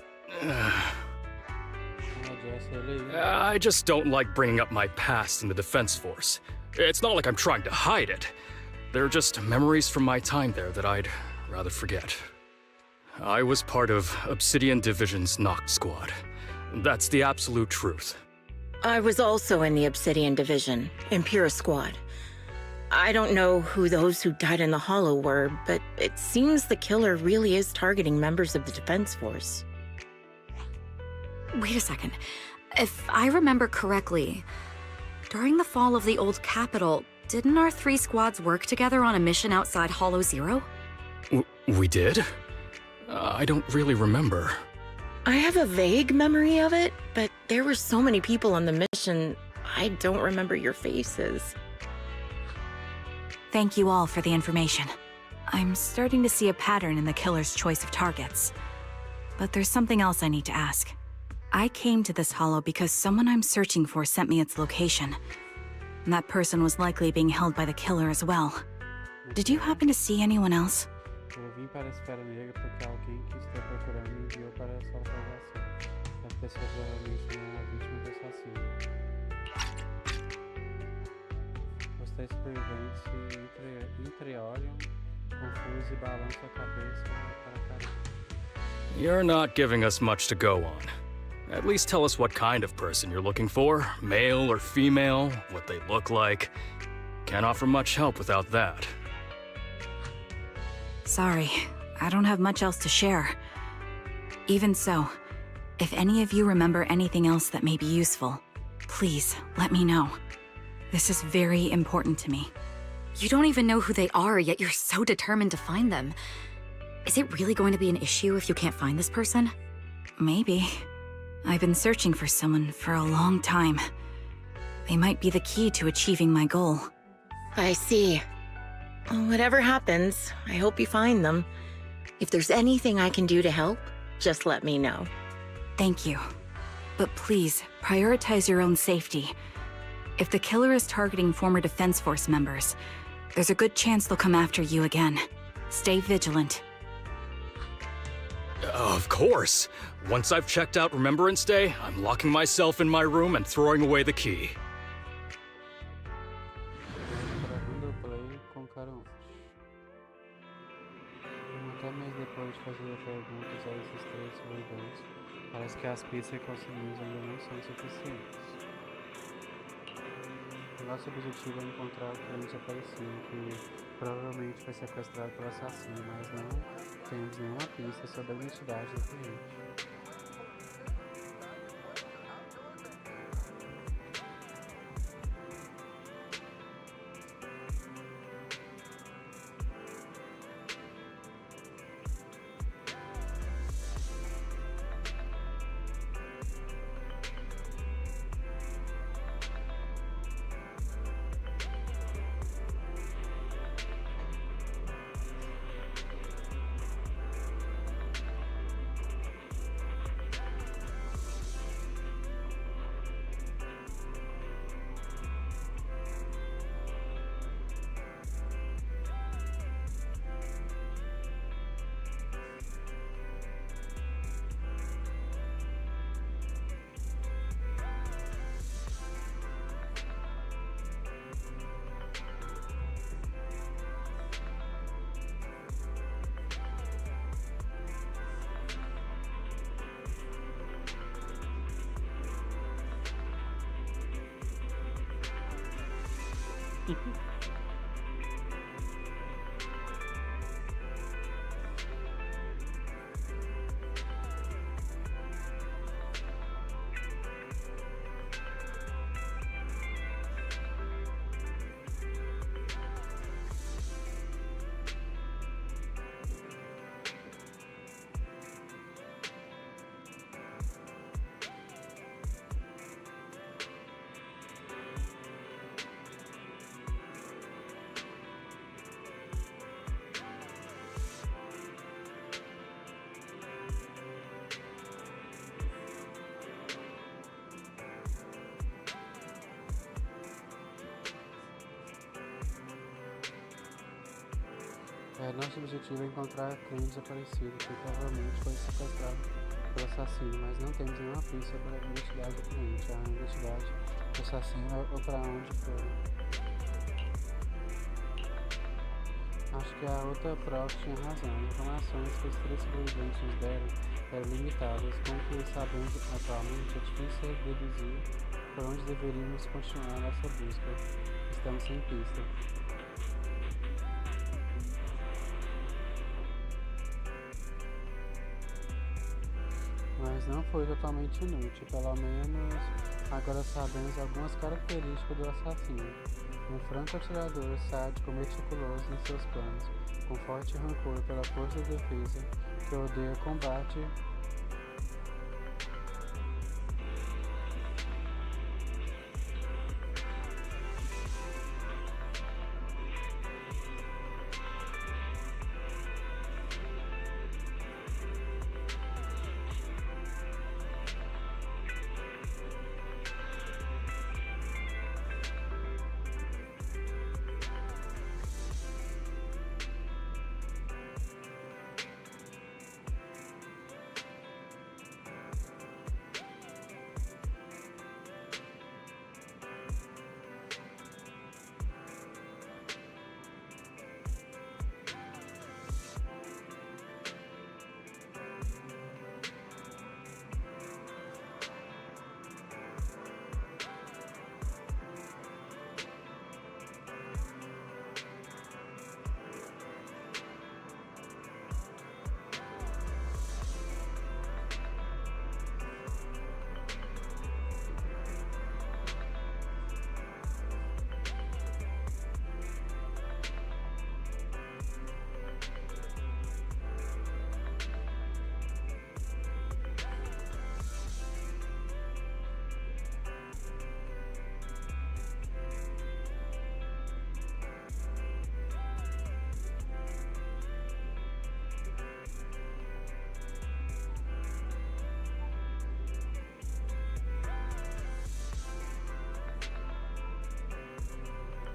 I just don't like bringing up my past in the Defense Force. It's not like I'm trying to hide it. They're just memories from my time there that I'd rather forget. I was part of Obsidian Division's Noct Squad. That's the absolute truth. I was also in the Obsidian Division, Impura Squad. I don't know who those who died in the Hollow were, but it seems the killer really is targeting members of the Defense Force. Wait a second. If I remember correctly, during the fall of the old capital, didn't our three squads work together on a mission outside Hollow Zero? We did? I don't really remember. I have a vague memory of it, but there were so many people on the mission, I don't remember your faces. Thank you all for the information. I'm starting to see a pattern in the killer's choice of targets. But there's something else I need to ask. I came to this hollow because someone I'm searching for sent me its location. And that person was likely being held by the killer as well. Did you happen to see anyone else? Eu vim para a Esfera Negra porque alguém que estou procurando me enviou para essa localização. A pessoa provavelmente não é a vítima do assassino. Os três sobreviventes se entreolham, confusos e balançam a cabeça para caramba. You're not giving us much to go on. At least tell us what kind of person you're looking for, male or female, what they look like. Can't offer much help without that. Sorry, I don't have much else to share. Even so, if any of you remember anything else that may be useful, please let me know. This is very important to me. You don't even know who they are, yet you're so determined to find them. Is it really going to be an issue if you can't find this person? Maybe. I've been searching for someone for a long time. They might be the key to achieving my goal. I see. Whatever happens, I hope you find them. If there's anything I can do to help, just let me know. Thank you. But please, prioritize your own safety. If the killer is targeting former Defense Force members, there's a good chance they'll come after you again. Stay vigilant. Of course. Once I've checked out Remembrance Day, I'm locking myself in my room and throwing away the key. Até mesmo depois de fazer perguntas a esses três sobreviventes, parece que as pistas que conseguimos ainda não são suficientes. Nosso objetivo é encontrar o crime desaparecido, que provavelmente foi sequestrado pelo assassino, mas não temos nenhuma pista sobre a identidade do cliente. Nosso objetivo é encontrar o crime desaparecido, que provavelmente foi sequestrado pelo assassino, mas não temos nenhuma pista sobre a identidade do cliente, a identidade do assassino ou para onde foi. Acho que a outra prof tinha razão. As informações que os três sobreviventes nos deram eram limitadas. Com o que sabemos atualmente, é difícil deduzir por onde deveríamos continuar nossa busca. Estamos sem pista. Mas não foi totalmente inútil, pelo menos agora sabemos algumas características do assassino. Um franco atirador, sádico, meticuloso em seus planos, com forte rancor pela força de defesa, que odeia combate.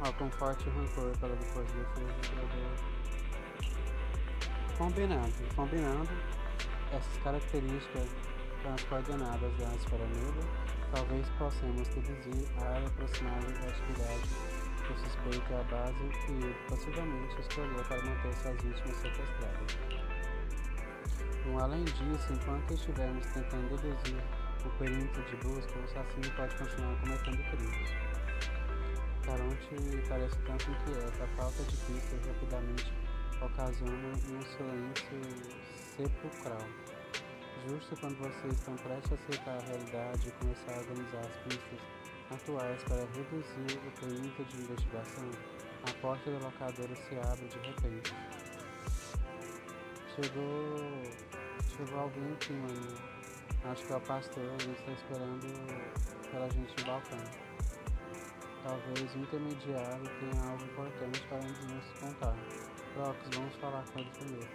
Ó, com forte rancor para depois da defesa. Combinando essas características com as coordenadas da esfera negra, talvez possamos deduzir a área aproximada da atividade do suspeito e a base que ele possivelmente escolheu para manter suas vítimas sequestradas. Além disso, enquanto estivermos tentando deduzir o perímetro de busca, o assassino pode continuar cometendo crimes. Caronte parece tanto inquieto, a falta de pistas rapidamente ocasiona um silêncio sepulcral. Justo quando vocês estão prestes a aceitar a realidade e começar a organizar as pistas atuais para reduzir o perímetro de investigação, a porta da locadora se abre de repente. Chegou alguém aqui, mano. Acho que é o pastor, ele está esperando pela gente no balcão. Talvez o intermediário tenha algo importante para nos contar. Prox, vamos falar com ele primeiro.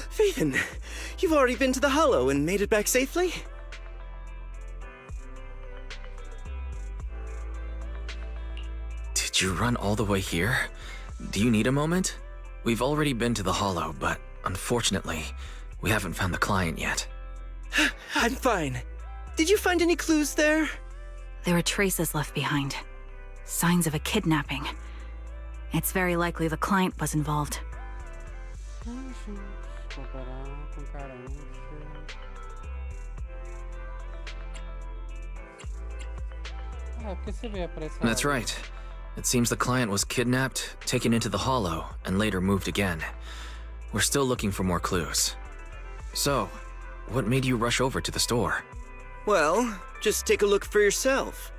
Fznd, you've already been to the Hollow and made it back safely? Did you run all the way here? Do you need a moment? We've already been to the Hollow, but unfortunately, we haven't found the client yet. I'm fine. Did you find any clues there? There are traces left behind. Signs of a kidnapping. It's very likely the client was involved. That's right. It seems the client was kidnapped, taken into the Hollow, and later moved again. We're still looking for more clues. So, what made you rush over to the store? Well, just take a look for yourself.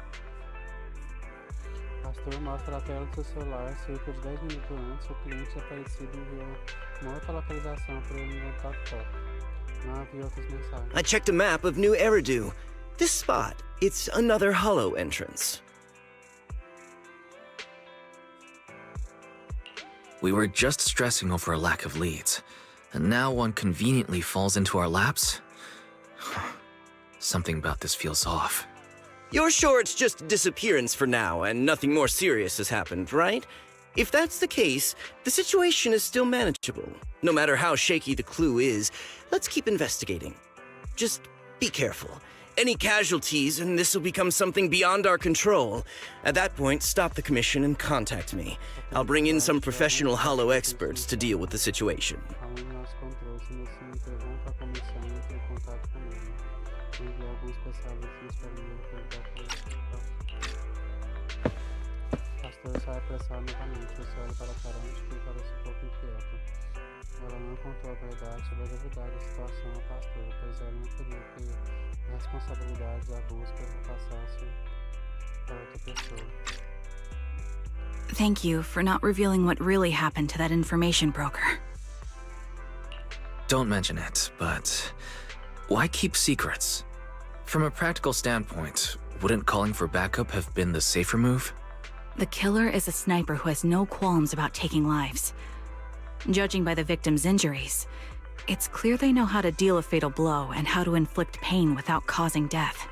Pastor mostra a tela do seu celular. Cerca de 10 minutos antes, o cliente aparecido enviou uma outra localização para ele no toque-toque. Não havia outras mensagens. I checked a map of New Eridu. This spot, it's another Hollow entrance. We were just stressing over a lack of leads, and now one conveniently falls into our laps? Something about this feels off. You're sure it's just a disappearance for now and nothing more serious has happened, right? If that's the case, the situation is still manageable. No matter how shaky the clue is, let's keep investigating. Just be careful. Any casualties and this will become something beyond our control. At that point, stop the commission and contact me. I'll bring in some professional Hollow experts to deal with the situation. Pastor sai apressado novamente. Você olha para Caronte, que parece pouco inquieto. Ela não contou a verdade sobre a gravidade da situação ao pastor, pois ela não queria que a responsabilidade da busca passasse para outra pessoa. Thank you for not revealing what really happened to that information broker. Don't mention it, but why keep secrets? From a practical standpoint, wouldn't calling for backup have been the safer move? The killer is a sniper who has no qualms about taking lives. Judging by the victim's injuries, it's clear they know how to deal a fatal blow and how to inflict pain without causing death.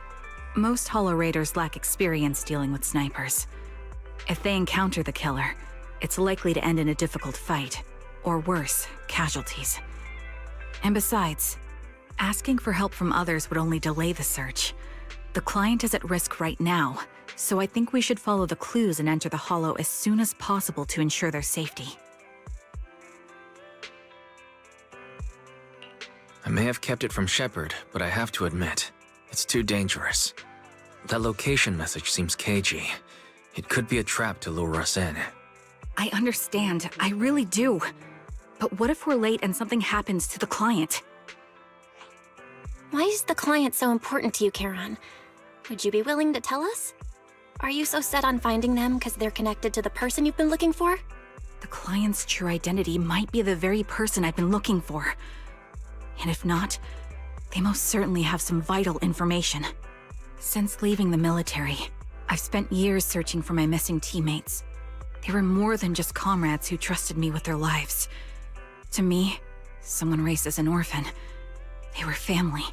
Most Hollow Raiders lack experience dealing with snipers. If they encounter the killer, it's likely to end in a difficult fight, or worse, casualties. And besides, asking for help from others would only delay the search. The client is at risk right now, so I think we should follow the clues and enter the Hollow as soon as possible to ensure their safety. I may have kept it from Shepard, but I have to admit, it's too dangerous. That location message seems cagey. It could be a trap to lure us in. I understand, I really do. But what if we're late and something happens to the client? Why is the client so important to you, Charon? Would you be willing to tell us? Are you so set on finding them because they're connected to the person you've been looking for? The client's true identity might be the very person I've been looking for. And if not, they most certainly have some vital information. Since leaving the military, I've spent years searching for my missing teammates. They were more than just comrades who trusted me with their lives. To me, someone raised as an orphan They were family.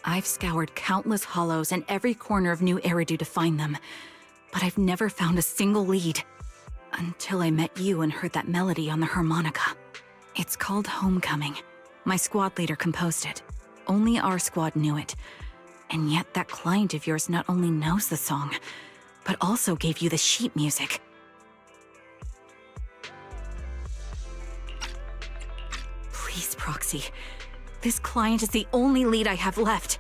I've scoured countless hollows and every corner of New Eridu to find them, but I've never found a single lead. Until I met you and heard that melody on the harmonica. It's called Homecoming. My squad leader composed it. Only our squad knew it. And yet that client of yours not only knows the song, but also gave you the sheet music. Please, Proxy. This client is the only lead I have left.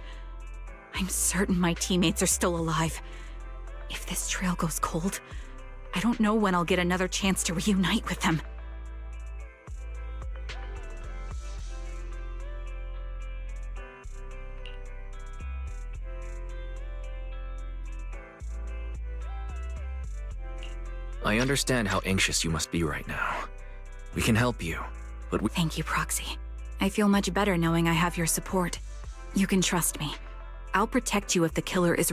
I'm certain my teammates are still alive. If this trail goes cold, I don't know when I'll get another chance to reunite with them. I understand how anxious you must be right now. We can help you, but Thank you, Proxy. I feel much better knowing I have your support. You can trust me. I'll protect you if the killer is...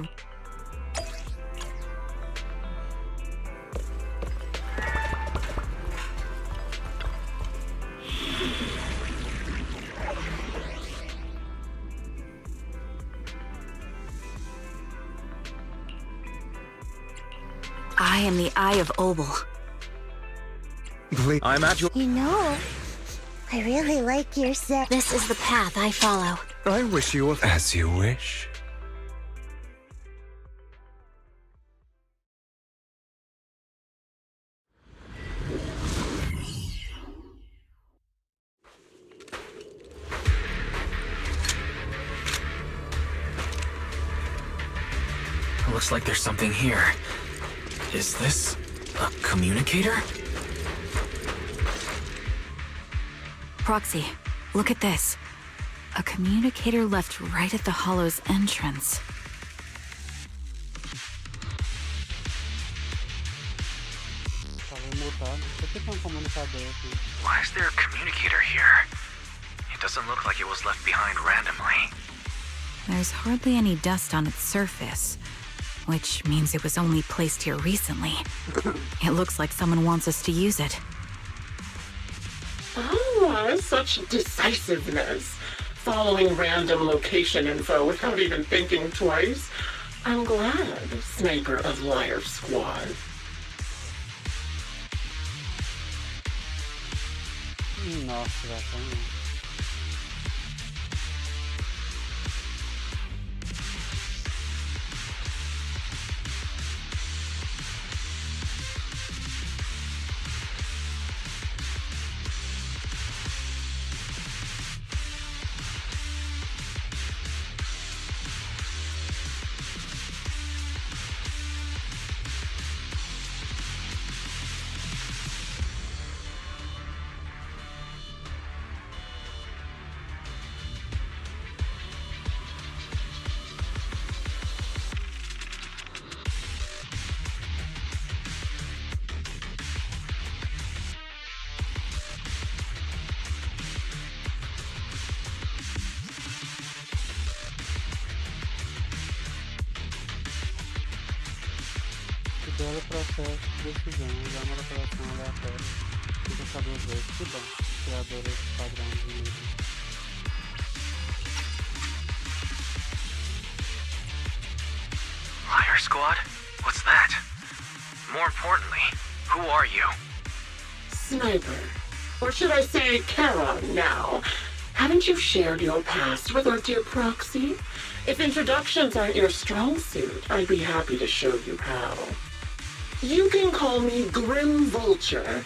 I am the Eye of Obel. Please. I'm at your... You know, I really like your set. This is the path I follow. I wish you as you wish. Looks like there's something here. Is this a communicator? Proxy, look at this. A communicator left right at the hollow's entrance. Why is there a communicator here? It doesn't look like it was left behind randomly. There's hardly any dust on its surface, which means it was only placed here recently. It looks like someone wants us to use it. Oh, such decisiveness. Following random location info without even thinking twice. I'm glad, Sniper of Liar Squad. Nossa, velho. Pelo processo de decisão, usar uma operação aleatória. Fica só 2 vezes. Que bom. Criadores de padrão de nível. Liar Squad? What's that? More importantly, who are you? Sniper. Or should I say Charon now? Haven't you shared your past with our dear Proxy? If introductions aren't your strong suit, I'd be happy to show you how. You can call me Grim Vulture,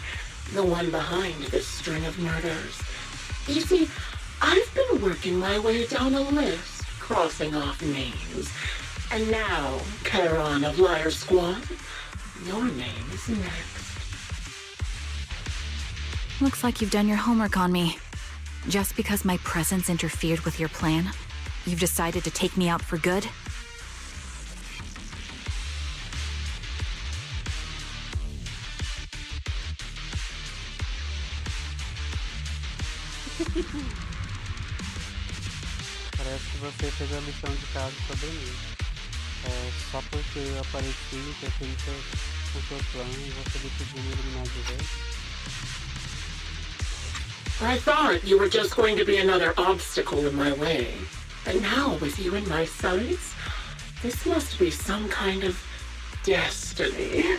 the one behind this string of murders. You see, I've been working my way down a list, crossing off names. And now, Charon of Liar Squad, your name is next. Looks like you've done your homework on me. Just because my presence interfered with your plan, you've decided to take me out for good? Parece que você fez a lição de casa sobre mim. Só porque eu apareci, que eu fiz o seu plano e você decidiu me eliminar de vez. I thought you were just going to be another obstacle in my way. But now, with you in my sights, this must be some kind of destiny.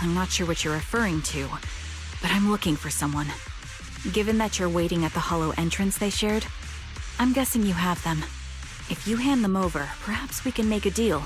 I'm not sure what you're referring to, but I'm looking for someone. Given that you're waiting at the hollow entrance they shared, I'm guessing you have them. If you hand them over, perhaps we can make a deal.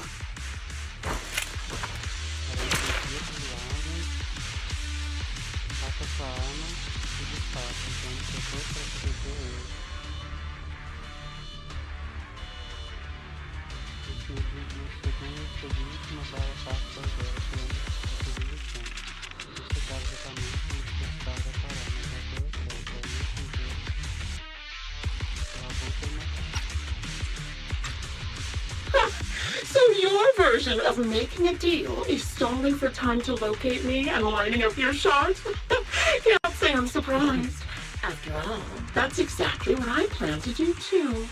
So your version of making a deal is stalling for time to locate me and lining up your shots? Can't say I'm surprised. After all, that's exactly what I plan to do too.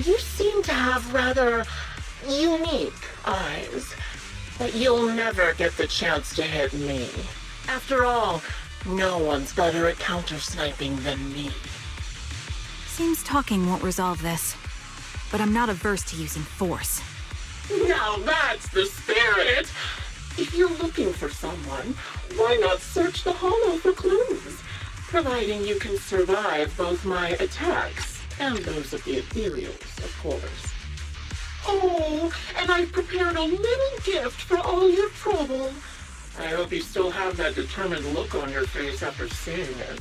You seem to have rather unique eyes, but you'll never get the chance to hit me. After all, no one's better at counter-sniping than me. Seems talking won't resolve this, but I'm not averse to using force. Now that's the spirit! If you're looking for someone, why not search the hollow for clues? Providing you can survive both my attacks and those of the ethereals, of course. Oh, and I've prepared a little gift for all your trouble. I hope you still have that determined look on your face after seeing it.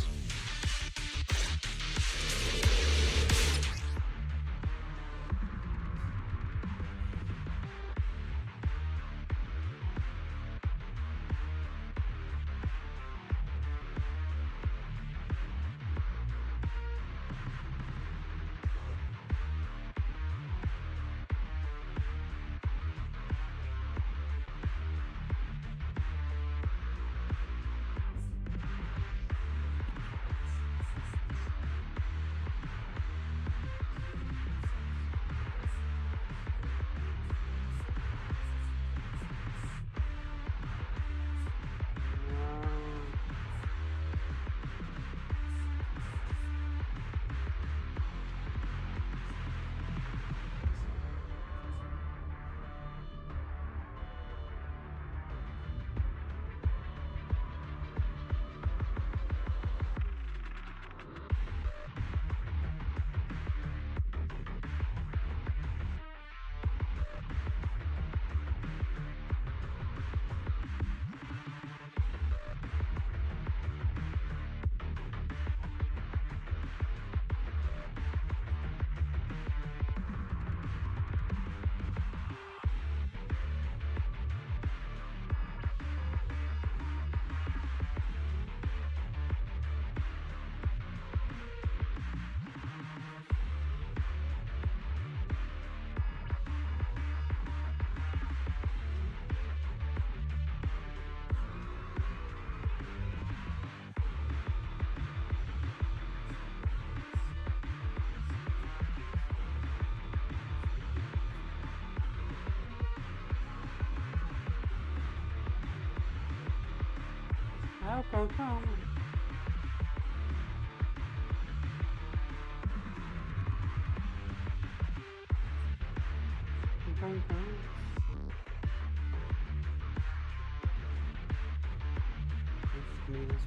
Ah, o Conta.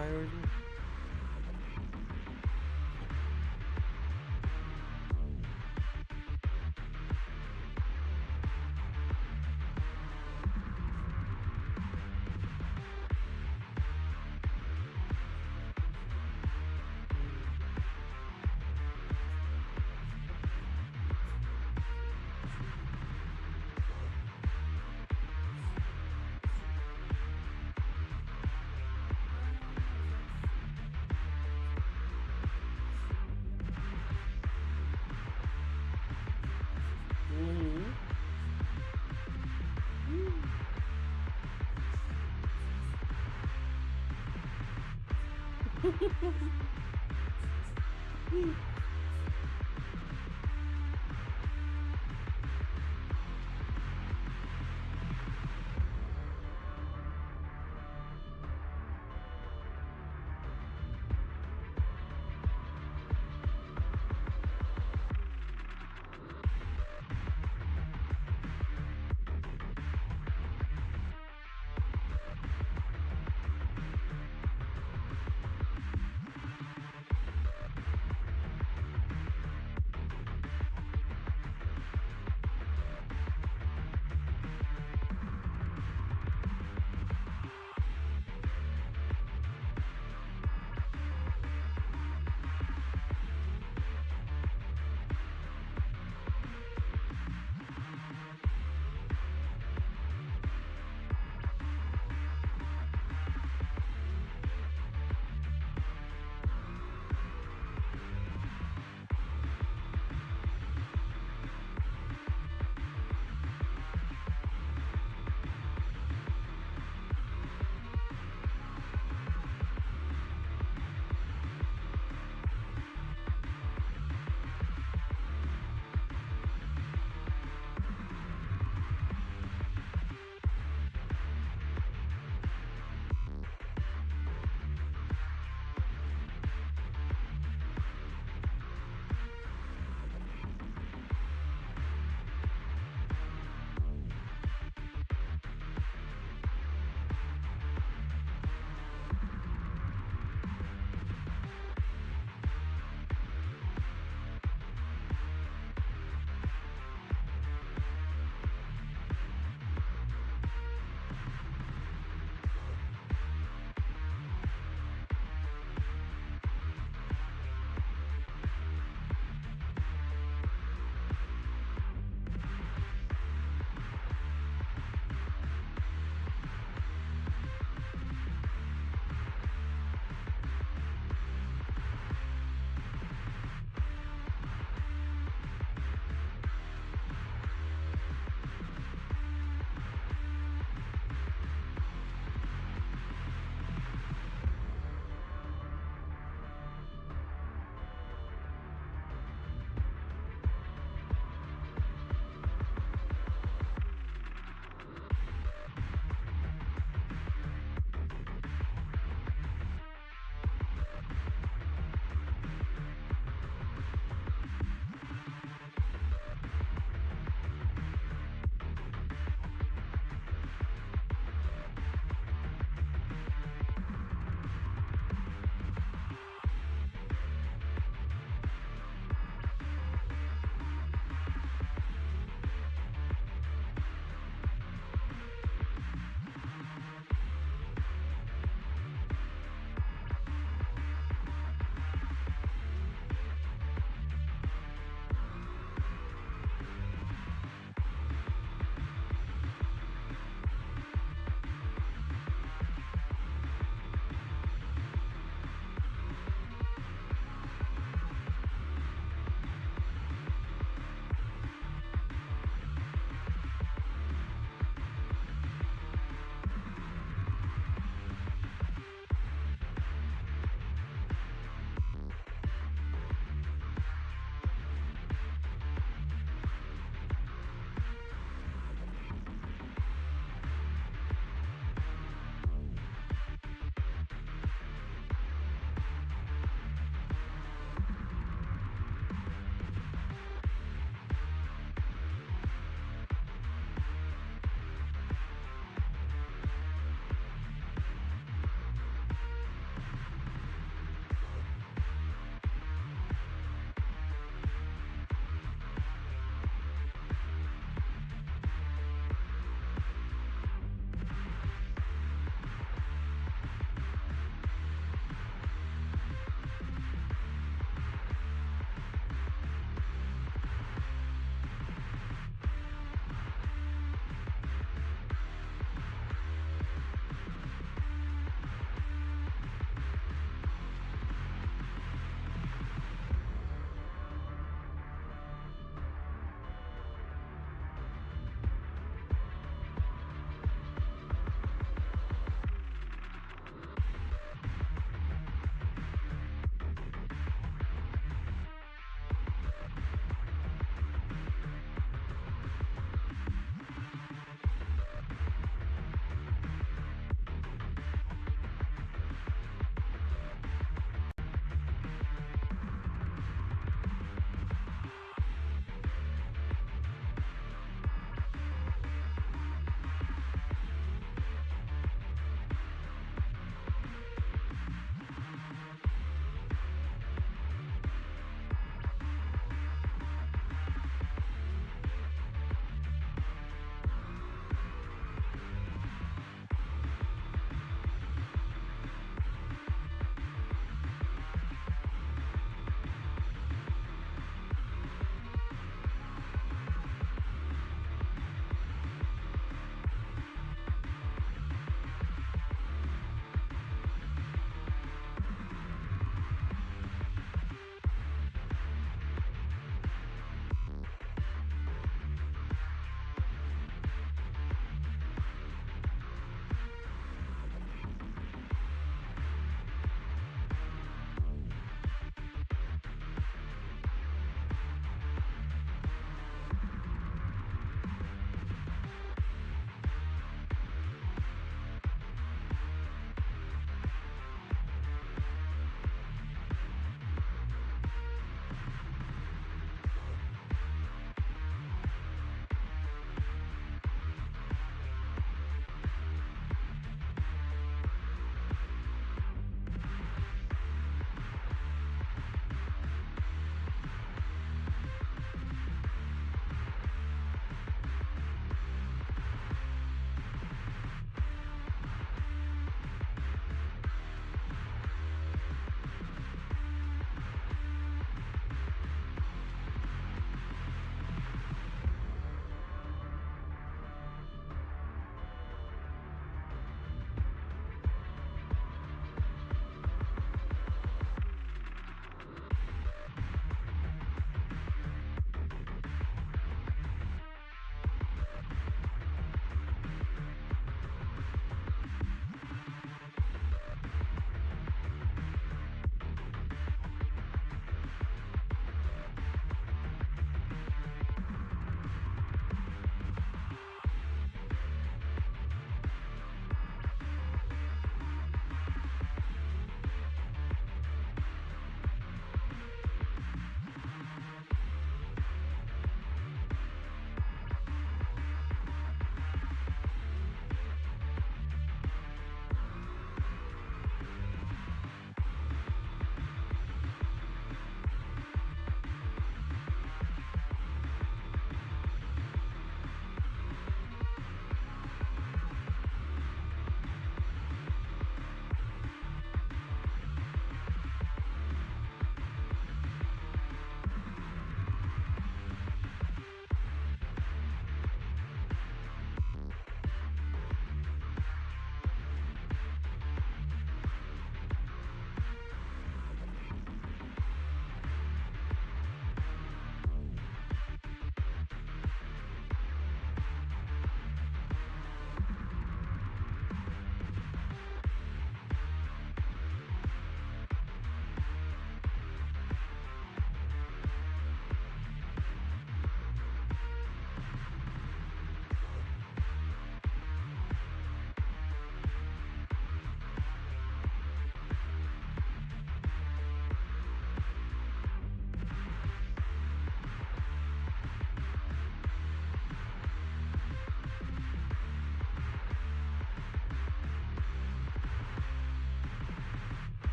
Fire.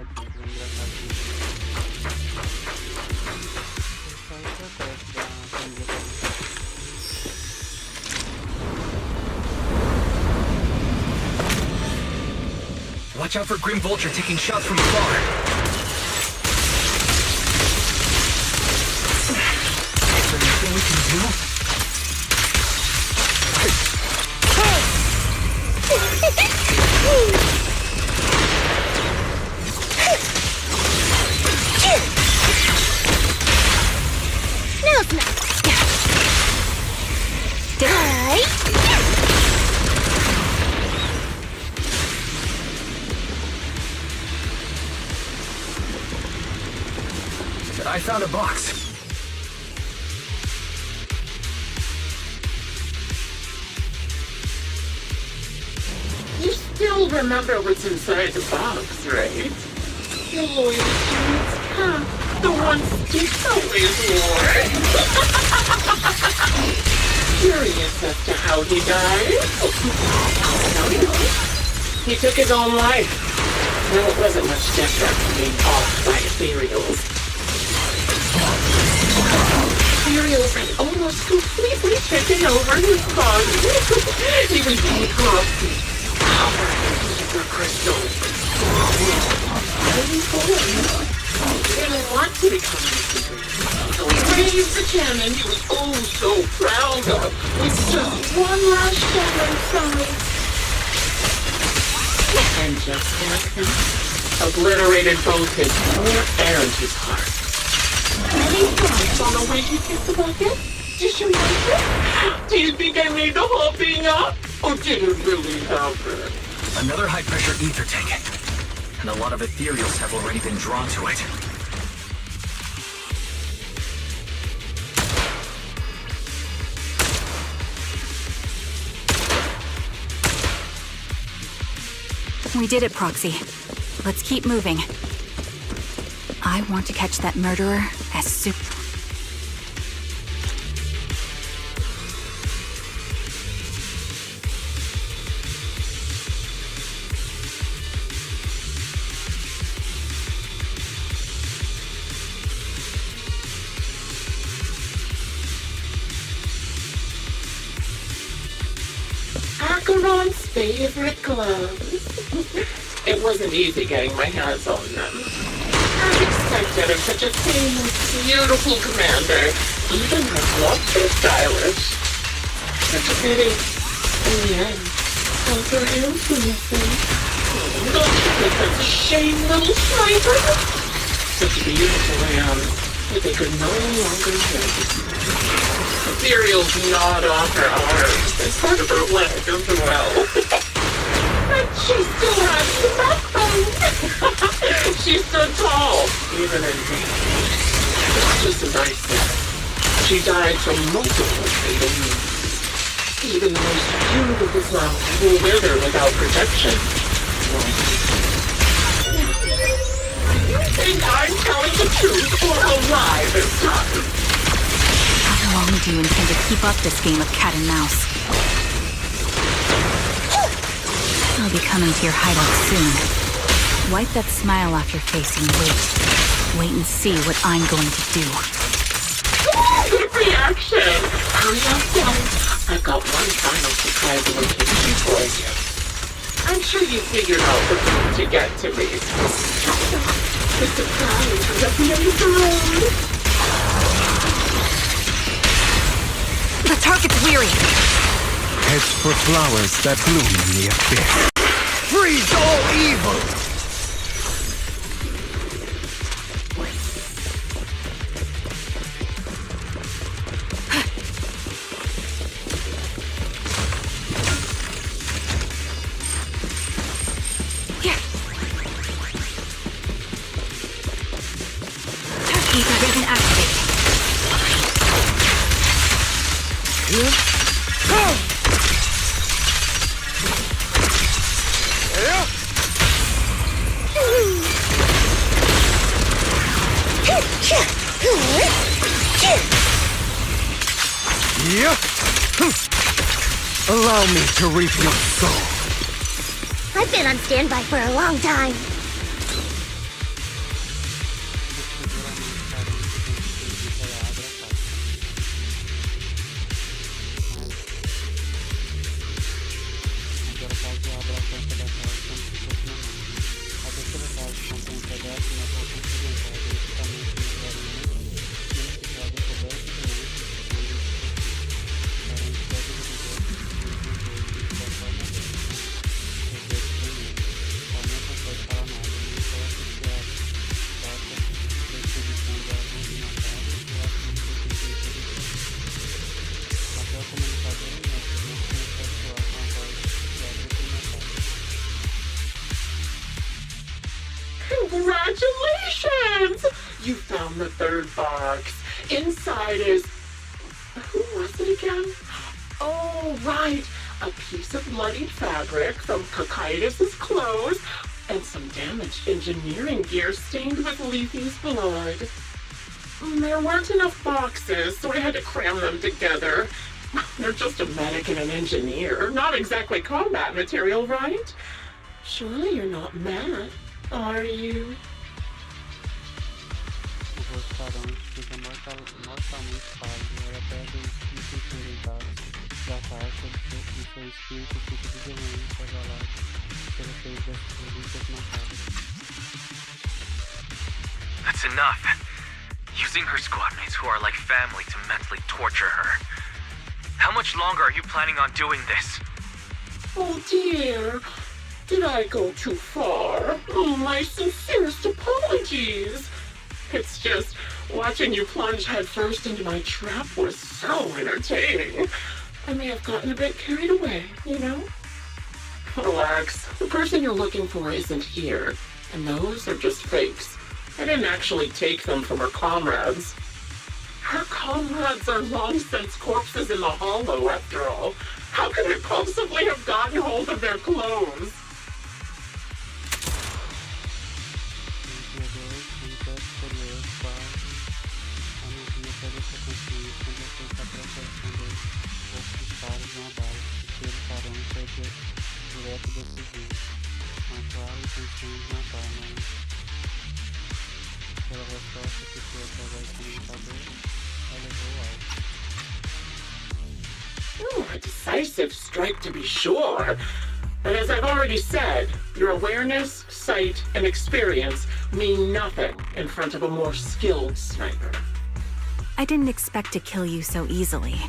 engraçadinho, bem engraçadinho. Só estratégia da família dele. Watch out for Grim Vulture taking shots from afar. Is there anything we can do? No smack. I found a box. You still remember what's inside the box, right? The loyalty huh? The one Steve always wore. Curious as to how he died? He took his own life. Well, it wasn't much different from being off by ethereals. Ethereals had almost completely taken over his body. He was decomposing, covered in super crystals. He didn't want to become an ethereal. So he raised the cannon he was oh so proud of, with just one last shell inside. And just like that, obliterated both his soul and his heart. Any thoughts on the way you picked the bucket? Did you like it? Do you think I made the whole thing up? Or did it really happen? Another high-pressure ether tank. And a lot of ethereals have already been drawn to it. We did it, Proxy. Let's keep moving. I want to catch that murderer as soon... Acheron's favorite gloves. It wasn't easy getting my hands on them. As expected of such a famous, beautiful commander, even her gloves are stylish. Such a pity. In the end, both her hands were missing. Don't you think that's a shame, little sniper? Such beautiful hands, but they could no longer hold. Ethereal's gnawed off her arms and part of her leg as well. But she still has the backbone. She stood tall, even in pain. Just as I said, she died from multiple fatal wounds. Even the most beautiful flowers will wither without protection. You think I'm telling the truth or a lie this time? How long do you intend to keep up this game of cat and mouse? I'll be coming to your hideout soon. Wipe that smile off your face and wait. Wait and see what I'm going to do. Good reaction! Hurry up, guys. I've got one final surprise location for you. I'm sure you figured out the route to get to me. The surprise is at the end of the road. The target's weary. Head for flowers that bloom in the abyss. Freeze all evil! Ether doesn't activate. Allow me to reap your soul. I've been on standby for a long time. You found the third box. Inside is... Who was it again? Oh, right. A piece of bloodied fabric from Cocytus's clothes and some damaged engineering gear stained with Leafy's blood. There weren't enough boxes, so I had to cram them together. They're just a medic and an engineer. Not exactly combat material, right? Surely you're not mad, are you? O restaurante fica mortalmente pálido. Ela pega os itens inventados da caixa e seu espírito fica vigilante, abalado pelo efeito das relíquias macabras. That's enough. Using her squadmates who are like family to mentally torture her. How much longer are you planning on doing this? Oh dear. Did I go too far? Oh, my sincerest apologies. It's just, watching you plunge headfirst into my trap was so entertaining. I may have gotten a bit carried away, you know? Relax. The person you're looking for isn't here. And those are just fakes. I didn't actually take them from her comrades. Her comrades are long since corpses in the hollow, after all. How could I possibly have gotten hold of their clothes? Pela resposta que foi através do comunicador, ela levou ao alvo. A decisive strike to be sure. But as I've already said, your awareness, sight, and experience mean nothing in front of a more skilled sniper. I didn't expect to kill you so easily.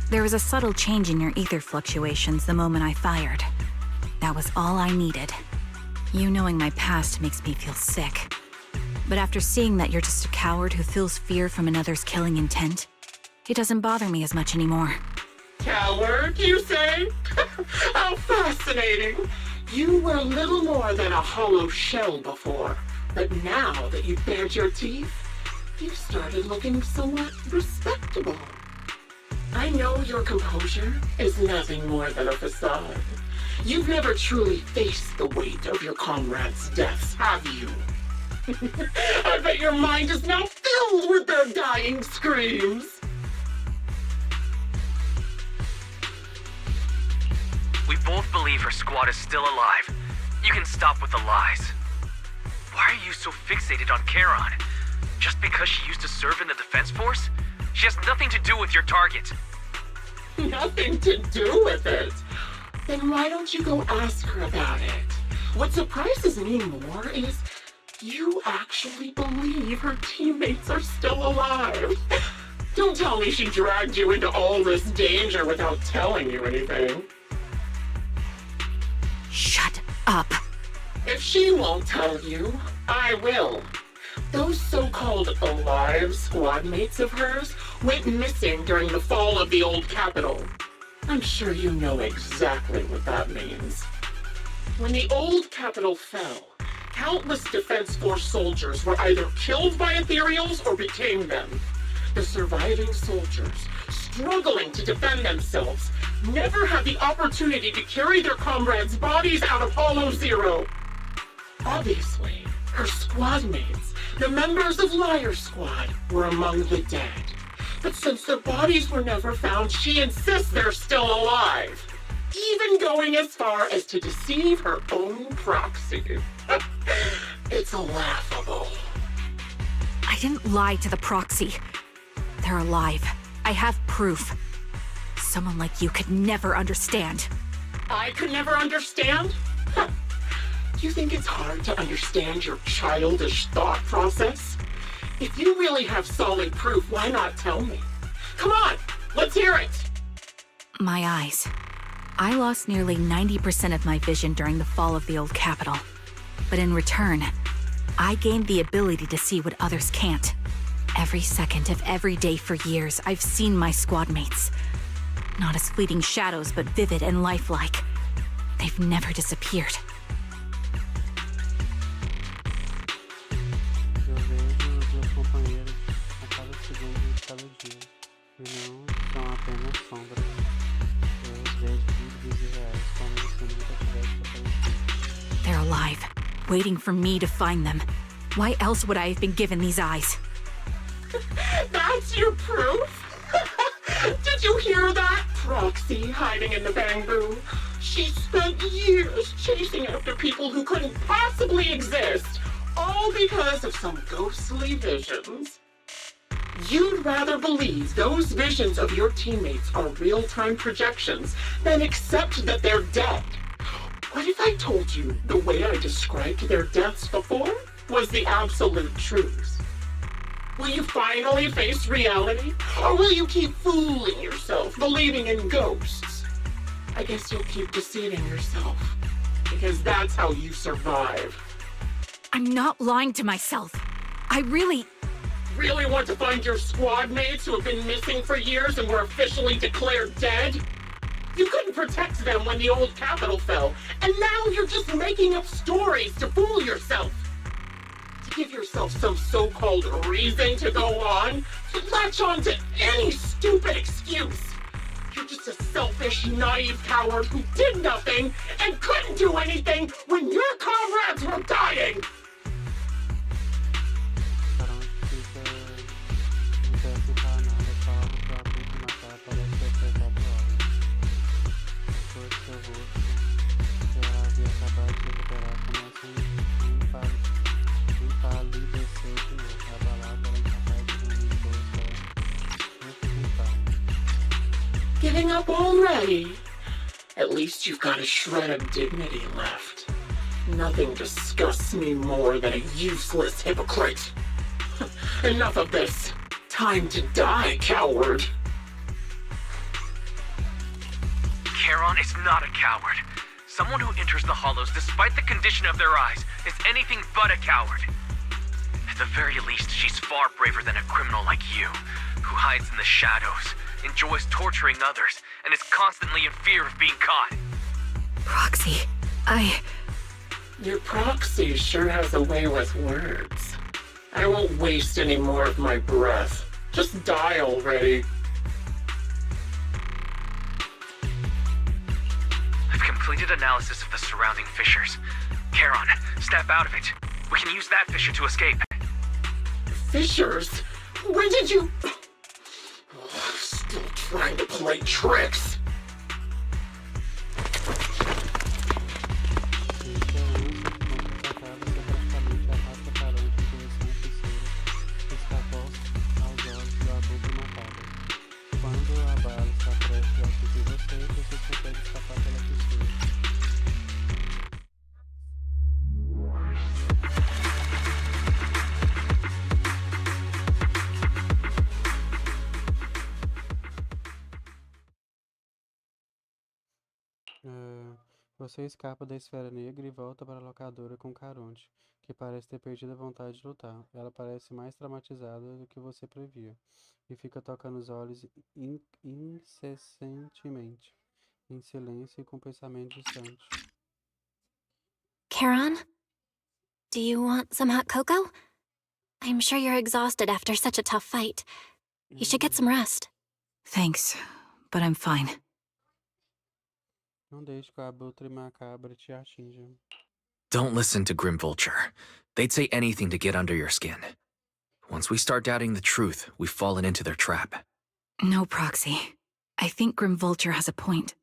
There was a subtle change in your ether fluctuations the moment I fired. That was all I needed. You knowing my past makes me feel sick. But after seeing that you're just a coward who feels fear from another's killing intent, it doesn't bother me as much anymore. Coward, you say? How fascinating! You were little more than a hollow shell before, but now that you've bared your teeth, you've started looking somewhat respectable. I know your composure is nothing more than a facade. You've never truly faced the weight of your comrades' deaths, have you? I bet your mind is now filled with their dying screams. We both believe her squad is still alive. You can stop with the lies. Why are you so fixated on Charon? Just because she used to serve in the defense force? She has nothing to do with your target. Nothing to do with it? Then why don't you go ask her about it? What surprises me more is you actually believe her teammates are still alive. Don't tell me she dragged you into all this danger without telling you anything. Shut up. If she won't tell you, I will. Those so-called alive squad mates of hers went missing during the fall of the old capital. I'm sure you know exactly what that means. When the old capital fell, countless Defense Force soldiers were either killed by ethereals or became them. The surviving soldiers, struggling to defend themselves, never had the opportunity to carry their comrades' bodies out of Hollow Zero. Obviously, her squad mates, the members of Liar Squad, were among the dead. But since their bodies were never found, she insists they're still alive. Even going as far as to deceive her own proxy. It's laughable. I didn't lie to the proxy. They're alive. I have proof. Someone like you could never understand. I could never understand? Do you think it's hard to understand your childish thought process? If you really have solid proof, why not tell me? Come on, let's hear it! My eyes. I lost nearly 90% of my vision during the fall of the old capital. But in return, I gained the ability to see what others can't. Every second of every day for years, I've seen my squad mates. Not as fleeting shadows, but vivid and lifelike. They've never disappeared. Eu vejo waiting for me to find them. Why else would I have been given these eyes? That's your proof? Did you hear that? Proxy hiding in the bamboo. She spent years chasing after people who couldn't possibly exist, all because of some ghostly visions. You'd rather believe those visions of your teammates are real-time projections than accept that they're dead. What if I told you the way I described their deaths before was the absolute truth? Will you finally face reality? Or will you keep fooling yourself, believing in ghosts? I guess you'll keep deceiving yourself, because that's how you survive. I'm not lying to myself. I really want to find your squad mates who have been missing for years and were officially declared dead? You couldn't protect them when the old capital fell, and now you're just making up stories to fool yourself. To give yourself some so-called reason to go on, to latch on to any stupid excuse. You're just a selfish, naive coward who did nothing and couldn't do anything when your comrades were dying. Giving up already? At least you've got a shred of dignity left. Nothing disgusts me more than a useless hypocrite. Enough of this. Time to die, coward. Charon is not a coward. Someone who enters the Hollows despite the condition of their eyes is anything but a coward. At the very least, she's far braver than a criminal like you, who hides in the shadows, enjoys torturing others, and is constantly in fear of being caught. Proxy, Your proxy sure has a way with words. I won't waste any more of my breath. Just die already. I've completed analysis of the surrounding fissures. Charon, step out of it. We can use that fissure to escape. Fissures? When did you... Still trying to play tricks. Você escapa da esfera negra e volta para a locadora com Caronte, que parece ter perdido a vontade de lutar. Ela parece mais traumatizada do que você previa, e fica tocando os olhos incessantemente, em silêncio e com pensamento distante. Charon? Do you want some hot cocoa? I'm sure you're exhausted after such a tough fight. You should get some rest. Thanks, but I'm fine. Não deixe que o abutre macabro te atinja. Don't listen to Grim Vulture. They'd say anything to get under your skin. Once we start doubting the truth, we've fallen into their trap. No, Proxy. I think Grim Vulture has a point.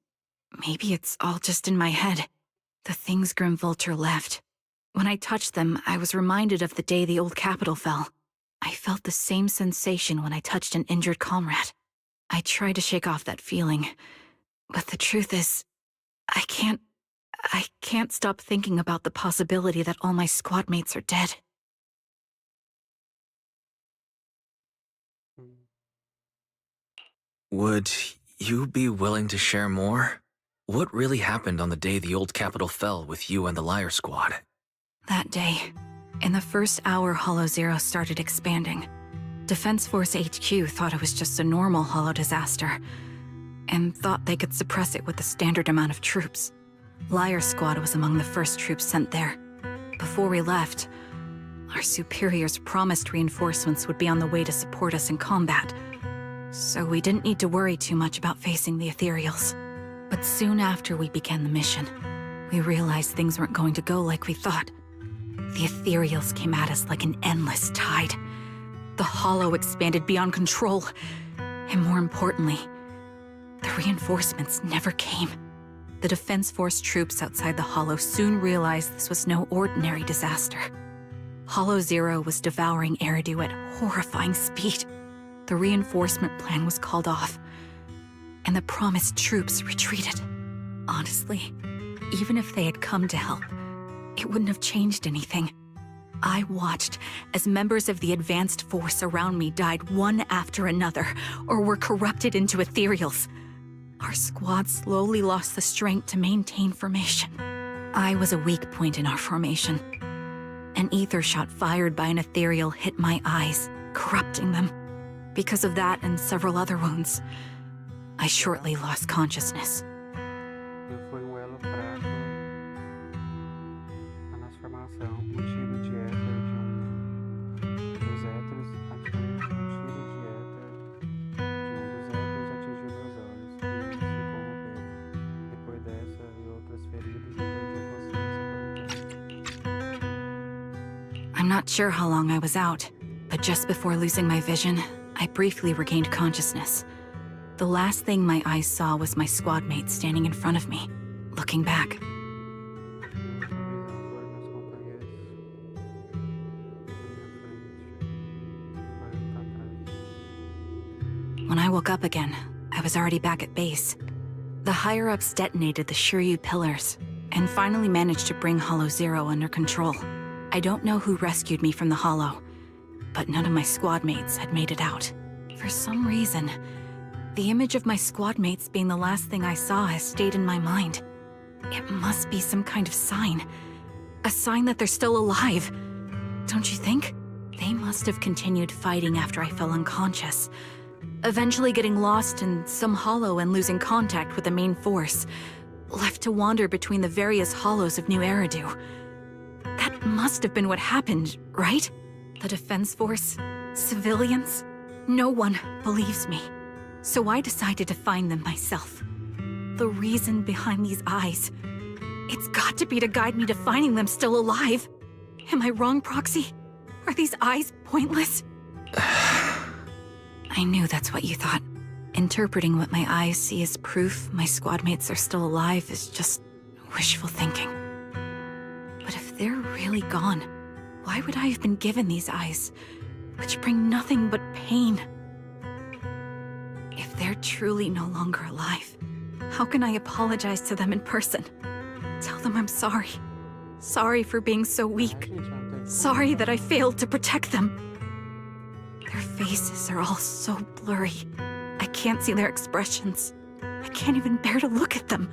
Maybe it's all just in my head. The things Grim Vulture left. When I touched them, I was reminded of the day the old capital fell. I felt the same sensation when I touched an injured comrade. I tried to shake off that feeling, but the truth is, I can't stop thinking about the possibility that all my squad mates are dead. Would you be willing to share more? What really happened on the day the old capital fell with you and the Liar Squad? That day, in the first hour Hollow Zero started expanding, Defense Force HQ thought it was just a normal Hollow disaster, and thought they could suppress it with the standard amount of troops. Liar Squad was among the first troops sent there. Before we left, our superiors promised reinforcements would be on the way to support us in combat, so we didn't need to worry too much about facing the Ethereals. But soon after we began the mission, we realized things weren't going to go like we thought. The ethereals came at us like an endless tide. The hollow expanded beyond control. And more importantly, the reinforcements never came. The Defense Force troops outside the hollow soon realized this was no ordinary disaster. Hollow Zero was devouring Eridu at horrifying speed. The reinforcement plan was called off, and the promised troops retreated. Honestly, even if they had come to help, it wouldn't have changed anything. I watched as members of the advanced force around me died one after another, or were corrupted into ethereals. Our squad slowly lost the strength to maintain formation. I was a weak point in our formation. An ether shot fired by an ethereal hit my eyes, corrupting them. Because of that and several other wounds, I shortly lost consciousness. Eu fui elo fraco na transformação. Tiro de éter dos éteres atingiu tiro de éter de dos éteres atingiu meus olhos e eles se corromperam. Depois dessa e outras feridas, eu perdi a consciência. I'm not sure how long I was out, but just before losing my vision, I briefly regained consciousness. The last thing my eyes saw was my squad mate standing in front of me, looking back. When I woke up again, I was already back at base. The higher-ups detonated the Shiryu pillars, and finally managed to bring Hollow Zero under control. I don't know who rescued me from the Hollow, but none of my squad mates had made it out. For some reason, the image of my squad mates being the last thing I saw has stayed in my mind. It must be some kind of sign. A sign that they're still alive. Don't you think? They must have continued fighting after I fell unconscious, eventually getting lost in some hollow and losing contact with the main force, left to wander between the various hollows of New Eridu. That must have been what happened, right? The Defense Force? Civilians? No one believes me. So I decided to find them myself. The reason behind these eyes. It's got to be to guide me to finding them still alive. Am I wrong, Proxy? Are these eyes pointless? I knew that's what you thought. Interpreting what my eyes see as proof my squad mates are still alive is just wishful thinking. But if they're really gone, why would I have been given these eyes, which bring nothing but pain? If they're truly no longer alive, how can I apologize to them in person? Tell them I'm sorry. Sorry for being so weak. Sorry that I failed to protect them. Their faces are all so blurry. I can't see their expressions. I can't even bear to look at them.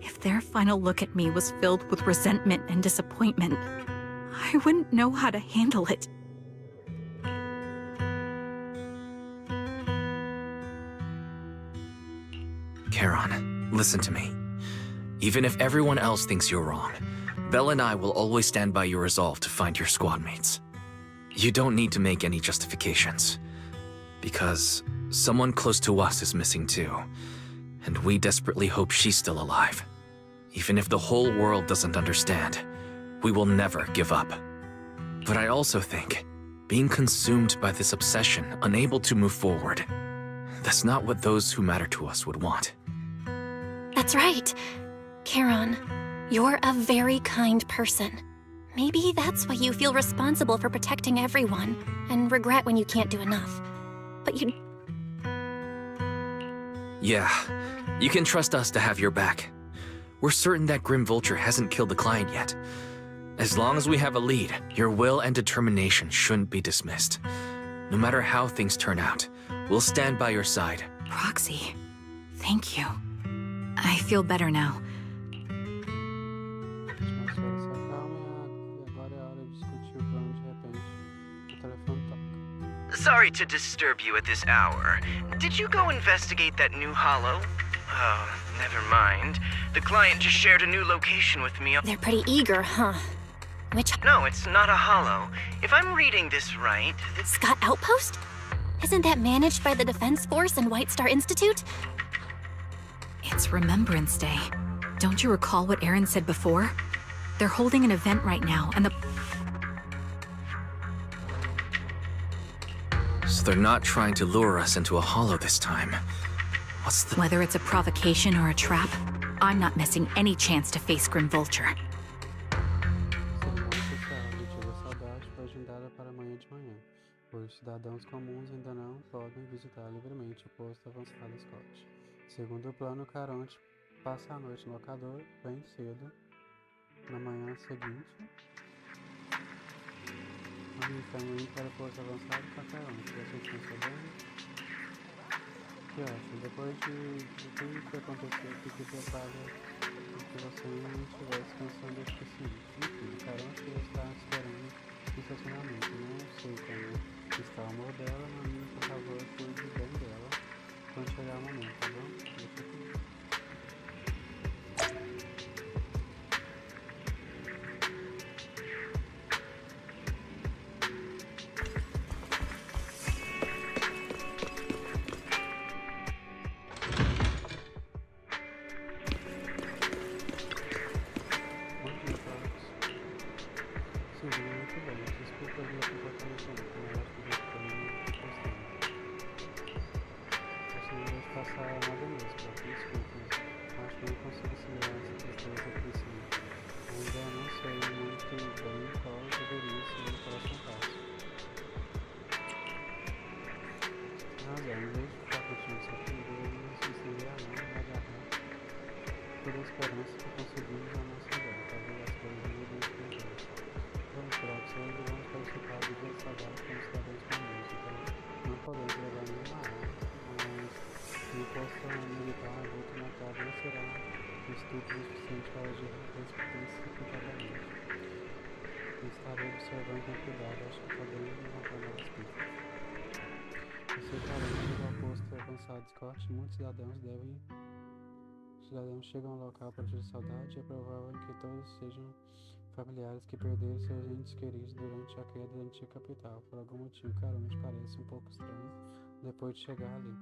If their final look at me was filled with resentment and disappointment, I wouldn't know how to handle it. Charon, listen to me. Even if everyone else thinks you're wrong, Belle and I will always stand by your resolve to find your squad mates. You don't need to make any justifications, because someone close to us is missing too, and we desperately hope she's still alive. Even if the whole world doesn't understand, we will never give up. But I also think, being consumed by this obsession, unable to move forward, that's not what those who matter to us would want. That's right. Charon, you're a very kind person. Maybe that's why you feel responsible for protecting everyone, and regret when you can't do enough. But you... Yeah, you can trust us to have your back. We're certain that Grim Vulture hasn't killed the client yet. As long as we have a lead, your will and determination shouldn't be dismissed. No matter how things turn out, we'll stand by your side. Proxy, thank you. I feel better now. Sorry to disturb you at this hour. Did you go investigate that new hollow? Oh, never mind. The client just shared a new location with me. They're pretty eager, huh? Which... No, it's not a hollow. If I'm reading this right... Scott Outpost? Isn't that managed by the Defense Force and White Star Institute? It's Remembrance Day. Don't you recall what Aaron said before? They're holding an event right now, and the... So they're not trying to lure us into a hollow this time. What's the... Whether it's a provocation or a trap, I'm not missing any chance to face Grim Vulture. Os cidadãos comuns ainda não podem visitar livremente o posto avançado Scott. Segundo o plano, Caronte passa a noite no locador bem cedo, na manhã seguinte. Então, ir para o posto avançado com a Caronte. Vocês estão sabendo? O que acham? Depois de tudo que aconteceu, fique preparado que você não estivesse pensando esquecido. Enfim, Caronte está esperando no estacionamento. Não sei como está o amor dela, mas por favor, cuide bem dela quando chegar o momento, tá bom? Deixa aqui. Bom dia, Carlos. Sim, muito bom. Desculpa pelo comportamento, mas eu acho que eu estou gostando. Assim, não vou passar nada mesmo, tá? Desculpa. Acho que eu não consigo simular essa tristeza aqui em cima. Ainda não sei muito bem qual deveria ser o próximo passo. Mas em vez de ficar curtindo isso aqui, deveríamos se estender a mão e agarrar toda a esperança que conseguimos na nossa ideia. Talvez as coisas mudem de tempo. Vamos para o hoje vamos participar do dia de saudade com os cidadãos comuns, então não podemos levar nenhuma arma, mas se o posto militar adulto na casa não será estúpido o suficiente para agir precipitadamente. Estarei observando com cuidado, acho que podemos levantar novas pistas. Você parando ao posto avançado Scott, muitos cidadãos chegam ao local para dia de saudade e é provável que todos sejam familiares que perderam seus entes queridos durante a queda da antiga capital. Por algum motivo, Caronte parece um pouco estranho depois de chegar ali.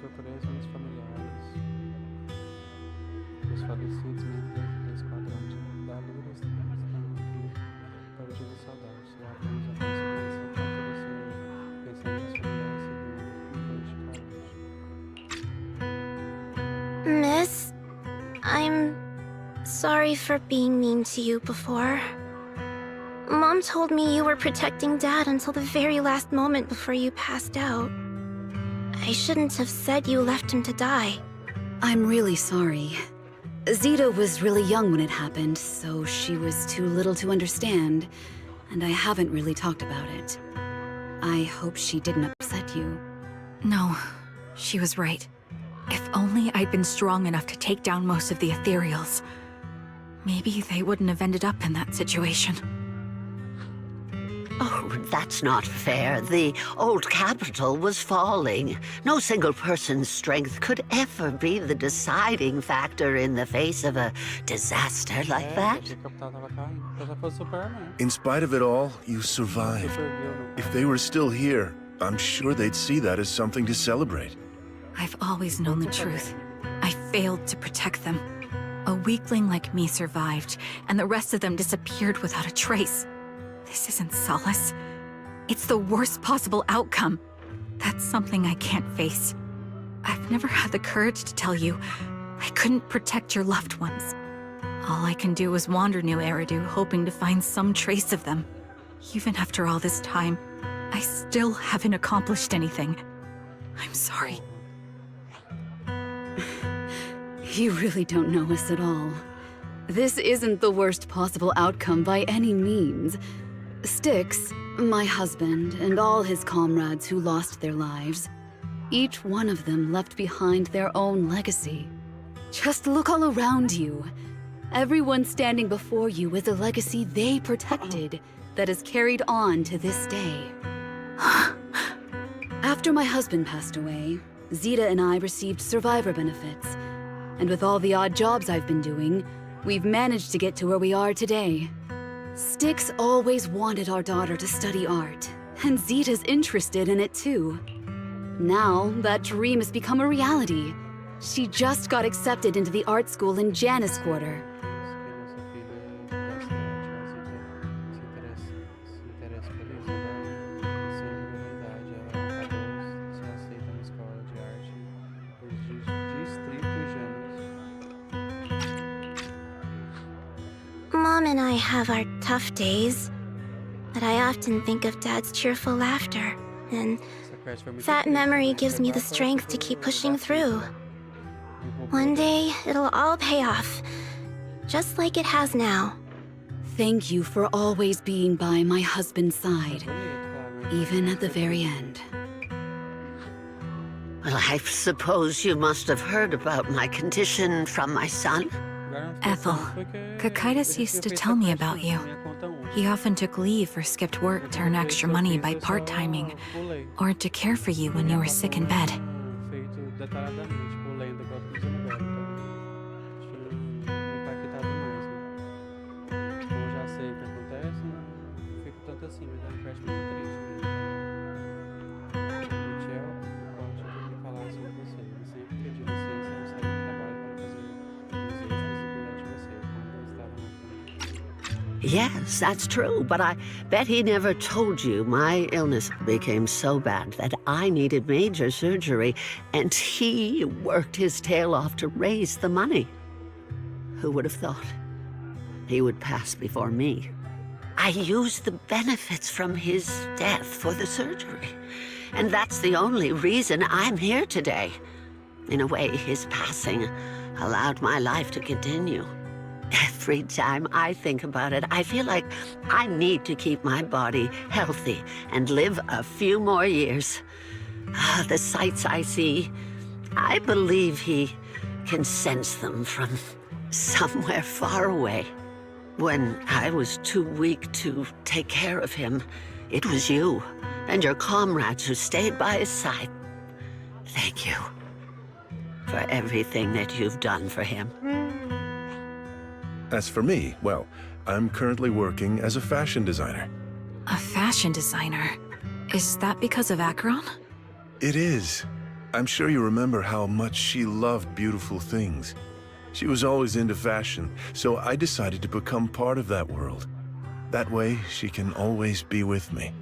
surpresa nos familiares dos falecidos membros do esquadrão da Lura estão aqui para o dia da saudade. Será apenas uma coincidência quanto você pensar nas familiares segundo Miss, I'm sorry for being mean to you before. Mom told me you were protecting Dad until the very last moment before you passed out. I shouldn't have said you left him to die. I'm really sorry. Zeta was really young when it happened, so she was too little to understand, and I haven't really talked about it. I hope she didn't upset you. No, she was right. If only I'd been strong enough to take down most of the ethereals. Maybe they wouldn't have ended up in that situation. Oh, that's not fair. The old capital was falling. No single person's strength could ever be the deciding factor in the face of a disaster like that. In spite of it all, you survived. If they were still here, I'm sure they'd see that as something to celebrate. I've always known the truth. I failed to protect them. A weakling like me survived, and the rest of them disappeared without a trace. This isn't solace. It's the worst possible outcome. That's something I can't face. I've never had the courage to tell you I couldn't protect your loved ones. All I can do is wander New Eridu, hoping to find some trace of them. Even after all this time, I still haven't accomplished anything. I'm sorry. You really don't know us at all. This isn't the worst possible outcome by any means. Styx, my husband, and all his comrades who lost their lives, each one of them left behind their own legacy. Just look all around you. Everyone standing before you is a legacy they protected that is carried on to this day. After my husband passed away, Zeta and I received survivor benefits. And with all the odd jobs I've been doing, we've managed to get to where we are today. Styx always wanted our daughter to study art, and Zeta's interested in it too. Now, that dream has become a reality. She just got accepted into the art school in Janus Quarter. Mom and I have our tough days, but I often think of Dad's cheerful laughter, and that memory gives me the strength to keep pushing through. One day, it'll all pay off, just like it has now. Thank you for always being by my husband's side, even at the very end. Well, I suppose you must have heard about my condition from my son. Ethel, Cocytus used to tell me about you. He often took leave or skipped work to earn extra money by part-timing, or to care for you when you were sick in bed. Yes, that's true, but I bet he never told you my illness became so bad that I needed major surgery, and he worked his tail off to raise the money. Who would have thought he would pass before me? I used the benefits from his death for the surgery, and that's the only reason I'm here today. In a way, his passing allowed my life to continue. Every time I think about it, I feel like I need to keep my body healthy and live a few more years. The sights I see, I believe he can sense them from somewhere far away. When I was too weak to take care of him, it was you and your comrades who stayed by his side. Thank you for everything that you've done for him. As for me, well, I'm currently working as a fashion designer. A fashion designer? Is that because of Acheron? It is. I'm sure you remember how much she loved beautiful things. She was always into fashion, so I decided to become part of that world. That way, she can always be with me.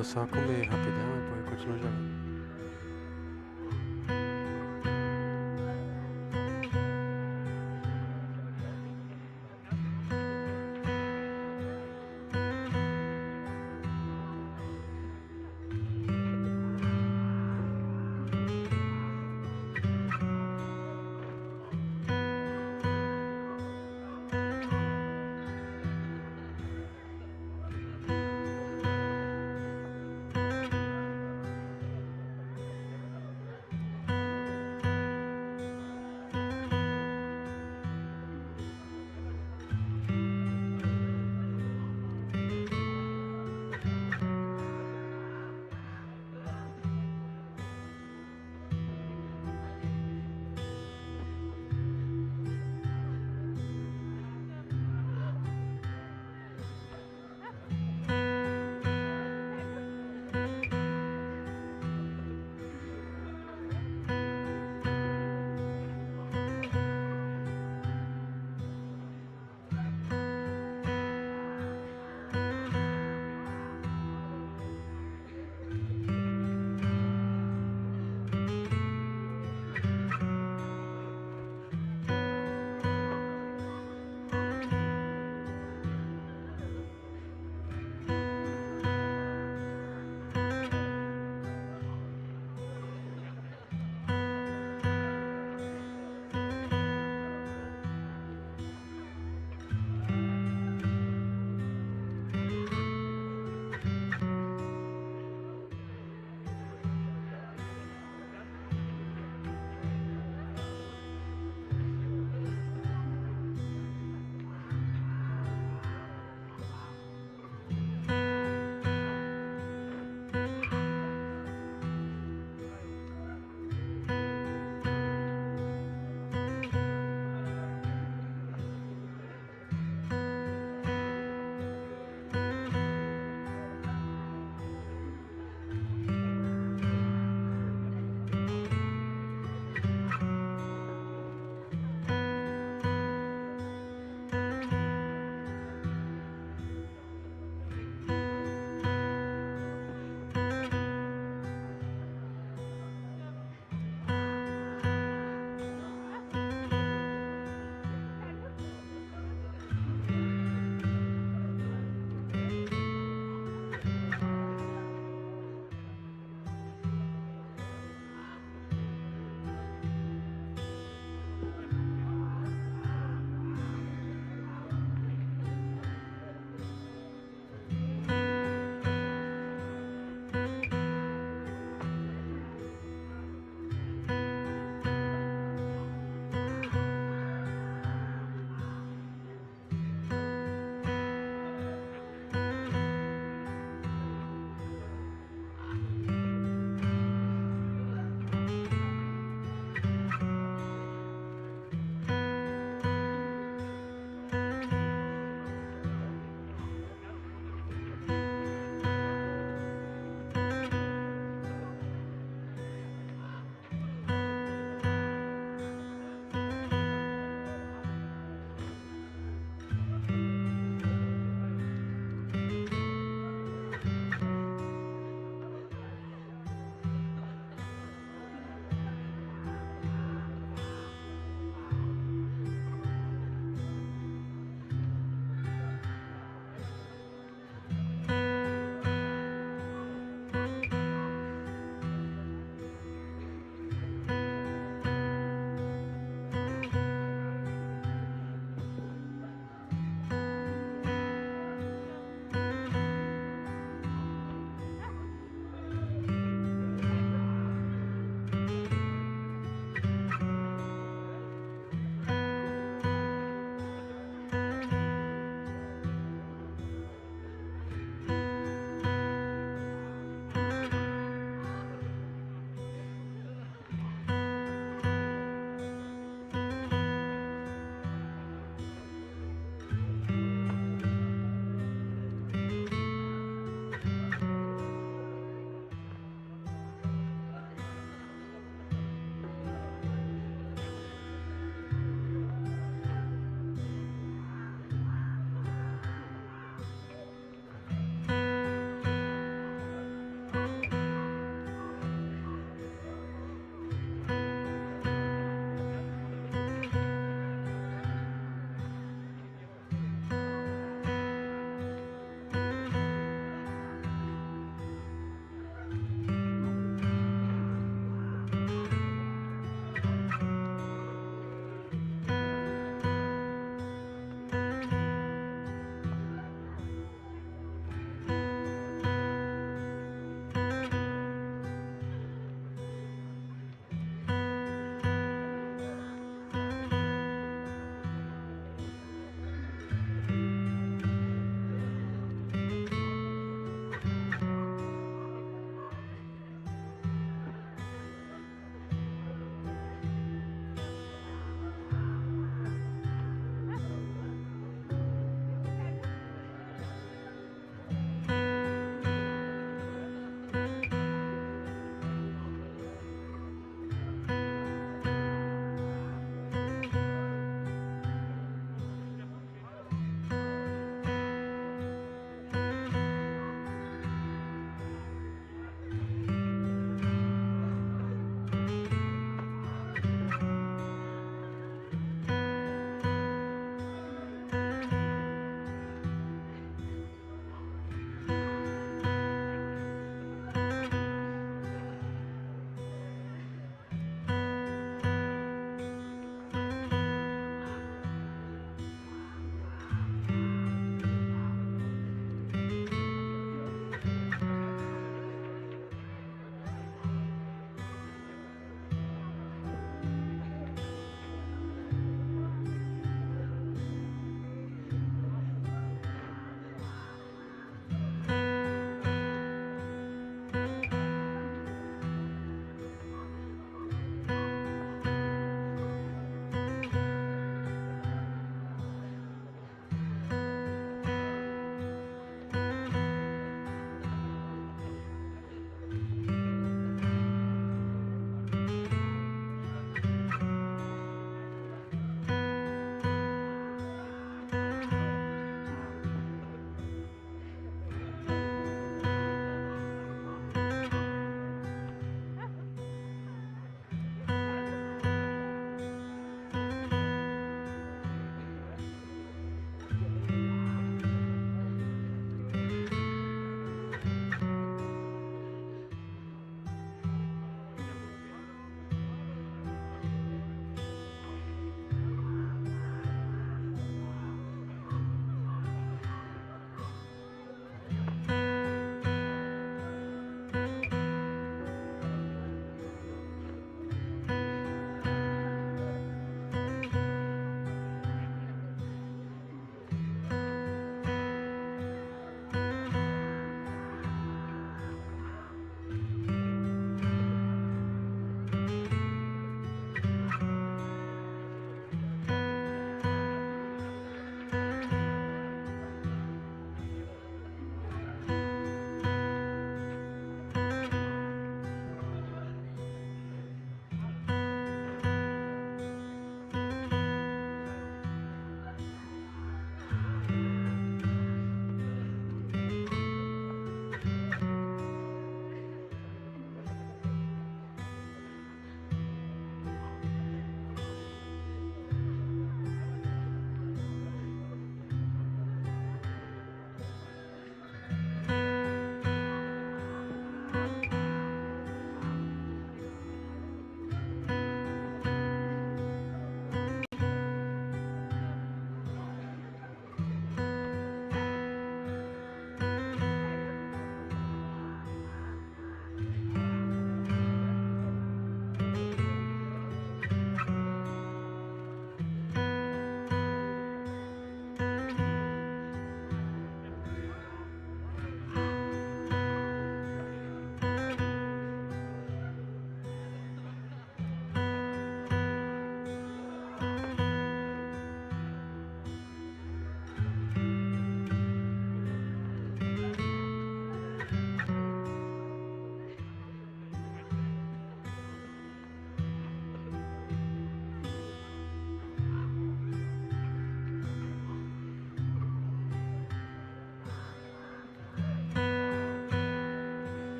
Vou só comer rapidão e depois eu continuo jogando.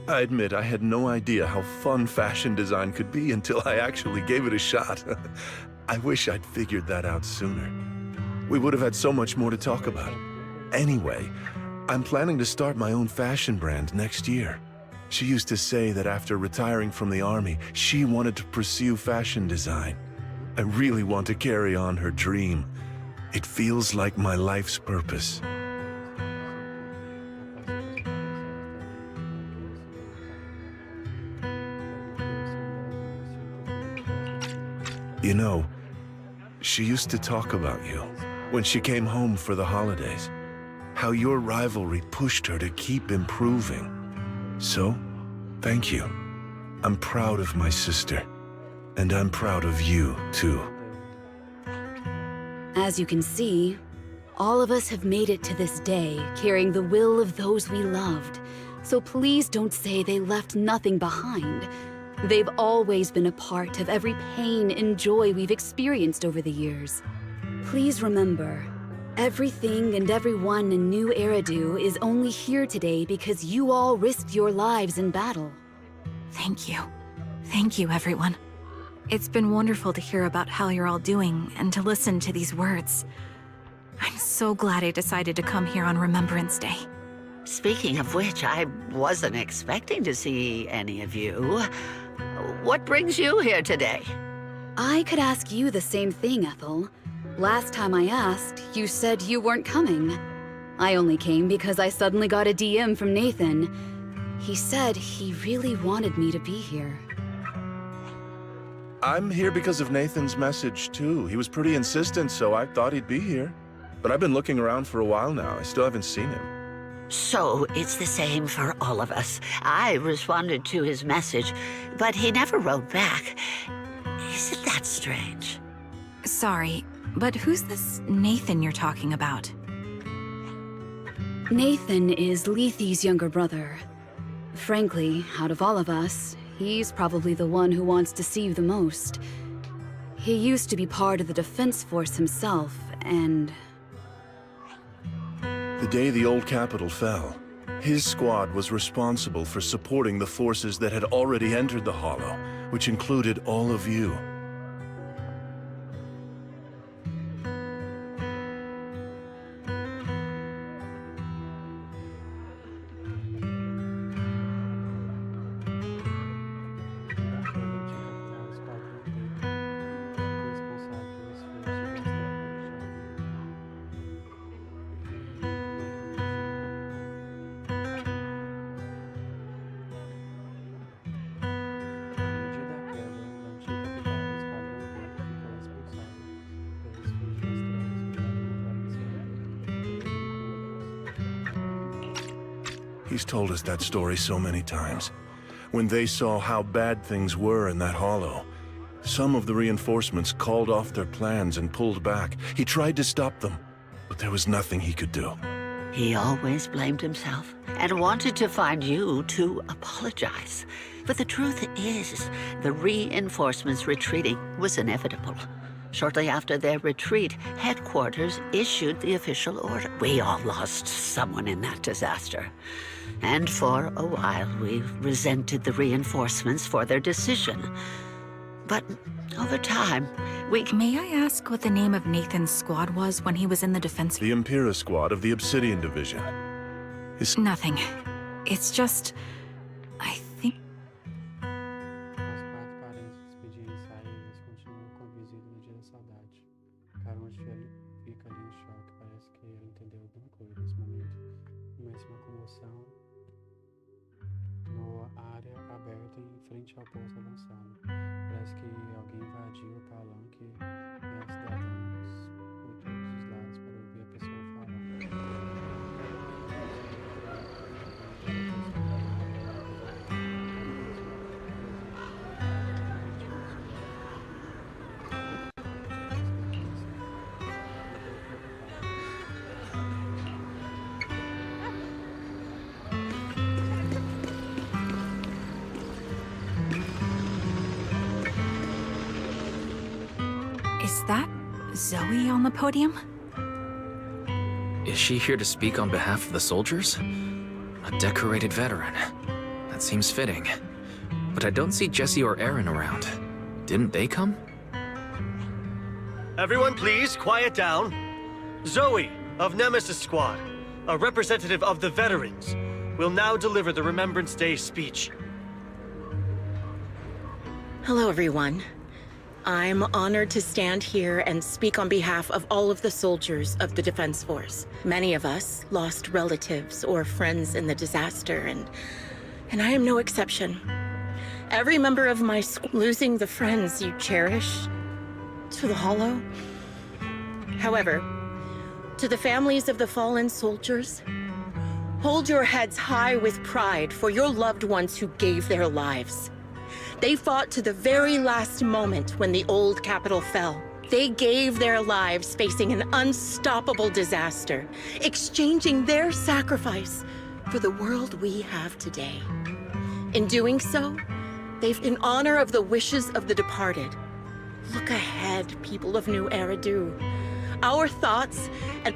I admit I had no idea how fun fashion design could be until I actually gave it a shot. I wish I'd figured that out sooner. We would have had so much more to talk about. Anyway, I'm planning to start my own fashion brand next year. She used to say that after retiring from the army, she wanted to pursue fashion design. I really want to carry on her dream. It feels like my life's purpose. You know, she used to talk about you when she came home for the holidays. How your rivalry pushed her to keep improving. So, thank you. I'm proud of my sister. And I'm proud of you, too. As you can see, all of us have made it to this day, carrying the will of those we loved. So please don't say they left nothing behind. They've always been a part of every pain and joy we've experienced over the years. Please remember, everything and everyone in New Eridu is only here today because you all risked your lives in battle. Thank you. Thank you, everyone. It's been wonderful to hear about how you're all doing and to listen to these words. I'm so glad I decided to come here on Remembrance Day. Speaking of which, I wasn't expecting to see any of you. What brings you here today? I could ask you the same thing, Ethel. Last time I asked, you said you weren't coming. I only came because I suddenly got a DM from Nathan. He said he really wanted me to be here. I'm here because of Nathan's message, too. He was pretty insistent, so I thought he'd be here. But I've been looking around for a while now. I still haven't seen him. So it's the same for all of us. I responded to his message, but he never wrote back. Isn't that strange? Sorry, but who's this Nathan you're talking about? Nathan is Lethe's younger brother. Frankly, out of all of us, he's probably the one who wants to see you the most. He used to be part of the defense force himself, and... The day the old capital fell, his squad was responsible for supporting the forces that had already entered the Hollow, which included all of you. He's told us that story so many times. When they saw how bad things were in that hollow, some of the reinforcements called off their plans and pulled back. He tried to stop them, but there was nothing he could do. He always blamed himself and wanted to find you to apologize. But the truth is, the reinforcements retreating was inevitable. Shortly after their retreat, headquarters issued the official order. We all lost someone in that disaster. And for a while, we resented the reinforcements for their decision. But over time, May I ask what the name of Nathan's squad was when he was in the defense? The Impera squad of the Obsidian Division. Nothing. It's just... I think... Frente ao posto avançado. Parece que alguém invadiu o palanque e as cidadãos por todos os lados para ouvir a pessoa falar. Is that Zoe on the podium? Is she here to speak on behalf of the soldiers? A decorated veteran. That seems fitting. But I don't see Jesse or Aaron around. Didn't they come? Everyone please, quiet down. Zoe, of Nemesis Squad, a representative of the veterans, will now deliver the Remembrance Day speech. Hello, everyone. I'm honored to stand here and speak on behalf of all of the soldiers of the Defense Force. Many of us lost relatives or friends in the disaster, and I am no exception. Every member of my school losing the friends you cherish to the Hollow. However, to the families of the fallen soldiers, hold your heads high with pride for your loved ones who gave their lives. They fought to the very last moment when the old capital fell. They gave their lives facing an unstoppable disaster, exchanging their sacrifice for the world we have today. In doing so, they've in honor of the wishes of the departed. Look ahead, people of New Eridu. Our thoughts and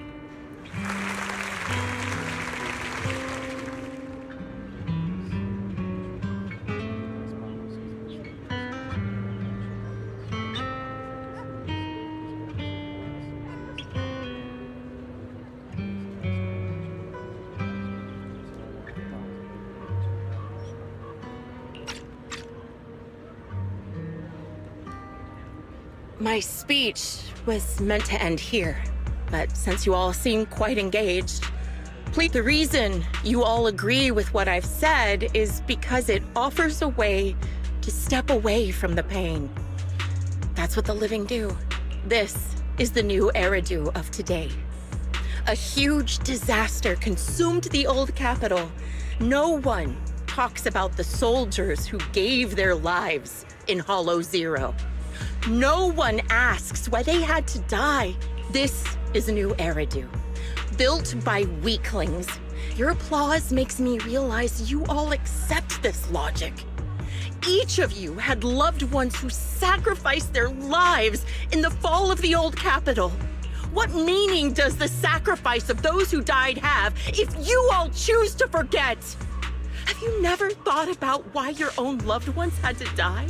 my speech was meant to end here, but since you all seem quite engaged, please, the reason you all agree with what I've said is because it offers a way to step away from the pain. That's what the living do. This is the New Eridu of today. A huge disaster consumed the old capital. No one talks about the soldiers who gave their lives in Hollow Zero. No one asks why they had to die. This is New Eridu, built by weaklings. Your applause makes me realize you all accept this logic. Each of you had loved ones who sacrificed their lives in the fall of the old capital. What meaning does the sacrifice of those who died have if you all choose to forget? Have you never thought about why your own loved ones had to die?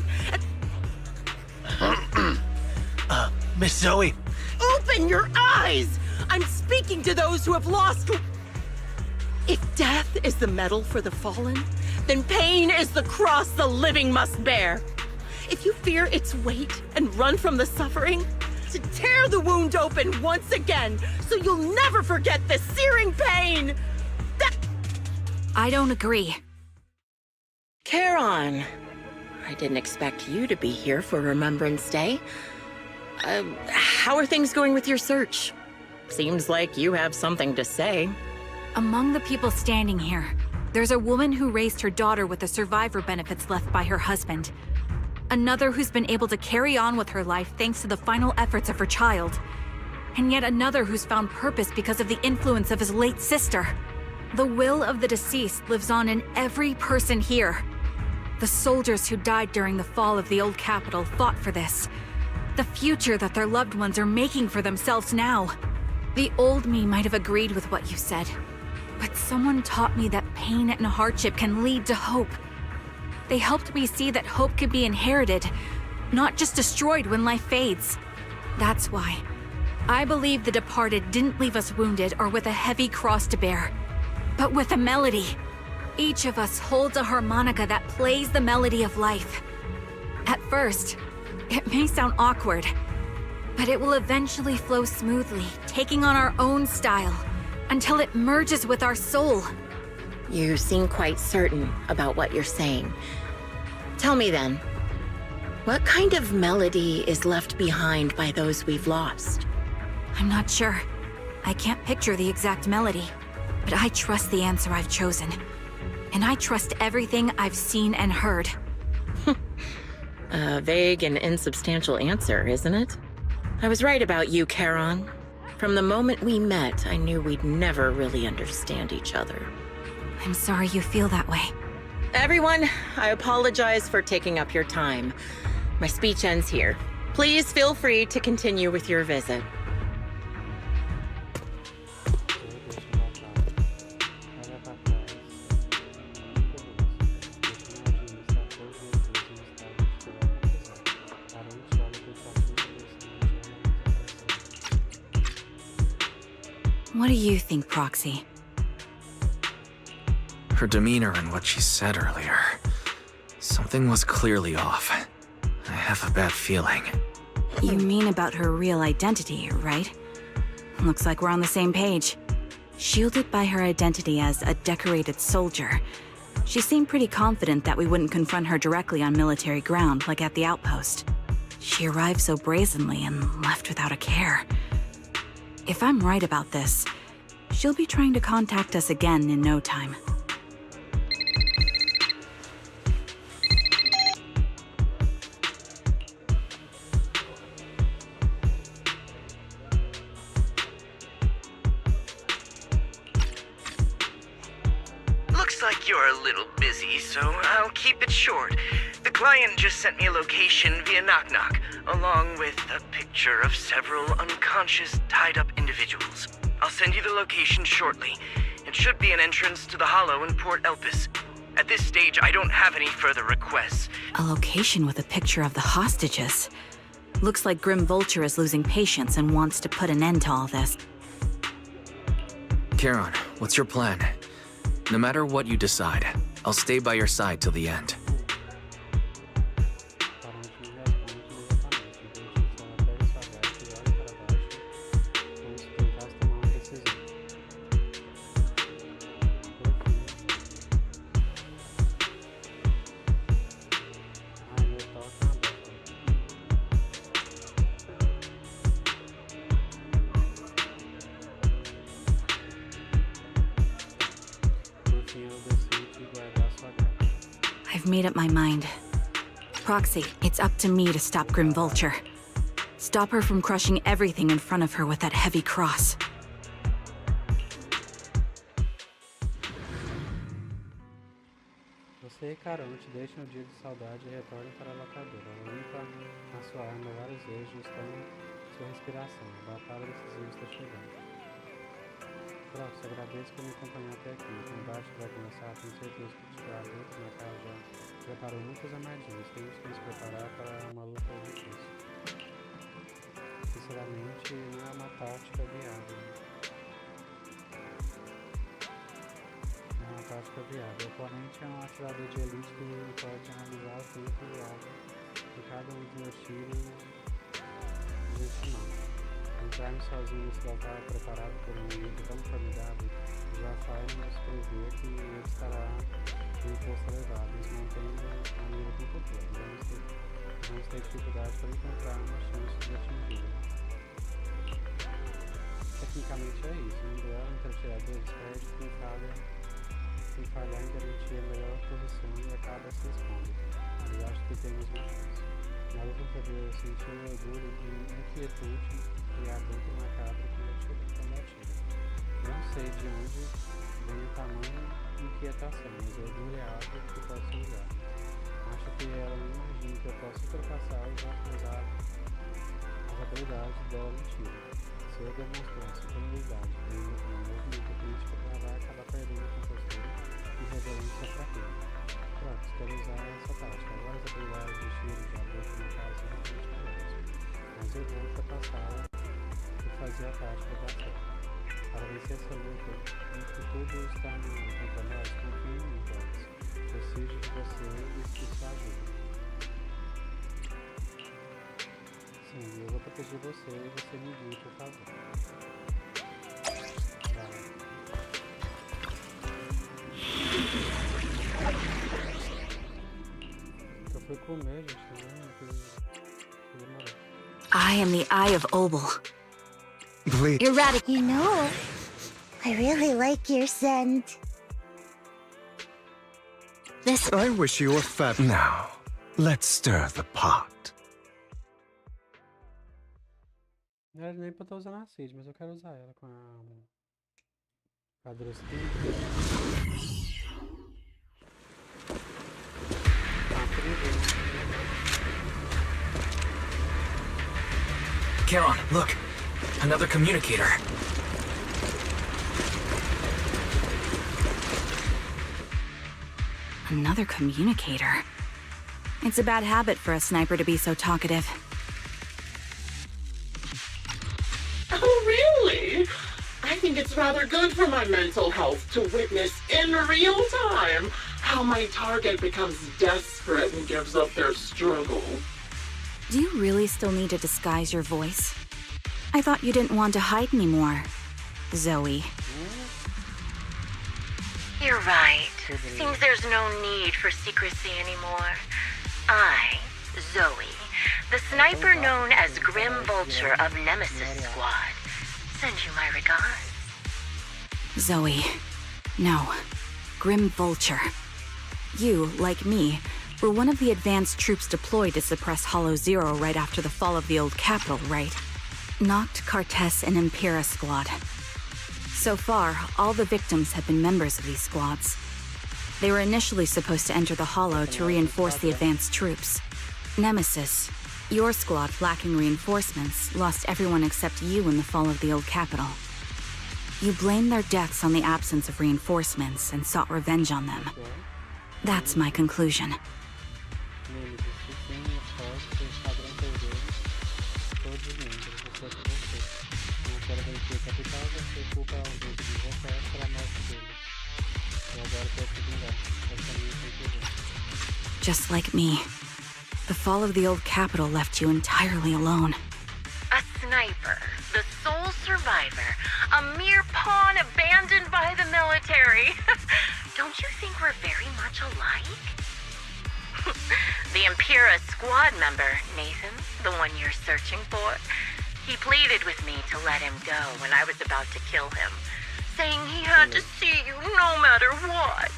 Miss Zoe. Open your eyes! I'm speaking to those who have lost. If death is the medal for the fallen, then pain is the cross the living must bear. If you fear its weight and run from the suffering, to tear the wound open once again so you'll never forget the searing pain. I don't agree. Charon, I didn't expect you to be here for Remembrance Day. How are things going with your search? Seems like you have something to say. Among the people standing here, there's a woman who raised her daughter with the survivor benefits left by her husband. Another who's been able to carry on with her life thanks to the final efforts of her child. And yet another who's found purpose because of the influence of his late sister. The will of the deceased lives on in every person here. The soldiers who died during the fall of the old capital fought for this. The future that their loved ones are making for themselves now. The old me might have agreed with what you said, but someone taught me that pain and hardship can lead to hope. They helped me see that hope could be inherited, not just destroyed when life fades. That's why I believe the departed didn't leave us wounded or with a heavy cross to bear, but with a melody. Each of us holds a harmonica that plays the melody of life. At first, it may sound awkward, but it will eventually flow smoothly, taking on our own style, until it merges with our soul. You seem quite certain about what you're saying. Tell me then, what kind of melody is left behind by those we've lost? I'm not sure. I can't picture the exact melody, but I trust the answer I've chosen. And I trust everything I've seen and heard. A vague and insubstantial answer, isn't it? I was right about you, Charon. From the moment we met, I knew we'd never really understand each other. I'm sorry you feel that way. Everyone, I apologize for taking up your time. My speech ends here. Please feel free to continue with your visit. What do you think, Proxy? Her demeanor and what she said earlier. Something was clearly off. I have a bad feeling. You mean about her real identity, right? Looks like we're on the same page. Shielded by her identity as a decorated soldier, she seemed pretty confident that we wouldn't confront her directly on military ground like at the outpost. She arrived so brazenly and left without a care. If I'm right about this, she'll be trying to contact us again in no time. Looks like you're a little busy, so I'll keep it short. The client just sent me a location via Knock Knock, along with a picture of several unconscious, tied-up individuals. I'll send you the location shortly. It should be an entrance to the Hollow in Port Elpis. At this stage, I don't have any further requests. A location with a picture of the hostages. Looks like Grim Vulture is losing patience and wants to put an end to all this. Charon, what's your plan? No matter what you decide, I'll stay by your side till the end. I've made up my mind. Proxy, it's up to me to stop Grim Vulture. Stop her from crushing everything in front of her with that heavy cross. Você e Caronte deixam o dia de saudade e retornam para a locadora. Ela limpa a sua arma várias vezes, ajustando sua respiração. A batalha decisiva está chegando. Prox, agradeço por me acompanhar até aqui. O combate vai começar, tenho certeza que o adulto na casa já preparou muitas armadilhas. Temos que nos preparar para uma luta difícil. Sinceramente, não é uma tática viável. Não é uma tática viável. O oponente é um atirador de elite que pode analisar o tempo e o alvo de cada um dos meus tiros desse não. Entrar-me sozinho nesse local preparado por um inimigo tão formidável já faz-nos prever que ele estará em força elevada, nos mantendo a mira o tempo todo. Vamos ter dificuldade para encontrar uma chance de atingi-lo. Tecnicamente é isso, um duelo entre atiradores perde quem falhar em garantir a melhor posição e acaba se expondo. Mas acho que temos uma chance. Na luta anterior eu senti um orgulho de inquietude e adulto macabro quando atira. Não sei de onde vem o tamanho inquietação, mas orgulho é algo que posso usar. Acho que ela não imagina que eu posso ultrapassar as habilidades dela no tiro. Se eu demonstrar superioridade e um movimento crítico, ela vai acabar perdendo a compostura e revelando sua fraqueza. Pronto, quero usar essa tática. Agora as habilidades de tiro de adulto no caso são realmente diferentes. Mas eu vou ultrapassá-la e fazer a tática dar certo. Para vencer essa luta, em que tudo está contra nós, confie em mim, Prox. Preciso de você e de sua ajuda. Sim, eu vou proteger você e você me guia, por favor. Eu fui comer, gente, I am the Eye of Obel. Please. Erratic. You know, I really like your scent. I wish you a fab. Now, let's stir the pot. Não era nem pra eu estar usando a Cid, mas eu quero usar ela com a Druskin. Charon, look! Another communicator. Another communicator? It's a bad habit for a sniper to be so talkative. Oh, really? I think it's It's rather good for my mental health to witness in real time how my target becomes desperate and gives up their struggle. Do you really still need to disguise your voice? I thought you didn't want to hide anymore, Zoe. You're right. Seems there's no need for secrecy anymore. I, Zoe, the sniper known as Grim Vulture of Nemesis Squad, send you my regards. Zoe. No. Grim Vulture. You, like me, were one of the advanced troops deployed to suppress Hollow Zero right after the fall of the old capital, right? Noct, Cartes, and Impera Squad. So far, all the victims have been members of these squads. They were initially supposed to enter the Hollow to reinforce the advanced troops. Nemesis, your squad, lacking reinforcements, lost everyone except you in the fall of the old capital. You blamed their deaths on the absence of reinforcements and sought revenge on them. That's my conclusion. Just like me, the fall of the old capital left you entirely alone. A sniper, the sole survivor, a mere pawn abandoned by the military. Don't you think we're very much alike? The Impera squad member, Nathan, the one you're searching for, he pleaded with me to let him go when I was about to kill him, saying he had to see you no matter what.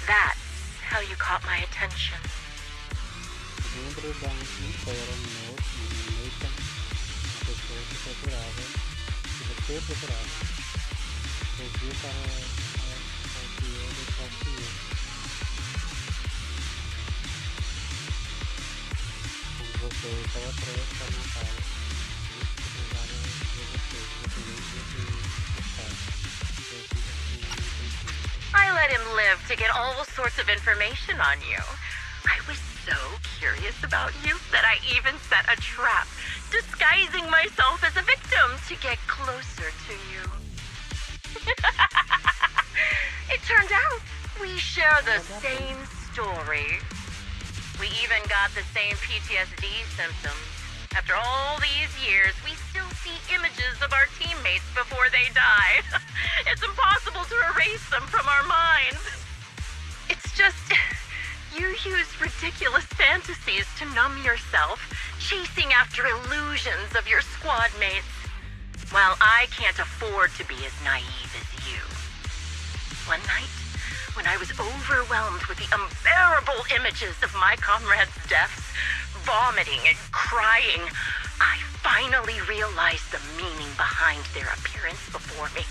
That's how you caught my attention. I let him live to get all sorts of information on you. I was so curious about you that I even set a trap, disguising myself as a victim to get closer to you. It turned out we share the same story. We even got the same PTSD symptoms. After all these years, we still see images of our teammates before they die. It's impossible to erase them from our minds. It's just, you use ridiculous fantasies to numb yourself, chasing after illusions of your squad mates. While I can't afford to be as naive as you. One night, when I was overwhelmed with the unbearable images of my comrades' deaths, vomiting and crying, I finally realized the meaning behind their appearance before me.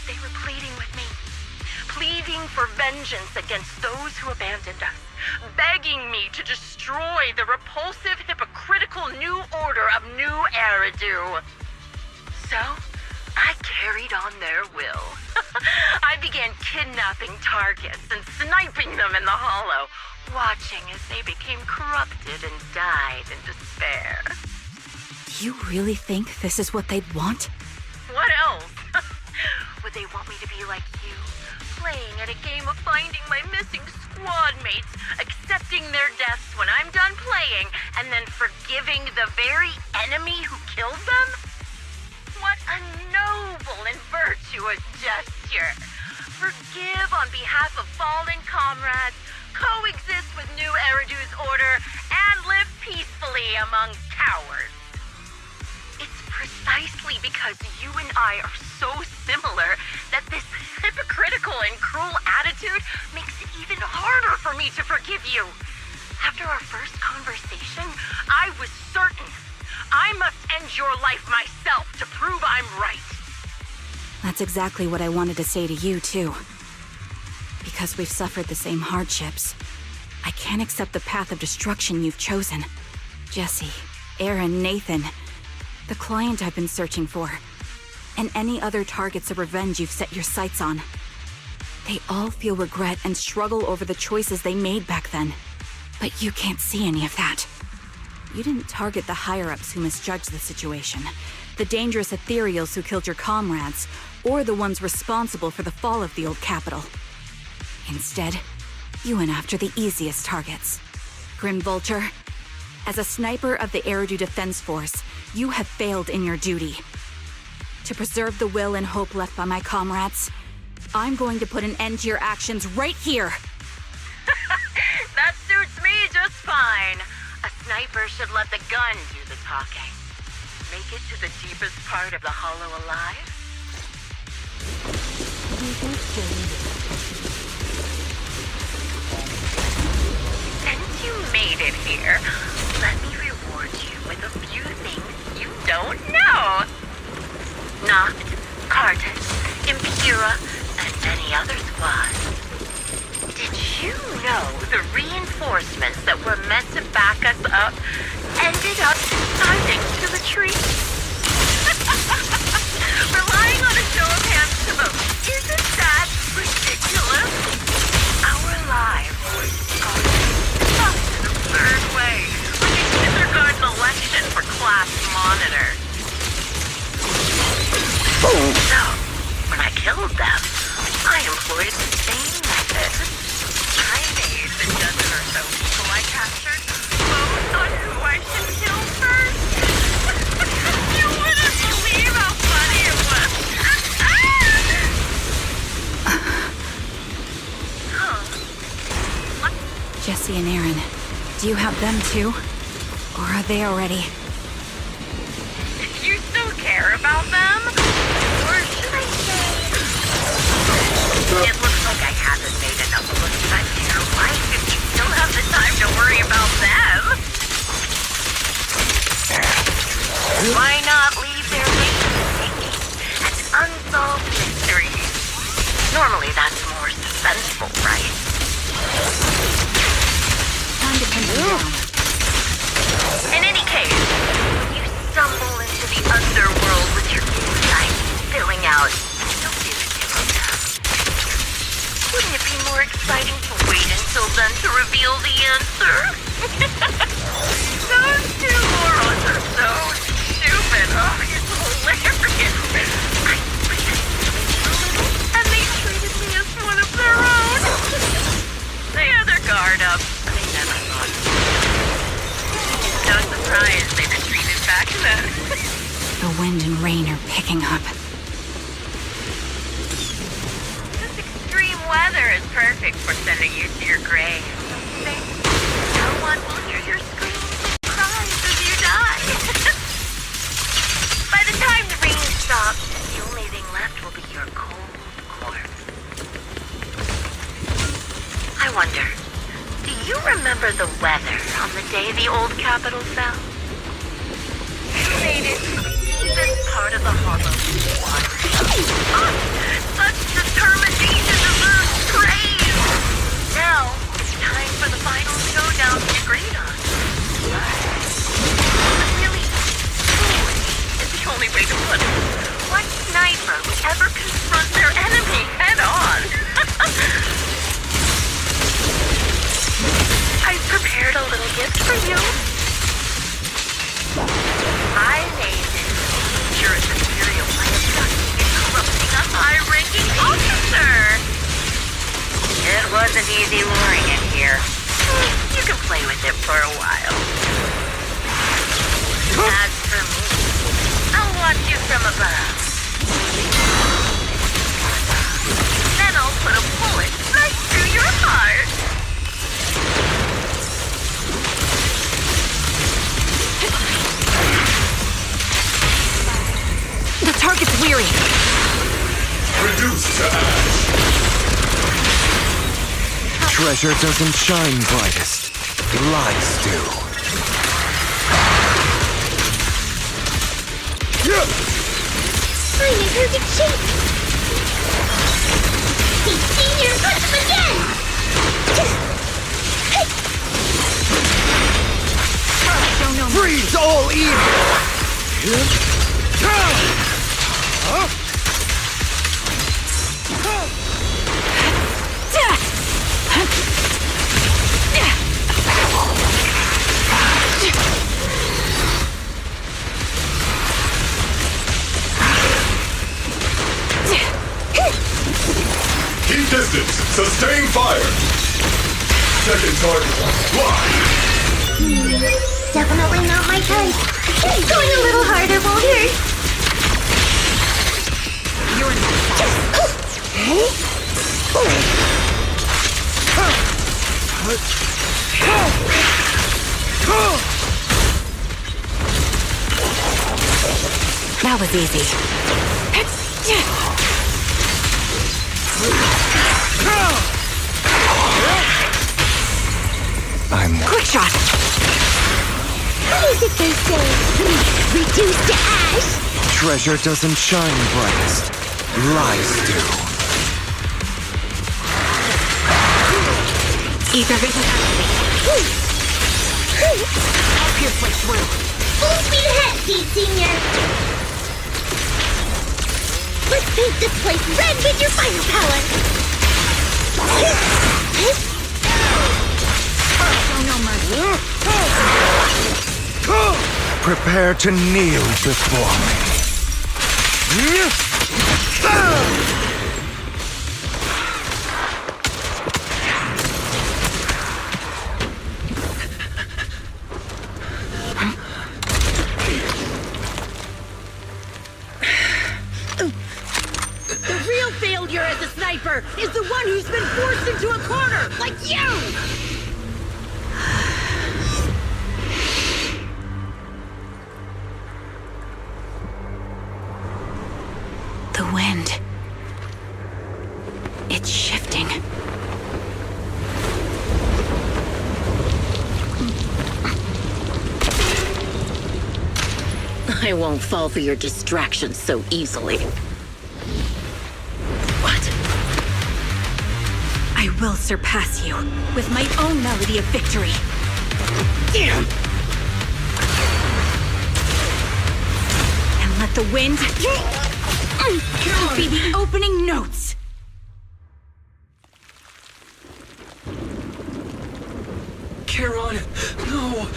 They were pleading with me, pleading for vengeance against those who abandoned us, begging me to destroy the repulsive, hypocritical new order of New Eridu. So, I carried on their will. I began kidnapping targets and sniping them in the Hollow, watching as they became corrupted and died in despair. Do you really think this is what they'd want? What else? Would they want me to be like you, playing at a game of finding my missing squad mates, accepting their deaths when I'm done playing, and then forgiving the very enemy who killed them? What a noble and virtuous gesture! Forgive on behalf of fallen comrades, coexist with New Eridu's order, and live peacefully among cowards. It's precisely because you and I are so similar that this hypocritical and cruel attitude makes it even harder for me to forgive you. After our first conversation, I was certain I must end your life myself to prove I'm right. That's exactly what I wanted to say to you, too. Because we've suffered the same hardships, I can't accept the path of destruction you've chosen. Jesse, Aaron, Nathan, the client I've been searching for, and any other targets of revenge you've set your sights on. They all feel regret and struggle over the choices they made back then. But you can't see any of that. You didn't target the higher-ups who misjudged the situation, the dangerous ethereals who killed your comrades, or the ones responsible for the fall of the old capital. Instead, you went after the easiest targets. Grim Vulture, as a sniper of the Eridu Defense Force, you have failed in your duty. To preserve the will and hope left by my comrades, I'm going to put an end to your actions right here. That suits me just fine. A sniper should let the gun do the talking. Make it to the deepest part of the hollow alive? Since you made it here, let me reward you with a few things you don't know. Noct, Cartus, Impura, and many other squads. Did you know the reinforcements that were meant to back us up ended up deciding to retreat? Relying on a show of hands to vote, isn't that ridiculous? Our lives were scarred in such an absurd way, like a kindergarten election for class monitor. So, when I killed them, I employed the same method. I made the dozen or so people I captured vote on who I should kill first. You wouldn't believe how funny it was. Jesse and Aaron, do you have them too? Or are they already? You still care about them? Or should I say... It looks like I haven't made enough of a sense in your life if you still have the time to worry about them. Why not leave their thinking and unsolved mysteries? Normally that's more suspenseful, right? Time to pin them down. In any case, when you stumble into the underworld with your insight spilling out, don't do it to them. Wouldn't it be more exciting to wait until then to reveal the answer? Those two morons are so stupid. Oh, it's hilarious. I pretended a little, and they treated me as one of their own. They had their guard up. They never thought. It's no surprise they retreated back then. The wind and rain are picking up. This extreme weather is perfect for sending you to your grave. No one will hear your screams and cries as you die. By the time the rain stops, the only thing left will be your cold corpse. I wonder, do you remember the weather on the day the old capital fell? You made it to the deepest part of the hollow water. Such determination deserves praise! Now, it's time for the final showdown we agreed on. But really, foolish is the only way to put it. What sniper would ever confront their enemy head on? I've prepared a little gift for you. I named it Dangerous Imperial by abducting and corrupting a high-ranking officer. It wasn't easy luring it here. You can play with it for a while. As for me, I'll watch you from above. Then I'll put a bullet right through your heart. The target's weary. Reduced to ash. Treasure doesn't shine brightest. Lies do. I'm in perfect shape. He's seen your butt again. Freeze all evil! fire! Second target, fly! Definitely not my type. Going a little harder won't hurt. You're in That was easy. Quick shot! What is it they say? Reduced to ash? Treasure doesn't shine brightest. Lies do. Ether vision activated. I'll pierce right through. Full speed ahead, Pete Senior. Let's paint this place red with your firepower. Show no mercy. Prepare to kneel before me. The real failure as a sniper is the one who's been forced into a corner, like you! The wind. It's shifting. I won't fall for your distractions so easily. What? I will surpass you with my own melody of victory. Damn! And let the wind be the opening notes. Charon! No!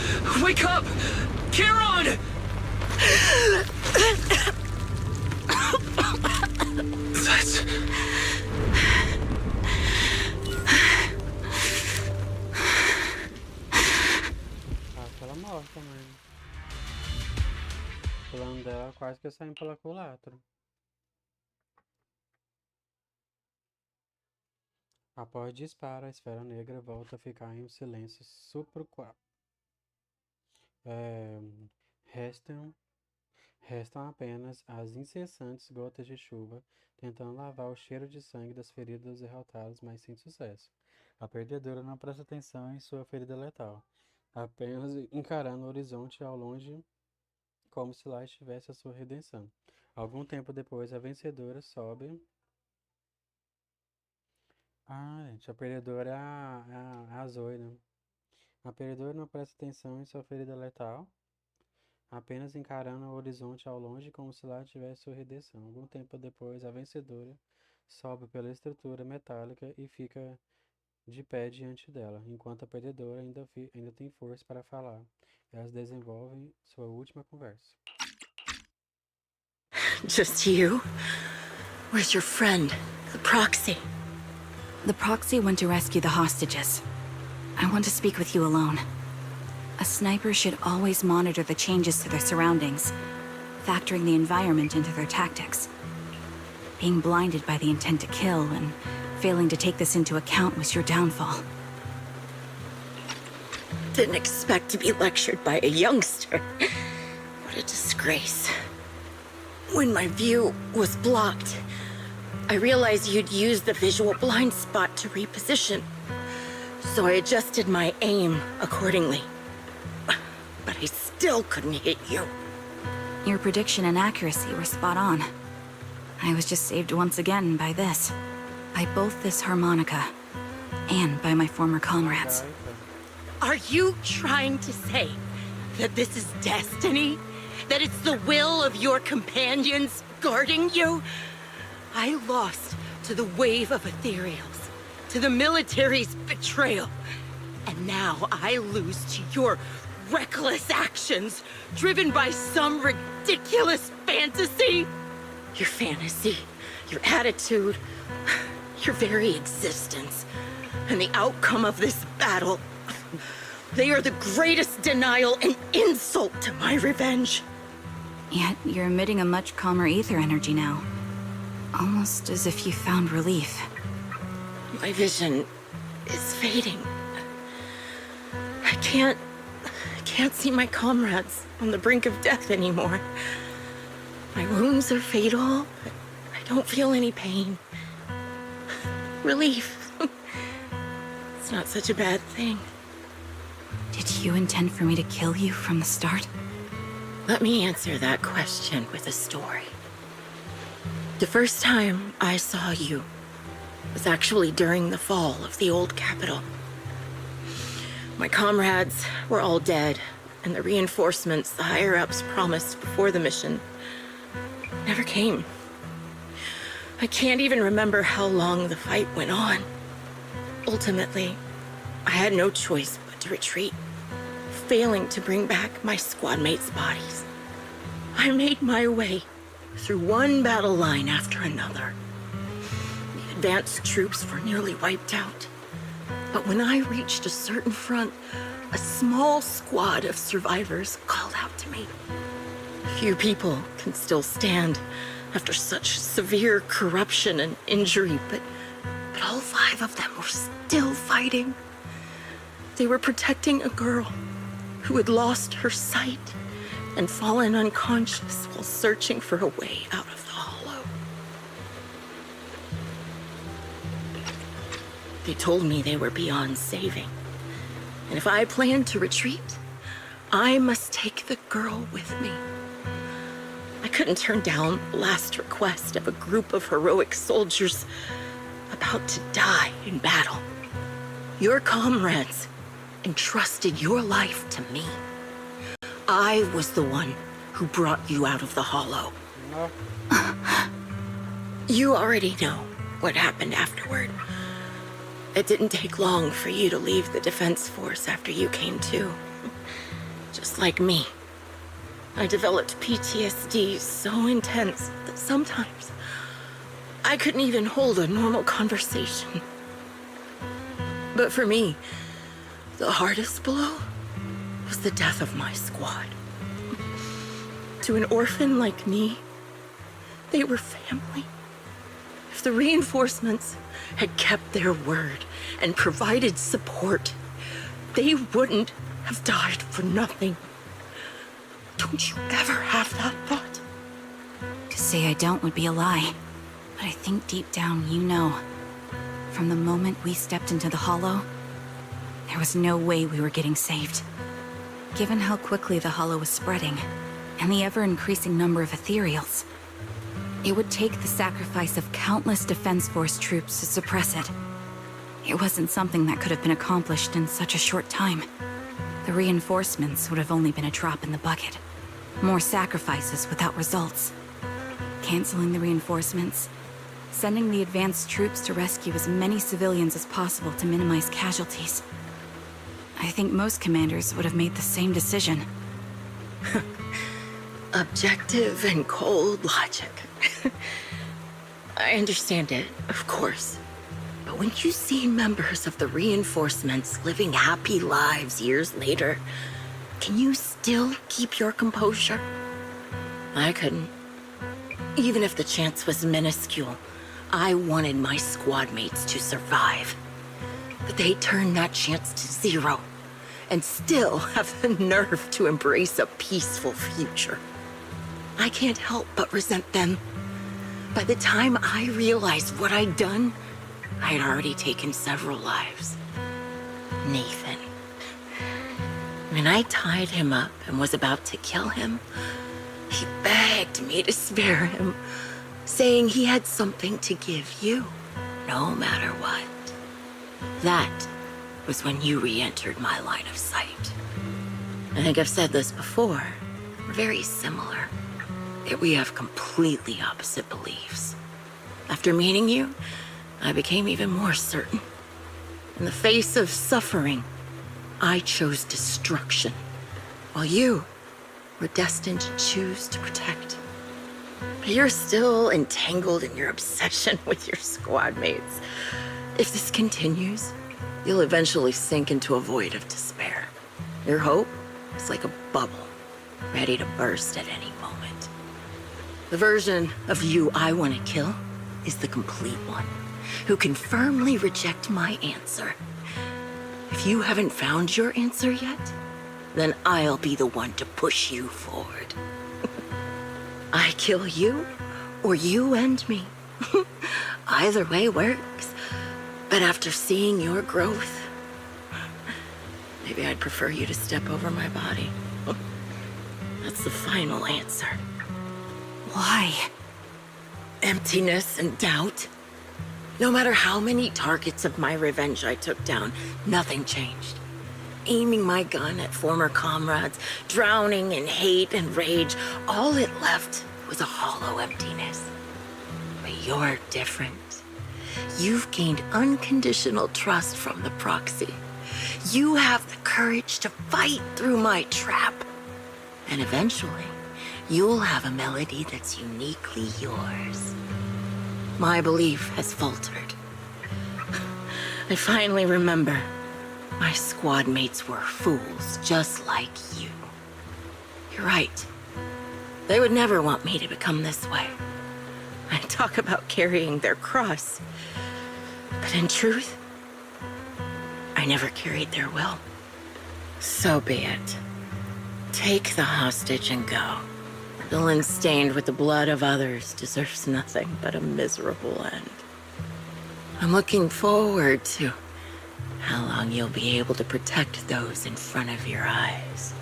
Wake up! Charon! That's... Ela morta, mano. O plano dela quase que saindo pela culatra. Após disparo, a esfera negra volta a ficar em um silêncio subqual. Restam apenas as incessantes gotas de chuva, tentando lavar o cheiro de sangue das feridas dos derrotados, mas sem sucesso. A perdedora não presta atenção em sua ferida letal, apenas encarando o horizonte ao longe, como se lá estivesse a sua redenção. Algum tempo depois, a vencedora sobe... gente, a perdedora é a Zoe, né? A perdedora não presta atenção em sua ferida letal, apenas encarando o horizonte ao longe como se lá tivesse sua redenção. Algum tempo depois, a vencedora sobe pela estrutura metálica e fica de pé diante dela, enquanto a perdedora ainda tem força para falar. Elas desenvolvem sua última conversa. Just you? Where's your friend, the proxy? The proxy went to rescue the hostages. I want to speak with you alone. A sniper should always monitor the changes to their surroundings, factoring the environment into their tactics. Being blinded by the intent to kill and failing to take this into account was your downfall. Didn't expect to be lectured by a youngster. What a disgrace. When my view was blocked, I realized you'd used the visual blind spot to reposition. So I adjusted my aim accordingly. But I still couldn't hit you. Your prediction and accuracy were spot on. I was just saved once again by this. By both this harmonica, and by my former comrades. Are you trying to say that this is destiny? That it's the will of your companions guarding you? I lost to the wave of ethereals, to the military's betrayal. And now I lose to your reckless actions, driven by some ridiculous fantasy? Your fantasy, your attitude, your very existence. and the outcome of this battle. They are the greatest denial and insult to my revenge. Yet you're emitting a much calmer ether energy now. Almost as if you found relief. My vision is fading. I can't see my comrades on the brink of death anymore. My wounds are fatal, but I don't feel any pain. Relief. It's not such a bad thing. Did you intend for me to kill you from the start? Let me answer that question with a story. The first time I saw you was actually during the fall of the old capital. My comrades were all dead, and the reinforcements the higher-ups promised before the mission never came. I can't even remember how long the fight went on. Ultimately, I had no choice but to retreat, failing to bring back my squad mates' bodies. I made my way through one battle line after another. The advanced troops were nearly wiped out. But when I reached a certain front, a small squad of survivors called out to me. Few people can still stand after such severe corruption and injury, but all 5 of them were still fighting. They were protecting a girl who had lost her sight and fallen unconscious while searching for a way out of the hollow. They told me they were beyond saving, and if I planned to retreat, I must take the girl with me. I couldn't turn down the last request of a group of heroic soldiers about to die in battle. Your comrades entrusted your life to me. I was the one who brought you out of the hollow. You already know what happened afterward. It didn't take long for you to leave the Defense Force after you came to. Just like me. I developed PTSD so intense that sometimes I couldn't even hold a normal conversation. But for me, the hardest blow was the death of my squad. To an orphan like me, they were family. If the reinforcements had kept their word and provided support, they wouldn't have died for nothing. Don't you ever have that thought? To say I don't would be a lie. But I think deep down you know. From the moment we stepped into the hollow, there was no way we were getting saved. Given how quickly the hollow was spreading, and the ever-increasing number of ethereals, it would take the sacrifice of countless Defense Force troops to suppress it. It wasn't something that could have been accomplished in such a short time. The reinforcements would have only been a drop in the bucket. More sacrifices without results. Canceling the reinforcements, sending the advanced troops to rescue as many civilians as possible to minimize casualties. I think most commanders would have made the same decision. Objective and cold logic. I understand it, of course. But when you see members of the reinforcements living happy lives years later, can you still keep your composure? I couldn't. Even if the chance was minuscule, I wanted my squad mates to survive. But they turned that chance to 0, and still have the nerve to embrace a peaceful future. I can't help but resent them. By the time I realized what I'd done, I had already taken several lives. Nathan. When I tied him up and was about to kill him, he begged me to spare him, saying he had something to give you, no matter what. That was when you re-entered my line of sight. I think I've said this before. We're very similar, yet we have completely opposite beliefs. After meeting you, I became even more certain. In the face of suffering, I chose destruction, while you were destined to choose to protect. But you're still entangled in your obsession with your squad mates. If this continues, you'll eventually sink into a void of despair. Your hope is like a bubble, ready to burst at any moment. The version of you I want to kill is the complete one, who can firmly reject my answer. If you haven't found your answer yet, then I'll be the one to push you forward. I kill you, or you end me. Either way works. But after seeing your growth, maybe I'd prefer you to step over my body. That's the final answer. Why? Emptiness and doubt. No matter how many targets of my revenge I took down, nothing changed. Aiming my gun at former comrades, drowning in hate and rage, all it left was a hollow emptiness. But you're different. You've gained unconditional trust from the proxy. You have the courage to fight through my trap. And eventually, you'll have a melody that's uniquely yours. My belief has faltered. I finally remember. My squad mates were fools, just like you. You're right. They would never want me to become this way. I talk about carrying their cross. But in truth, I never carried their will. So be it. Take the hostage and go. Villain stained with the blood of others deserves nothing but a miserable end. I'm looking forward to how long you'll be able to protect those in front of your eyes.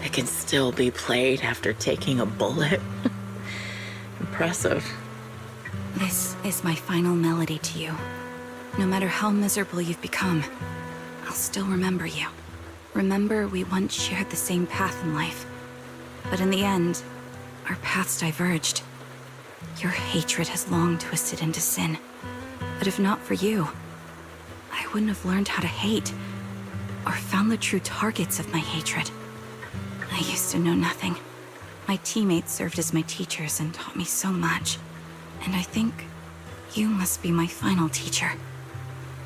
It can still be played after taking a bullet. Impressive. This is my final melody to you. No matter how miserable you've become, I'll still remember you. Remember we once shared the same path in life. But in the end, our paths diverged. Your hatred has long twisted into sin. But if not for you, I wouldn't have learned how to hate, or found the true targets of my hatred. I used to know nothing. My teammates served as my teachers and taught me so much. And I think you must be my final teacher.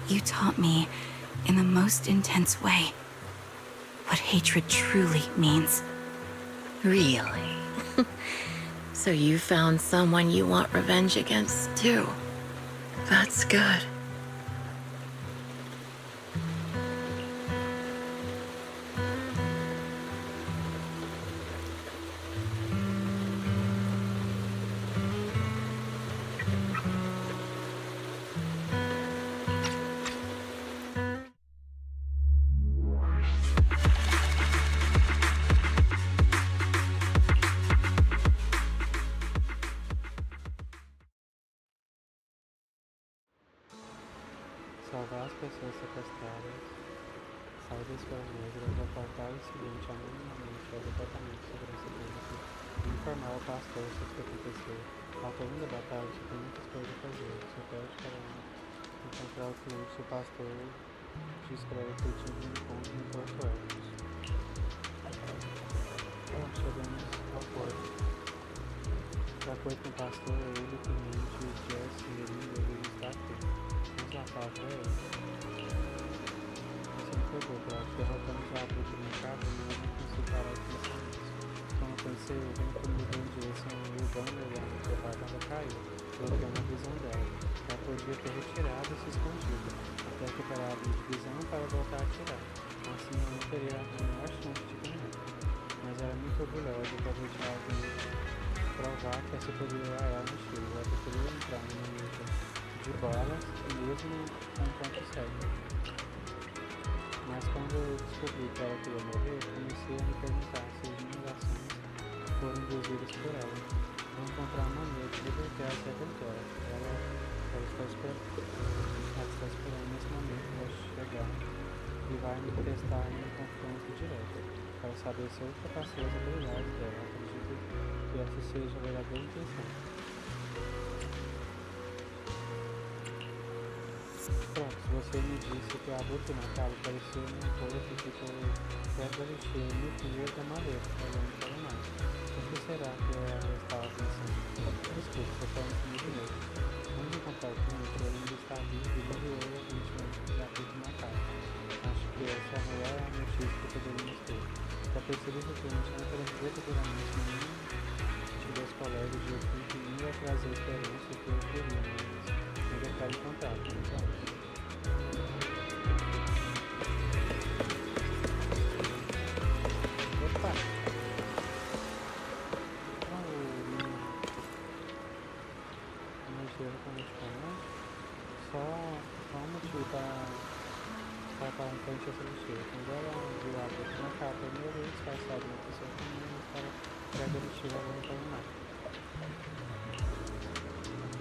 You taught me, in the most intense way, what hatred truly means. Really? So you found someone you want revenge against, too. That's good. Salvar as pessoas sequestradas, sair da esfera negra, reportar o incidente anonimamente ao Departamento de Segurança Pública e informar o pastor sobre o que aconteceu. Ao caminho da batalha, você tem muitas coisas a fazer. Você pede para encontrar o fluxo, o pastor te escreve que eu tive um encontro em Porto Eventos. Chegamos ao porto. De acordo com o pastor, ele, o tenente, o Jesse e ele está aqui. Vamos lá falar pra ele. Você não pegou, Brad. Derrotamos o abuso do mercado, mas não consigo parar de pensar nisso. Como aconteceu, eu venho comigo em direção ao Rio Grande olhando que a barca caiu, bloqueando a visão dela. Ela podia ter retirado e se escondido, até recuperar a visão para voltar a atirar. Assim eu não teria a menor chance de ganhar. Mas era muito orgulhosa de aproveitar provar que essa poderia a ela no estilo. Ela preferia entrar numa luta de bolas, mesmo com um ponto cego. Mas quando eu descobri que ela queria morrer, comecei a me perguntar se as minhas ações foram induzidas por ela. Vou encontrar uma maneira de libertar essa aventura. Ela está esperando nesse momento para chegar e vai me testar em um confronto direto, para saber se eu ultrapassei as habilidades dela. Acredito que essa seja a verdadeira intenção. Pronto, você me disse que a abutre macabra apareceu num poço e ficou perto da lixeira no dia da maleta, olhando para o mar. O que será que ela estava pensando? Desculpe, você falando comigo mesmo. Vamos encontrar o cliente, ele ainda está vivo e liberou a vítima da abutre macabra. Acho que essa é a melhor notícia que poderíamos ter. Já percebi que o cliente não terá verdadeiramente nenhum de meus colegas de equipe nem vai trazer a esperança que eu queria, mas ainda quero encontrar, então. Opa! O mochileiro como eu te falei, só um motivo para estar em frente a essa lixeira. Quando ela viu a boca na capa, a primeira vez disfarçada uma pessoa comum, ela estava perto da lixeira olhando para o mar.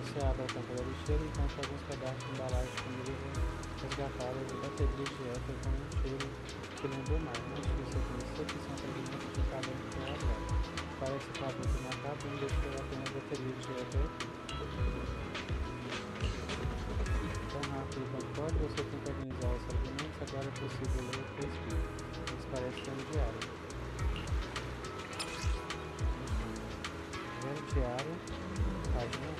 Você abre a tampa da lixeira e encontra alguns pedaços de embalagem de comida resgatadas e baterias de éter com um cheiro que lembra o mar. Não é difícil reconhecer que são fragmentos de cada um que ela leva. Parece que a boca macabra não deixou apenas baterias de éter aqui. Tão rápido quanto pode, você tenta organizar os fragmentos, agora é possível ler o que escrito. Isso parece ser um diário. Ver o diário, página.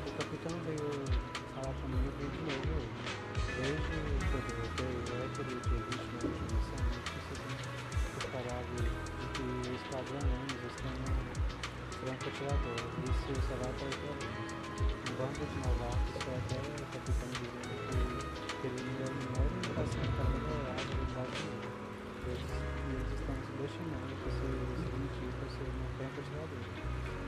O capitão veio falar comigo de novo hoje. Desde que eu derrotei o éter de vítima de missão, preparado de que o esquadrão Eventos tem um franco-atirador, e isso só vai para problemas. Um bando de novatos foi até o capitão dizendo que ele me deu dinheiro e está sendo também melhorado do lado de mim. Eles estão subestimando que você se demitir por ser um franco-atirador.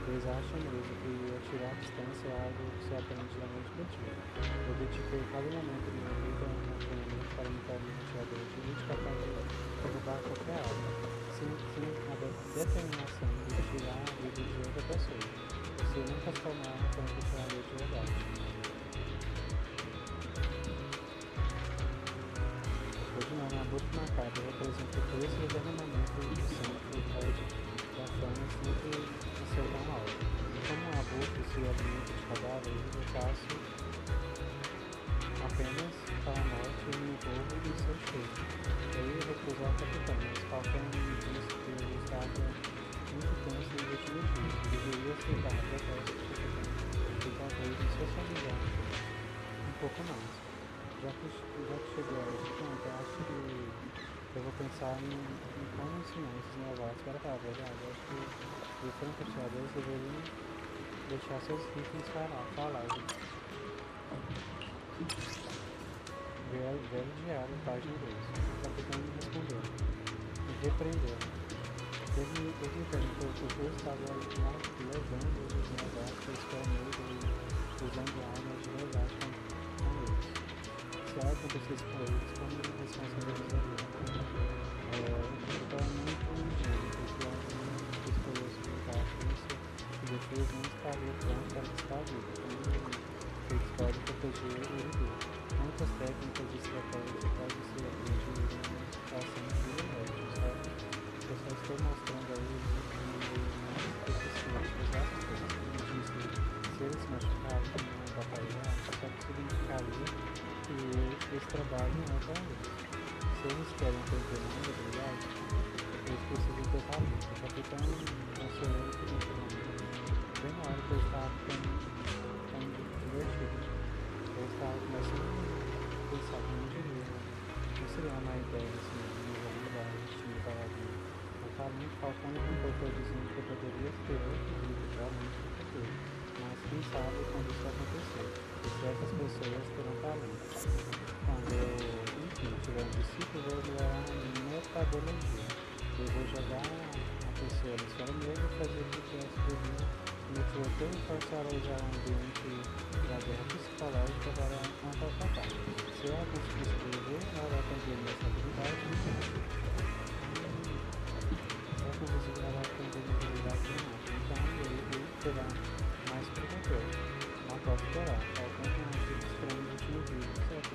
Eles acham mesmo que atirar à distância é algo que se aprende da noite para o dia. Eu dediquei cada momento da minha vida a um treinamento para me tornar um atirador de elite capaz de derrubar qualquer alvo, sem a determinação de tirar a vida de outra pessoa. Você nunca se tornar um franco-atirador de verdade. Hoje não, a boca macabra representa o preço e o derramamento do sangue que pode da fama sempre acertar mal. Como a boca se alimenta de cadáveres, eu faço apenas para a morte e me envolvo em seu cheiro. Eu ia recusar o capitão, mas qualquer um me disse que eu estava muito tenso nos últimos dias. Eu deveria aceitar a proposta do capitão e talvez me socializar um pouco mais. Já que chegou a esse ponto, eu acho que eu vou pensar em como ensinar esses novatos para falar a verdade. Eu acho que os franco-atiradores deveriam deixar seus rifles falar. Velho diário, página 2. O capitão me respondeu. Me repreendeu. Ele me perguntou por que eu estava levando os novatos para o meio e usando armas de verdade com eles. Se algo acontecesse com eles, como responsabilizaria? Eu estava muito ingênuo, porque alguém escolheu se brincar com isso e depois não estaria pronto para estar vivo. Eles podem proteger o viver. Muitas técnicas de estratégia podem ser aprendidas numa situação de eventos, sabe? Eu só estou mostrando a eles um meio mais eficiente usar as coisas. Como eu disse, se eles se machucarem e não batalhar, só que significaria que esse trabalho não é para eles. Se eles querem ter treinamento de habilidade, eles precisam ter talento. O capitão conselheiro que tem treinamento. Bem na hora que eu estava ficando divertido. Eu estava começando a pensar que não devia, né? Não seria uma má ideia assim, no jogo da time paladino. O talento faltando concordou dizendo que eu poderia ter outro vídeo, realmente no futuro. Mas quem sabe quando isso acontecer. E certas pessoas terão talento. Quando eu, enfim, tiver um discípulo, eu vou melhorar a metodologia. Eu vou jogar a pessoa na esfera negra e fazer com que ela sobreviva. Me motivou a forçar a usar um ambiente da guerra psicológica para contra-atacar. Se ela conseguir sobreviver, ela vai aprender essa habilidade e se ela conseguir, ela vai aprender a habilidade de macho. Então, ele terá mais protetor. Não posso esperar. Faltando um tipo extremo do último vídeo. Certo?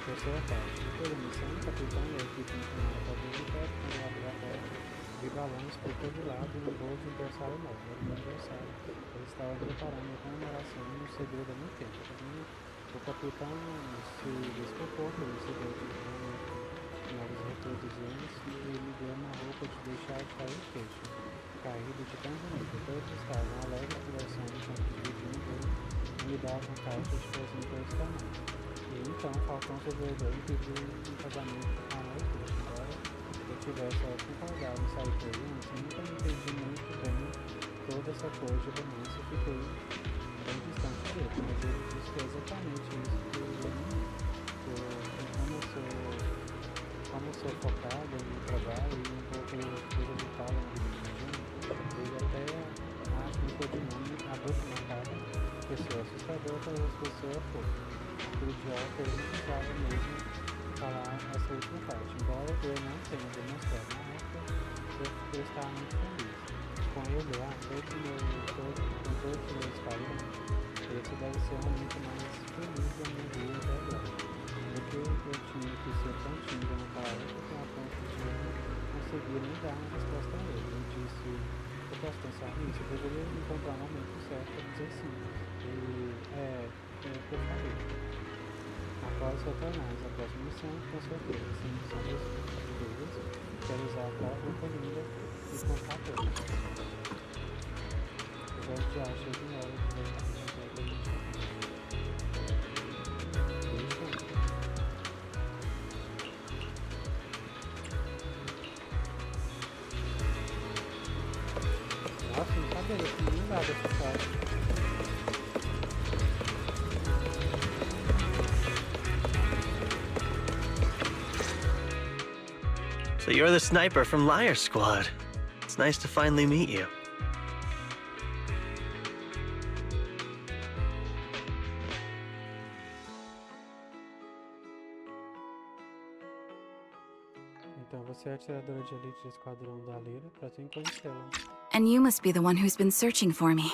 Terceira parte. Toda missão, o capitão e a equipe internacional para visitar o laboratório Vi balões por todo lado e um voo de aniversário novo. Era meu aniversário. Eles estavam preparando a comemoração um segredo há muito tempo. O capitão se desculpou por receber novos reproduzidos e me deu uma roupa de deixar cair o queixo. Caído de tão bonito. Todos estavam alegres conversando enquanto dividindo e me davam caixa de presente para esse tamanho. E então Falcão Sobredor me pediu um casamento com a noite, embora eu tivesse concordado em sair por ele, eu nunca me entendi muito bem toda essa coisa de romance. Eu fiquei bem distante dele, mas ele disse que é exatamente isso que eu como eu sou focado no trabalho e um pouco evitar ele até acha um codinome abrupto na cara, pessoa assustadora para as pessoas pouco. O idiota ele não precisava mesmo falar essa última parte, embora eu não tenha demonstrado na época, eu estava muito feliz. Com ele lá, com todos os meus parentes, esse deve ser o momento mais feliz da minha vida até agora. Porque eu tinha que ser tão tímido naquela época a ponto de eu não conseguir nem dar uma resposta a ele. Eu disse, eu posso pensar nisso, eu deveria encontrar um momento certo para dizer sim. E é o que eu falei. Após retornar a próxima missão, com certeza, sem sombras de dúvidas, quero usar aquela roupa linda e contar todos. Eu já achei que hora de voltar a gente. Nossa, não sabia, eu não dava essa parte. So you're the sniper from Liar Squad. It's nice to finally meet you. Então você é a atiradora de elite do esquadrão da Lyra, prazer em conhecê-la. And you must be the one who's been searching for me.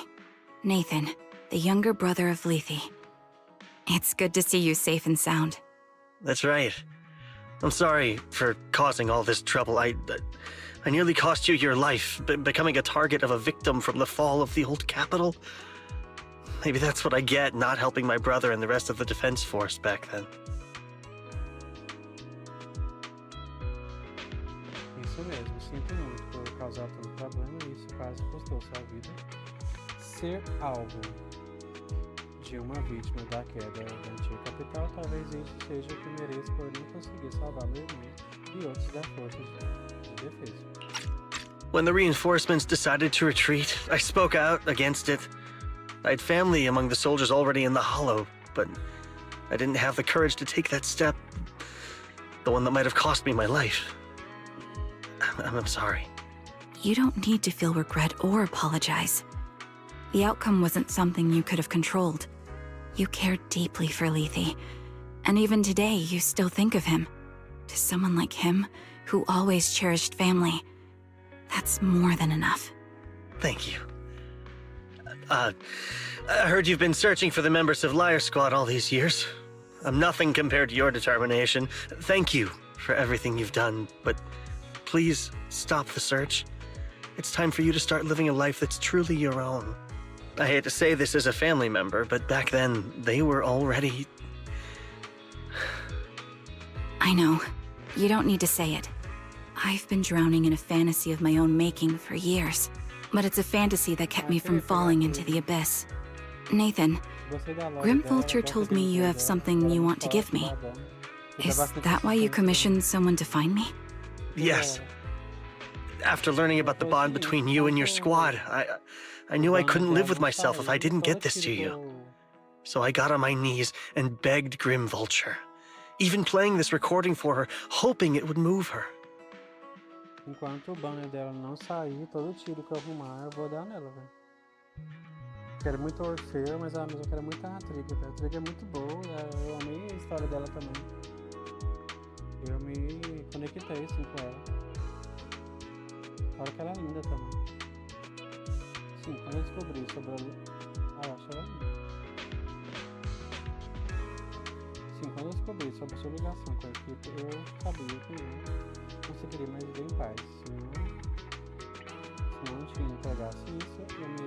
Nathan, the younger brother of Lethe. It's good to see you safe and sound. That's right. I'm sorry for causing all this trouble. I nearly cost you your life, becoming a target of a victim from the fall of the old capital. Maybe that's what I get not helping my brother and the rest of the defense force back then. Isso mesmo, sinto muito por causar tanto problema e isso quase custou sua vida. Ser alvo de uma vítima da queda da antiga capital, talvez isso seja o que mereço por não conseguir salvar meu irmão e outros da força de defesa. When the reinforcements decided to retreat, I spoke out against it. I had family among the soldiers already in the Hollow, but I didn't have the courage to take that step, the one that might have cost me my life. I'm sorry. You don't need to feel regret or apologize. The outcome wasn't something you could have controlled. You cared deeply for Lethe, and even today you still think of him. To someone like him, who always cherished family, that's more than enough. Thank you. I heard you've been searching for the members of Liar Squad all these years. I'm nothing compared to your determination. Thank you for everything you've done, but please stop the search. It's time for you to start living a life that's truly your own. I hate to say this as a family member, but back then, they were already... I know. You don't need to say it. I've been drowning in a fantasy of my own making for years, but it's a fantasy that kept me from falling into the abyss. Nathan, Grim Vulture told me you have something you want to give me. Is that why you commissioned someone to find me? Yes. After learning about the bond between you and your squad, I knew I couldn't live with myself if I didn't get this to you. So I got on my knees and begged Grim Vulture, even playing this recording for her, hoping it would move her. Enquanto o banner dela não sair, todo tiro que eu arrumar, eu vou dar nela, velho. Quero muito Orfeu, mas eu quero muito a Triga. A Triga é muito boa, eu amei a história dela também. Eu me conectei assim com ela. Fora que ela é linda também. Sim, quando eu descobri sobre a... eu acho ela linda. Sim, quando eu descobri sobre a sua ligação com a equipe, eu sabia que eu conseguiria mais viver em paz. Senão, se não te entregasse isso, eu me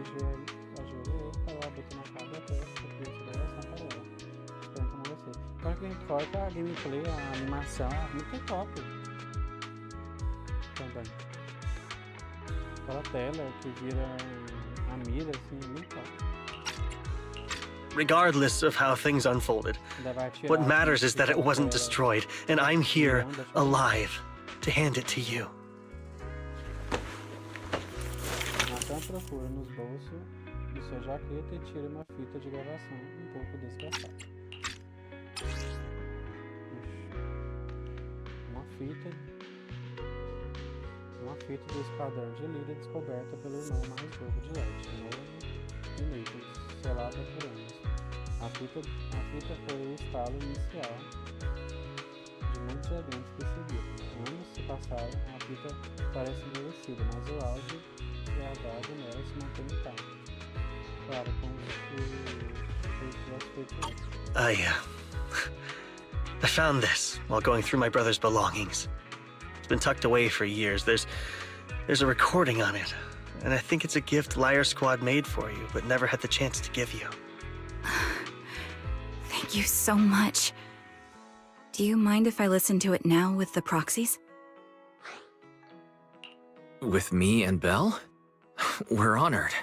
ajoelhei para ela botar na cara da testa porque isso daí é para ela. Espero que não gostei. Claro que importa a gameplay, a animação é muito top. Também. Aquela tela que vira a mira, assim, é muito top. Regardless of how things unfolded, what matters is that it wasn't destroyed, and I'm here, alive, to hand it to you. Então procura nos bolsos de sua jaqueta e tira uma fita de gravação um pouco desgastada. Uma fita do esquadrão de Líder descoberta pelo irmão mais novo de Light, Novo e Naples, selada por anos. A fita foi o estalo inicial de muitos eventos que seguiram. Anos se passaram, a fita parece envelhecida, mas o áudio gravado nela se mantém intacto. Claro, como se tivesse feito antes. I found this while going through my brother's belongings. It's been tucked away for years. There's a recording on it, and I think it's a gift Liar Squad made for you, but never had the chance to give you. Thank you so much. Do you mind if I listen to it now with the proxies? With me and Belle? We're honored.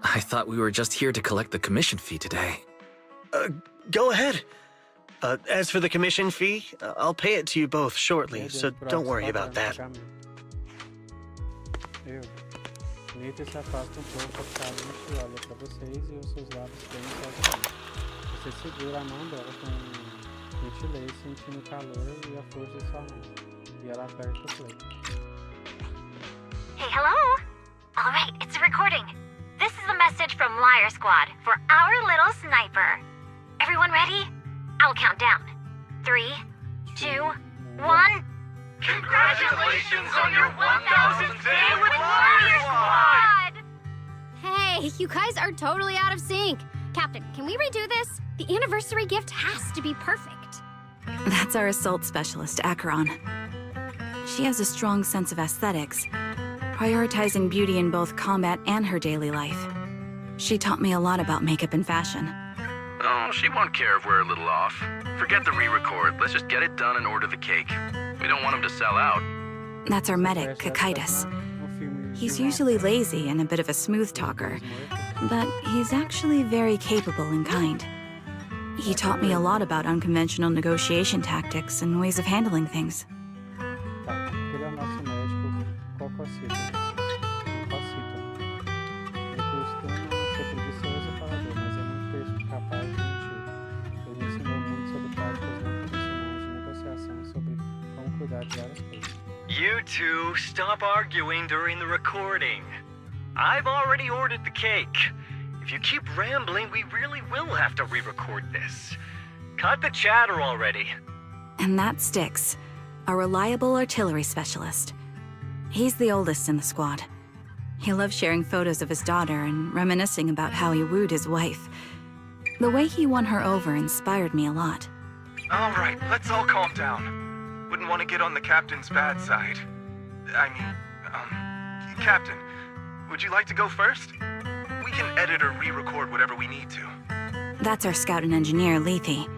I thought we were just here to collect the commission fee today. Go ahead. As for the commission fee, I'll pay it to you both shortly, so don't worry about that. Nathan se afasta pouco, a Scarlett olha para vocês e os seus lábios tremem suavemente. Você segura a mão dela com gentileza, sentindo o calor e a força de sua mão. E ela aperta o play. Hey, hello? Alright, it's a recording. This is a message from Liar Squad for our little sniper. Everyone ready? I'll count down. 3, 2, 1. Congratulations on your 1000th day with Liar Squad! Hey, you guys are totally out of sync. Captain, can we redo this? The anniversary gift has to be perfect. That's our assault specialist, Acheron. She has a strong sense of aesthetics, prioritizing beauty in both combat and her daily life. She taught me a lot about makeup and fashion. Oh, she won't care if we're a little off. Forget the re-record. Let's just get it done and order the cake. We don't want him to sell out. That's our medic, Kakaitis. He's usually lazy and a bit of a smooth talker, but he's actually very capable and kind. He taught me a lot about unconventional negotiation tactics and ways of handling things. You two, stop arguing during the recording. I've already ordered the cake. If you keep rambling, we really will have to re-record this. Cut the chatter already. And that Styx, a reliable artillery specialist. He's the oldest in the squad. He loves sharing photos of his daughter and reminiscing about how he wooed his wife. The way he won her over inspired me a lot. All right, let's all calm down. Wouldn't want to get on the captain's bad side. Captain, would you like to go first? We can edit or re-record whatever we need to. That's our scout and engineer, Lethe.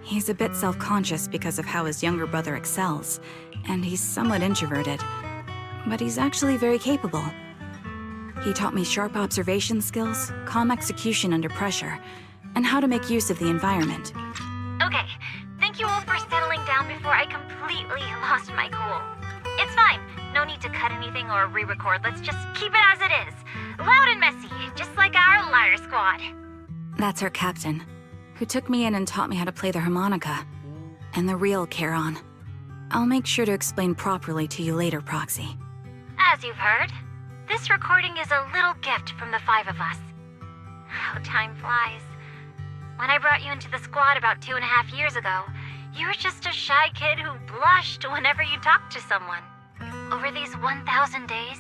He's a bit self-conscious because of how his younger brother excels, and he's somewhat introverted. But he's actually very capable. He taught me sharp observation skills, calm execution under pressure, and how to make use of the environment. Okay, thank you all for settling down before I completely lost my cool. It's fine. No need to cut anything or re-record. Let's just keep it as it is. Loud and messy, just like our Liar Squad. That's our captain, who took me in and taught me how to play the harmonica. And the real Charon. I'll make sure to explain properly to you later, Proxy. As you've heard, this recording is a little gift from the 5 of us. How time flies. When I brought you into the squad about 2.5 years ago, you were just a shy kid who blushed whenever you talked to someone. Over these 1,000 days,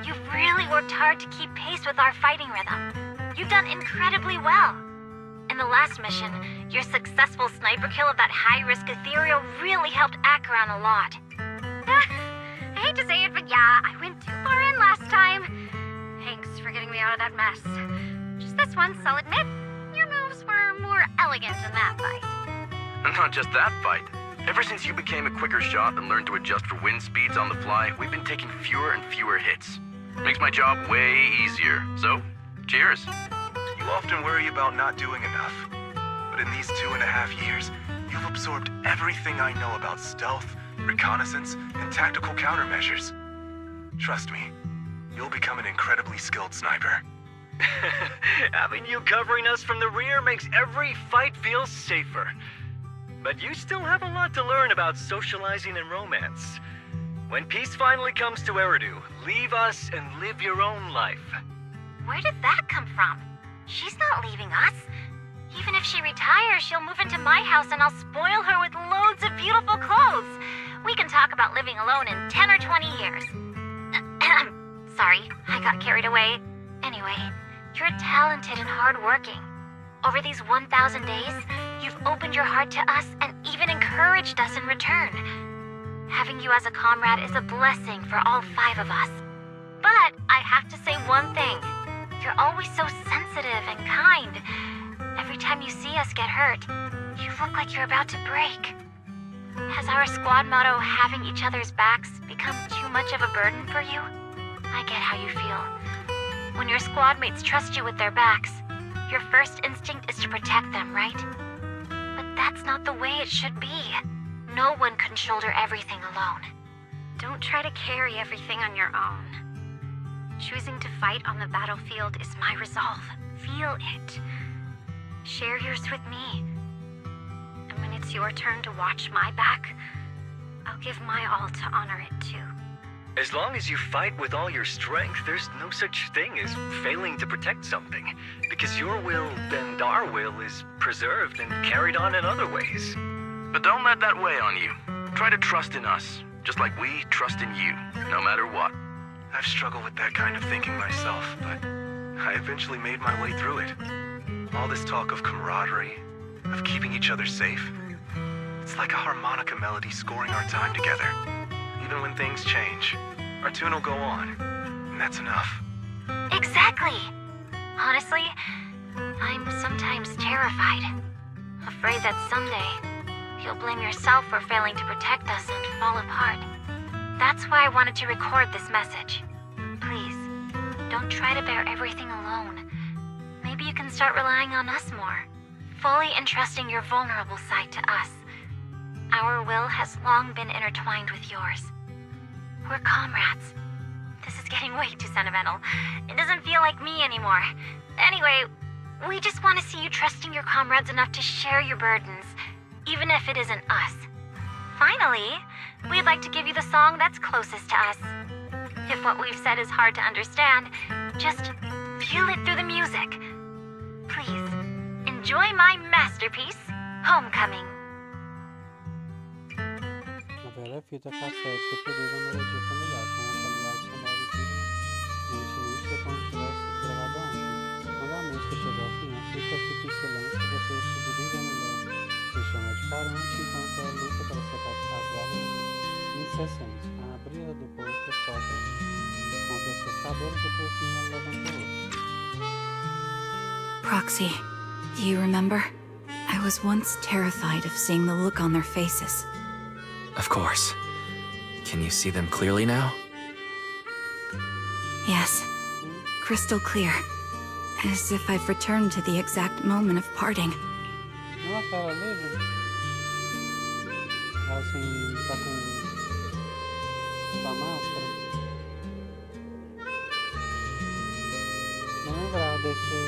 you've really worked hard to keep pace with our fighting rhythm. You've done incredibly well. In the last mission, your successful sniper kill of that high-risk ethereal really helped Acheron a lot. I hate to say it, but yeah, I went too far in last time. Thanks for getting me out of that mess. Just this once, I'll admit, your moves were more elegant in that fight. Not just that fight. Ever since you became a quicker shot and learned to adjust for wind speeds on the fly, we've been taking fewer and fewer hits. Makes my job way easier. So, cheers. You often worry about not doing enough. But in these 2.5 years, you've absorbed everything I know about stealth, reconnaissance, and tactical countermeasures. Trust me, you'll become an incredibly skilled sniper. Having you covering us from the rear makes every fight feel safer. But you still have a lot to learn about socializing and romance. When peace finally comes to Eridu, leave us and live your own life. Where did that come from? She's not leaving us. Even if she retires, she'll move into my house and I'll spoil her with loads of beautiful clothes. We can talk about living alone in 10 or 20 years. Sorry, I got carried away. Anyway, you're talented and hardworking. Over these 1,000 days, you've opened your heart to us and even encouraged us in return. Having you as a comrade is a blessing for all 5 of us. But I have to say one thing. You're always so sensitive and kind. Every time you see us get hurt, you look like you're about to break. Has our squad motto, having each other's backs, become too much of a burden for you? I get how you feel. When your squad mates trust you with their backs, your first instinct is to protect them, right? But that's not the way it should be. No one can shoulder everything alone. Don't try to carry everything on your own. Choosing to fight on the battlefield is my resolve. Feel it. Share yours with me. And when it's your turn to watch my back, I'll give my all to honor it too. As long as you fight with all your strength, there's no such thing as failing to protect something. Because your will and our will is preserved and carried on in other ways. But don't let that weigh on you. Try to trust in us, just like we trust in you, no matter what. I've struggled with that kind of thinking myself, but I eventually made my way through it. All this talk of camaraderie, of keeping each other safe, it's like a harmonica melody scoring our time together. Even when things change, our tune will go on, and that's enough. Exactly. Honestly, I'm sometimes terrified. Afraid that someday, you'll blame yourself for failing to protect us and fall apart. That's why I wanted to record this message. Please, don't try to bear everything alone. Maybe you can start relying on us more, fully entrusting your vulnerable side to us. Our will has long been intertwined with yours. We're comrades. This is getting way too sentimental. It doesn't feel like me anymore. Anyway, we just want to see you trusting your comrades enough to share your burdens, even if it isn't us. Finally, we'd like to give you the song that's closest to us. If what we've said is hard to understand, just feel it through the music. Please, enjoy my masterpiece, Homecoming. A bela fita cassete que produz a melodia familiar, com uma qualidade sonora de intimista como se tivesse sido gravada ontem. Quando a música chega ao fim, a fita fica em silêncio e você se dirige à mulher. Se chama de Carante enquanto ela luta para secar as lágrimas incessantes. A abrir do porto sopra contra seus cabelos e por fim ela levanta o rosto. Proxy, do you remember? I was once terrified of seeing the look on their faces. Of course. Can you see them clearly now? Yes, crystal clear. As if I've returned to the exact moment of parting. Nossa, ela lembra? Ela assim, tá com a máscara. Não lembrar desse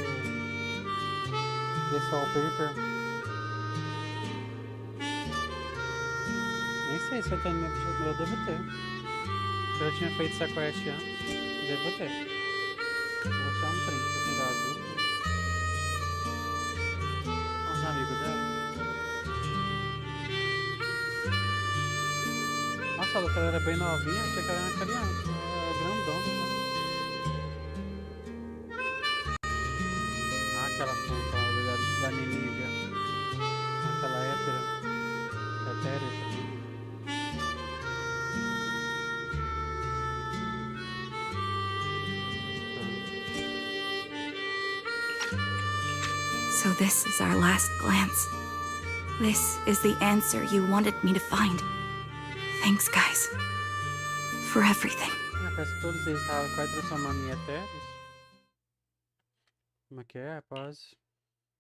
wallpaper. Nem sei se eu tenho eu devo ter. Eu já tinha feito essa quest antes. Devo ter. Vou tirar um print aqui das dúvidas. Os amigos dela. Nossa, a Luca era bem novinha, achei que ela era uma criança. Ela era grandona. Ah, aquela puta da Niniga. Aquela hétera. So this is our last glance. This is the answer you wanted me to find. Thanks, guys. For everything. Parece que todos eles estavam quase transformando em eternos. Como é que é? Após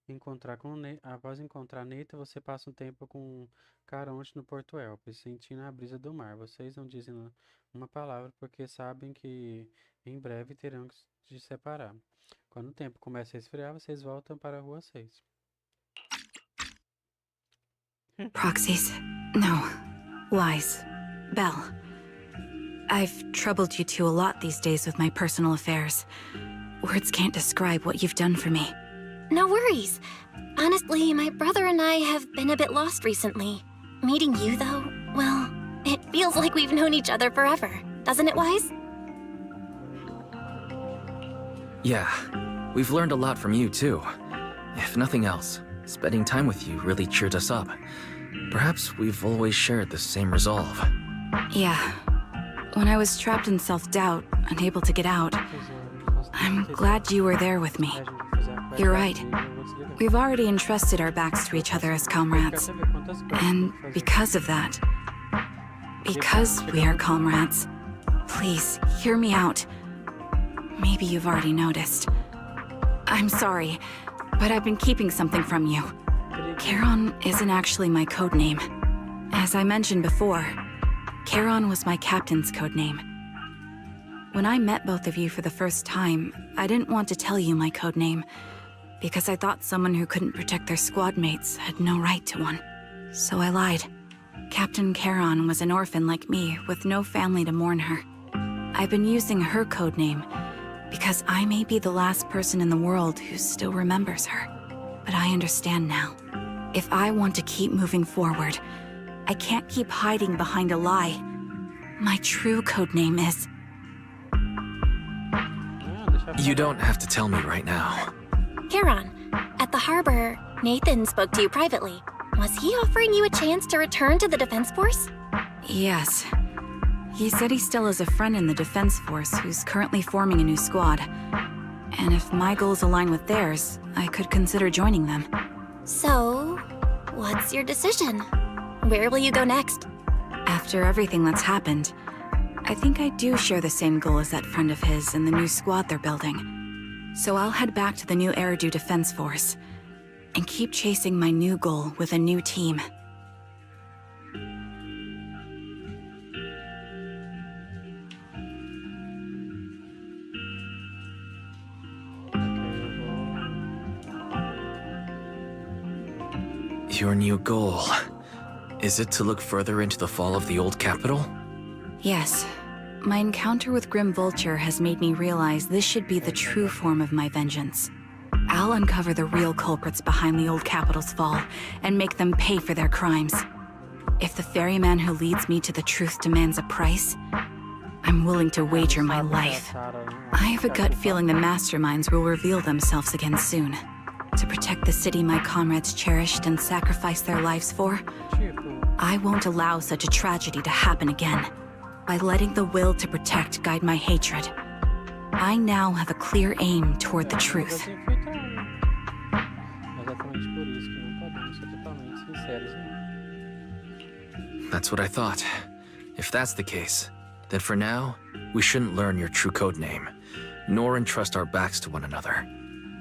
encontrar Neita, você passa um tempo com Caronte no Porto Elpis, sentindo a brisa do mar. Vocês não dizem uma palavra porque sabem que em breve terão que se separar. Quando o tempo começa a esfriar, vocês voltam para a Rua 6. Proxies. No. Lies. Belle. I've troubled you two a lot these days with my personal affairs. Words can't describe what you've done for me. No worries. Honestly, my brother and I have been a bit lost recently. Meeting you, though, well, it feels like we've known each other forever. Doesn't it, Wise? Yeah, we've learned a lot from you, too. If nothing else, spending time with you really cheered us up. Perhaps we've always shared the same resolve. Yeah. When I was trapped in self-doubt, unable to get out, I'm glad you were there with me. You're right. We've already entrusted our backs to each other as comrades. And because of that, because we are comrades, please, hear me out. Maybe you've already noticed. I'm sorry, but I've been keeping something from you. Charon isn't actually my code name. As I mentioned before, Charon was my captain's code name. When I met both of you for the first time, I didn't want to tell you my code name, because I thought someone who couldn't protect their squad mates had no right to one. So I lied. Captain Charon was an orphan like me, with no family to mourn her. I've been using her code name because I may be the last person in the world who still remembers her. But I understand now. If I want to keep moving forward, I can't keep hiding behind a lie. My true code name is... You don't have to tell me right now. Charon, at the harbor, Nathan spoke to you privately. Was he offering you a chance to return to the Defense Force? Yes. He said he still has a friend in the Defense Force who's currently forming a new squad. And if my goals align with theirs, I could consider joining them. So, what's your decision? Where will you go next? After everything that's happened, I think I do share the same goal as that friend of his and the new squad they're building. So I'll head back to the new Eridu Defense Force and keep chasing my new goal with a new team. Your new goal. Is it to look further into the fall of the old capital? Yes. My encounter with Grim Vulture has made me realize this should be the true form of my vengeance. I'll uncover the real culprits behind the old capital's fall and make them pay for their crimes. If the ferryman who leads me to the truth demands a price, I'm willing to wager my life. I have a gut feeling the masterminds will reveal themselves again soon. To protect the city my comrades cherished and sacrificed their lives for, I won't allow such a tragedy to happen again. By letting the will to protect guide my hatred, I now have a clear aim toward the truth. That's what I thought. If that's the case, then for now, we shouldn't learn your true code name, nor entrust our backs to one another.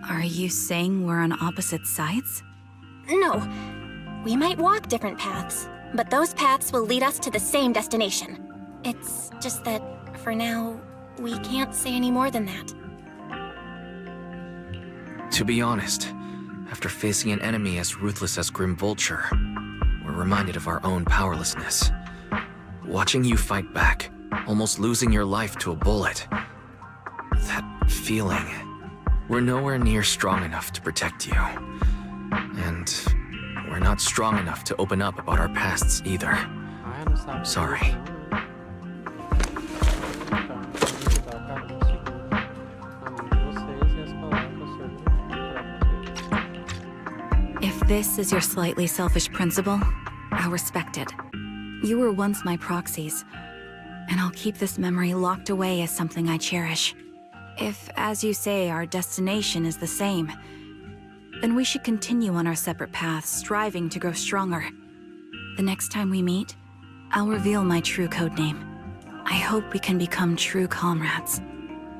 Are you saying we're on opposite sides? No. We might walk different paths, but those paths will lead us to the same destination. It's just that, for now, we can't say any more than that. To be honest, after facing an enemy as ruthless as Grim Vulture, we're reminded of our own powerlessness. Watching you fight back, almost losing your life to a bullet. That feeling. We're nowhere near strong enough to protect you. And we're not strong enough to open up about our pasts either. Sorry. If this is your slightly selfish principle, I'll respect it. You were once my proxies, and I'll keep this memory locked away as something I cherish. If, as you say, our destination is the same, then we should continue on our separate paths, striving to grow stronger. The next time we meet, I'll reveal my true codename. I hope we can become true comrades.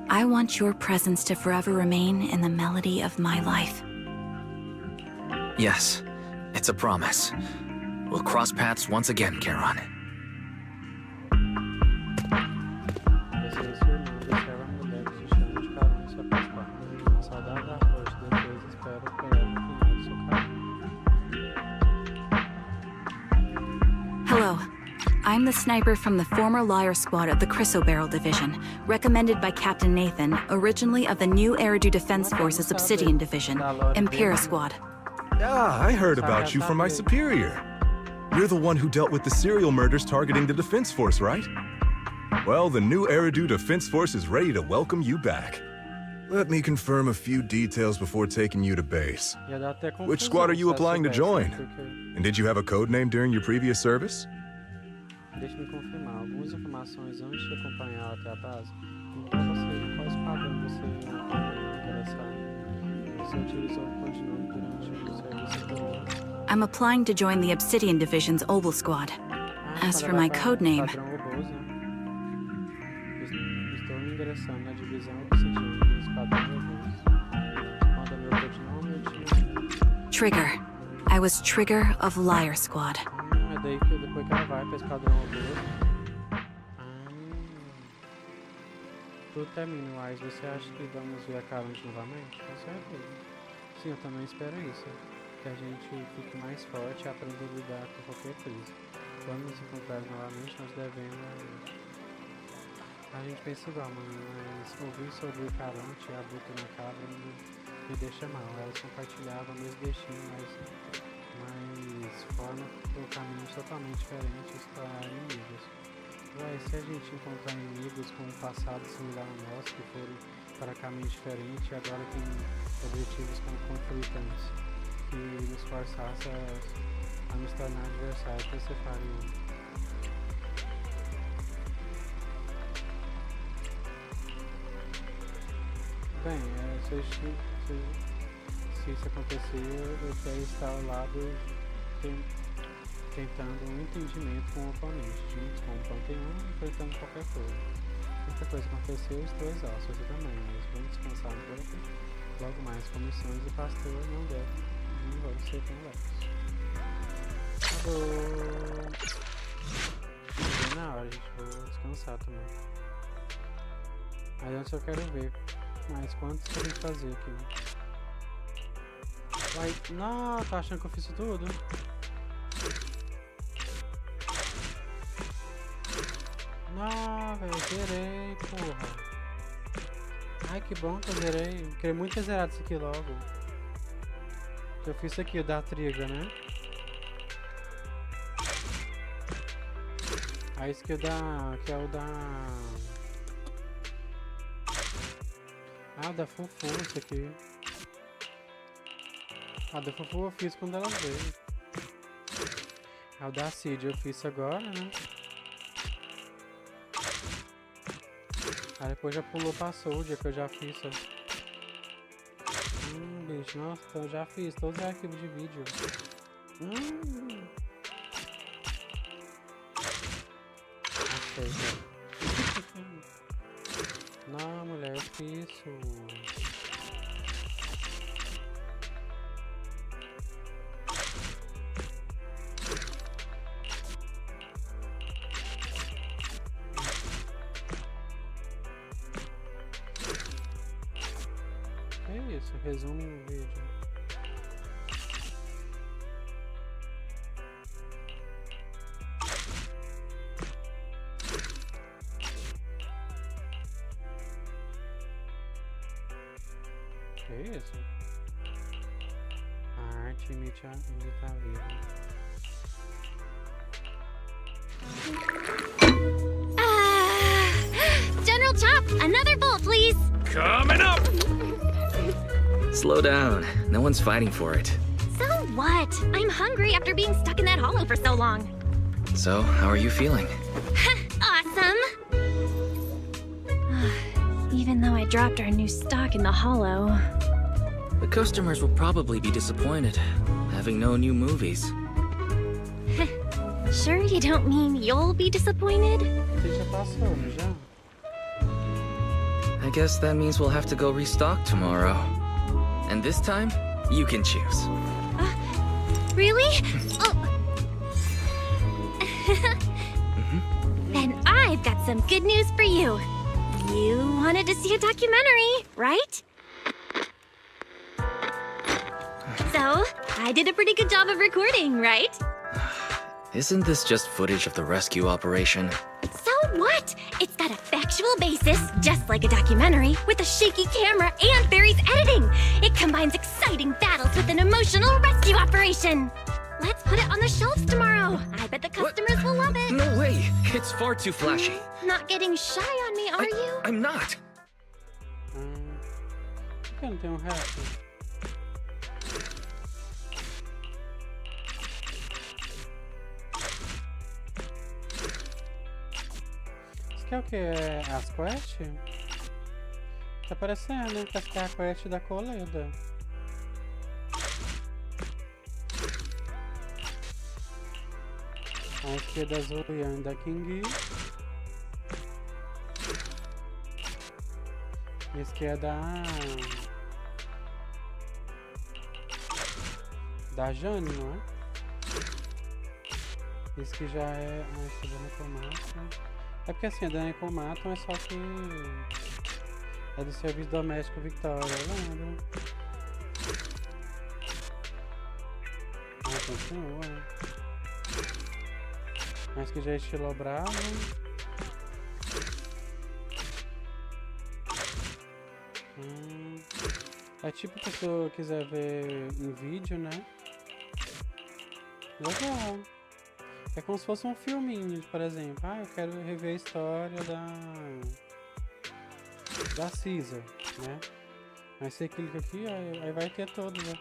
I want your presence to forever remain in the melody of my life. Yes, it's a promise. We'll cross paths once again, Charon. Hello. I'm the sniper from the former Liar Squad of the Chrysoberyl Division, recommended by Captain Nathan, originally of the new Eridu Defense Forces Obsidian Division, Impera Squad. Yeah, I heard about you from my superior. You're the one who dealt with the serial murders targeting the Defense Force, right? Well, the new Eridu Defense Force is ready to welcome you back. Let me confirm a few details before taking you to base. Which squad are you applying to join? And did you have a code name during your previous service? Deixe-me confirmar algumas informações antes de acompanhá-la até a base. Então qual esquadrão você interessado? Você utilizou o codinome durante o serviço anterior? I'm applying to join the Obsidian Division's Oval Squad. As for my codename... Estou ingressando na divisão Obsidian do esquadrão Obos. Quando meu codinome eu tinha... Trigger. I was Trigger of Liar Squad. É daí que depois que ela vai para o esquadrão Obos. Tudo termina, mas você acha que vamos ver a Calante novamente? Com certeza. Sim, eu também espero isso. Que a gente fique mais forte e aprenda a lidar com qualquer crise. Quando nos encontrarmos novamente, nós devemos... A gente pensa igual, mano, mas ouvir sobre o Calante e a bruta macabra me deixa mal. Elas compartilhavam o mesmo destino, mas formam por caminhos totalmente diferentes para inimigos. Ué, se a gente encontrar inimigos com um passado similar ao nosso, que foram para caminhos diferentes e agora tem objetivos conflitantes, que nos forçasse a nos tornar adversários, o que você faria? Bem, se isso acontecer, eu quero estar ao lado tentando um entendimento com o oponente, juntos com o panteão, enfrentando qualquer coisa. Qualquer coisa acontecer, eu estou exausto, você também, mas vamos descansar um pouco. Logo mais, comissões e pastor não vão ser tão leves. Acabou! Não na hora, gente, vou descansar também. Aí antes eu quero ver mais quantos que a gente fazer aqui. Vai... Não, tá achando que eu fiz isso tudo? Não, velho, zerei, porra. Ai, que bom que eu zerei. Eu queria muito ter zerado isso aqui logo. Eu fiz isso aqui, o da triga, né? Aí esse aqui que é o da... Ah, da Fufu, isso aqui. A da Fufu eu fiz quando ela veio. A da Cid eu fiz agora, né? Aí depois já pulou pra Soldier, que eu já fiz. Bicho, nossa, então eu já fiz todos os arquivos de vídeo. Aceita. Não, mulher, eu fiz isso. Que isso? Resume no vídeo. Que isso? A arte imita a vida. General Chop, another bowl, please. Coming up! Slow down. No one's fighting for it. So what? I'm hungry after being stuck in that hollow for so long. So, how are you feeling? Awesome! Even though I dropped our new stock in the hollow, The customers will probably be disappointed, having no new movies. Sure you don't mean you'll be disappointed? Você já passou, não já? I guess that means we'll have to go restock tomorrow. And this time, you can choose. Really? Oh. Then I've got some good news for you. You wanted to see a documentary, right? So, I did a pretty good job of recording, right? Isn't this just footage of the rescue operation? So what? It's got a factual basis, just like a documentary, with a shaky camera and Barry's editing. It combines exciting battles with an emotional rescue operation. Let's put it on the shelves tomorrow. I bet the customers will love it. No way! It's far too flashy. Not getting shy on me, are you? I'm not. Por que não tem resto? Isso aqui é o que? É as quests? Tá parecendo, né? Que essa é a quest da Coleda. A esquerda azul e da King. Esse aqui é da Jane, não é? Esse aqui já é... esse é da Necomato. É porque assim, a da Necomato é só que... é do serviço doméstico Victoria, lembra? Continua. Esse aqui já é estilo bravo. É tipo que se eu quiser ver em vídeo, né? Legal. É como se fosse um filminho, por exemplo. Ah, eu quero rever a história da Caesar, né? Aí você clica aqui, aí vai ter todos, né?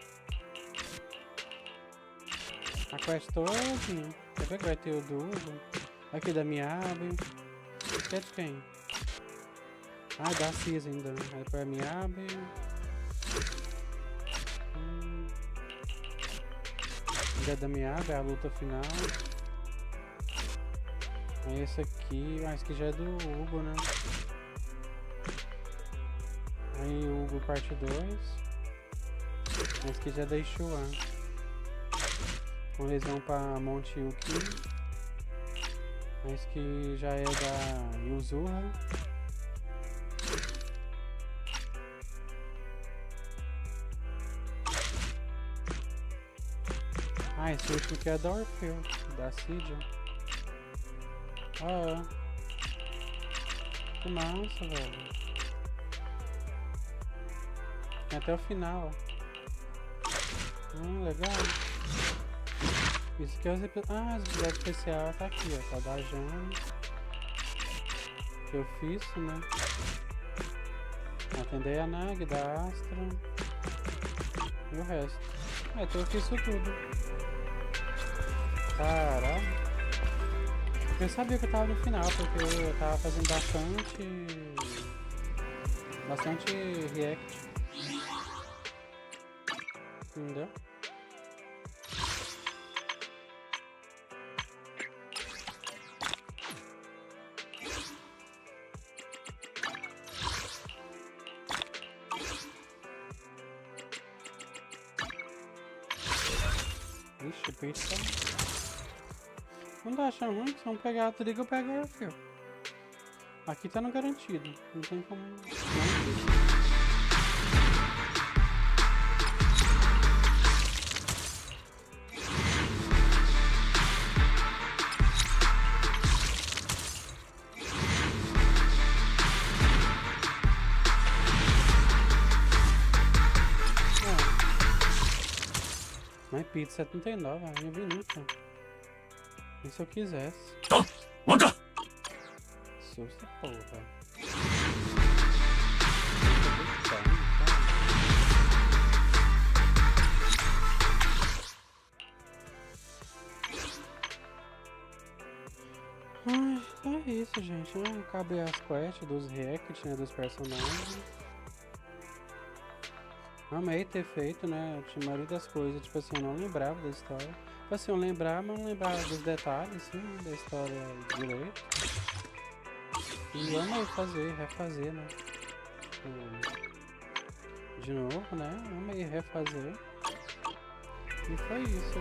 A quest todinha. Quer ver que vai ter o do Hugo? Aqui da Miabe. Esse é de quem? Ah, da Caesar ainda. Aí pra Miabe. É da Miabe, é a luta final. Aí esse aqui, esse aqui já é do Hugo, né? Aí o Hugo parte 2. Esse aqui já é da Ishuan. Quando eles vão pra Monte Yuki. Esse aqui já é da Yuzuha. Ah, esse último aqui é da Orfeu, da Cydia. Ah, que massa, velho. Tem até o final, ó. Legal. Isso aqui é os episódios... Ah, os episódios especiais tá aqui, ó. Tá da Jane. Que eu fiz, né? Atendei a Nag, da Astra. E o resto. Então eu fiz isso tudo. Caralho. Eu sabia que eu tava no final, porque eu tava fazendo bastante react. Entendeu? Ixi, pizza. Não tá achando ruim? Se vamos pegar a Codigo, eu pego o Orfeu. Aqui tá no garantido. Não tem como... Mas pizza 79, eu não vi nunca. E se eu quisesse? Susto, porra. Ai, é isso, gente. Acabei as quests dos react, né, dos personagens. Amei ter feito, né? A maioria das coisas, tipo assim, eu não lembrava da história. Tipo assim, eu lembrava, mas não lembrava dos detalhes, assim, da história direito. E eu amei refazer, né? De novo, né? Amei refazer. E foi isso.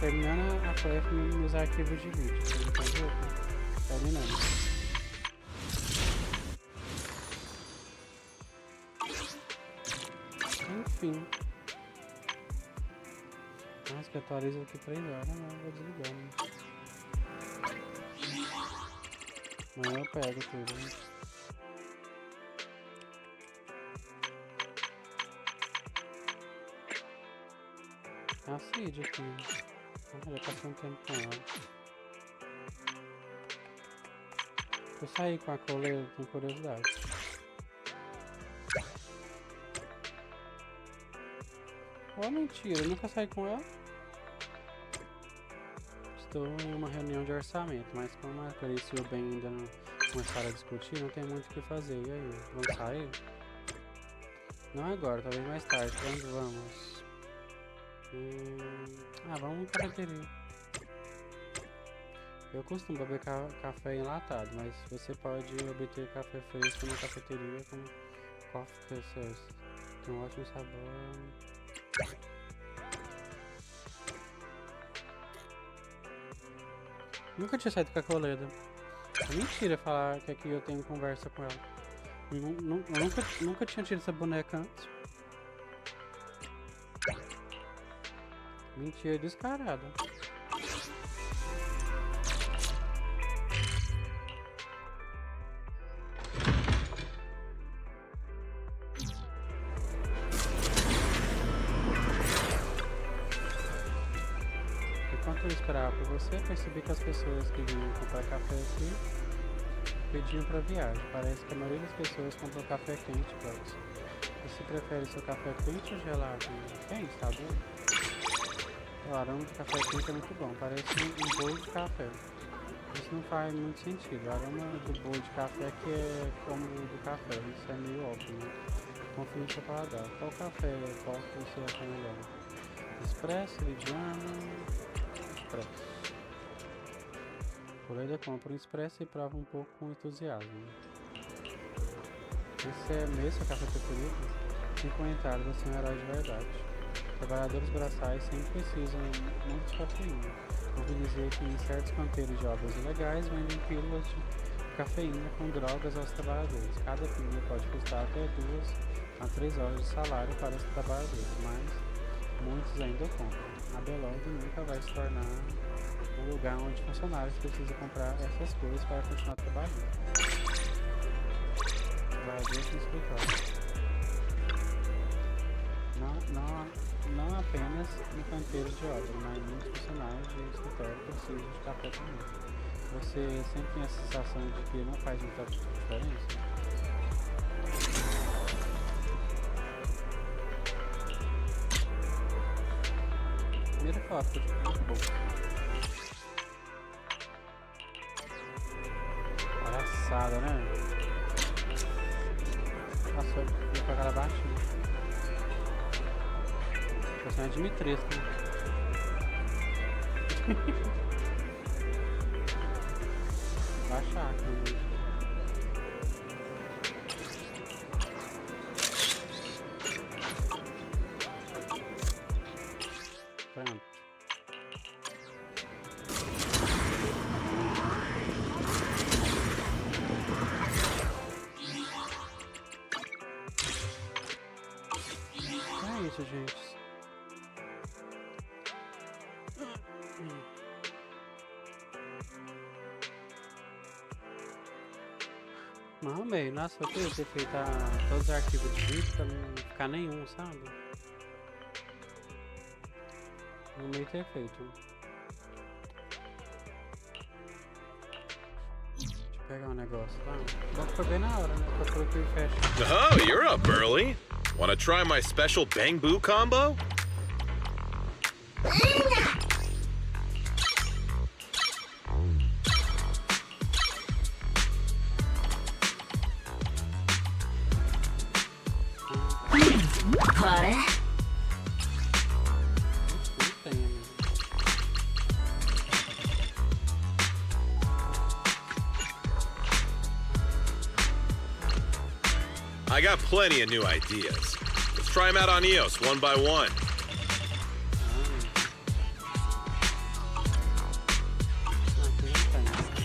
Terminando a quest nos arquivos de vídeo. Entendeu? Terminando. Enfim. Nossa, que atualiza aqui 3 horas, não, vou desligar, né? Amanhã eu pego tudo, né? A Cid aqui. Ah, já passei um tempo com ela. Eu saí com a coleira, tenho curiosidade. Oh, mentira, eu nunca saí com ela. Estou em uma reunião de orçamento, mas como a Clarice e o Ben ainda não começaram a discutir, não tem muito o que fazer. E aí, vamos sair? Não agora, talvez mais tarde. Pra onde vamos? Vamos na cafeteria. Eu costumo beber café enlatado, mas você pode obter café fresco na cafeteria com coffee process. Tem um ótimo sabor. Nunca tinha saído com a Coleda. É mentira falar que aqui eu tenho conversa com ela. Eu nunca tinha tido essa boneca antes. Mentira descarada. Enquanto eu esperava por você, percebi que as pessoas que vinham comprar café aqui pediam para viagem. Parece que a maioria das pessoas compram café quente, Klaus. Você prefere seu café quente ou gelado? Quente, tá bom? O aroma de café quente é muito bom, parece um bolo de café. Isso não faz muito sentido. O aroma do bolo de café é que é como o do café, isso é meio óbvio, né? Confie no seu paladar. Qual café qual que você acha melhor? Expresso, lidiano, expresso. Coleda compra um expresso e prova um pouco com entusiasmo. Esse é mesmo seu café preferido? Sem comentário, você é um herói de verdade. Trabalhadores braçais sempre precisam muito de cafeína. Ouvi dizer que em certos canteiros de obras ilegais vendem pílulas de cafeína com drogas aos trabalhadores. Cada pílula pode custar até 2 a 3 horas de salário para os trabalhadores, mas muitos ainda compram. A Belog nunca vai se tornar um lugar onde funcionários precisam comprar essas coisas para continuar trabalhando. Trabalhadores no escritório. Não apenas no canteiro de obra, mas muitos funcionários de escritório precisam de café também. Você sempre tem a sensação de que não faz muita diferença? Primeira foto, muito bom. Palhaçada, né? Nossa, eu com a cara baixinha. Você é Dimitrescu. Baixar aqui. Pronto. É isso, gente. Mas amei, nossa, eu queria ter feito todos os arquivos de vídeo pra não ficar nenhum, sabe? Amei ter feito. Deixa eu pegar um negócio lá. Bom que foi bem na hora, né? Eu coloquei o fecha. Oh, you're up early. Wanna try my special Bang Boo combo? party? I got plenty of new ideas. Let's try them out on EOS one by one.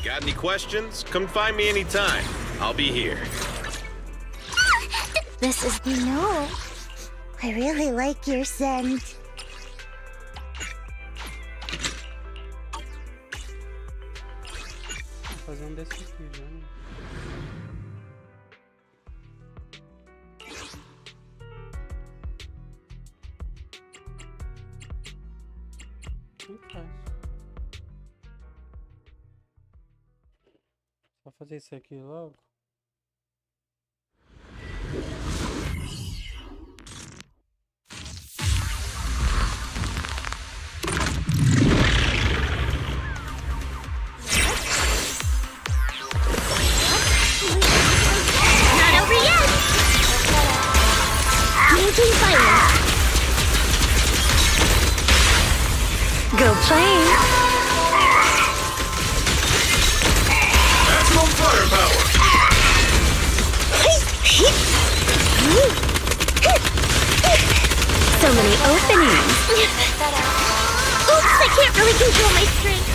Got any questions? Come find me anytime. I'll be here. This is no. I really like your scent. Vou fazer um desses aqui, né? Vou fazer isso aqui logo. Not over yet! Making fire! Go play! Maximum firepower! So many openings! Oops, I can't really control my strength.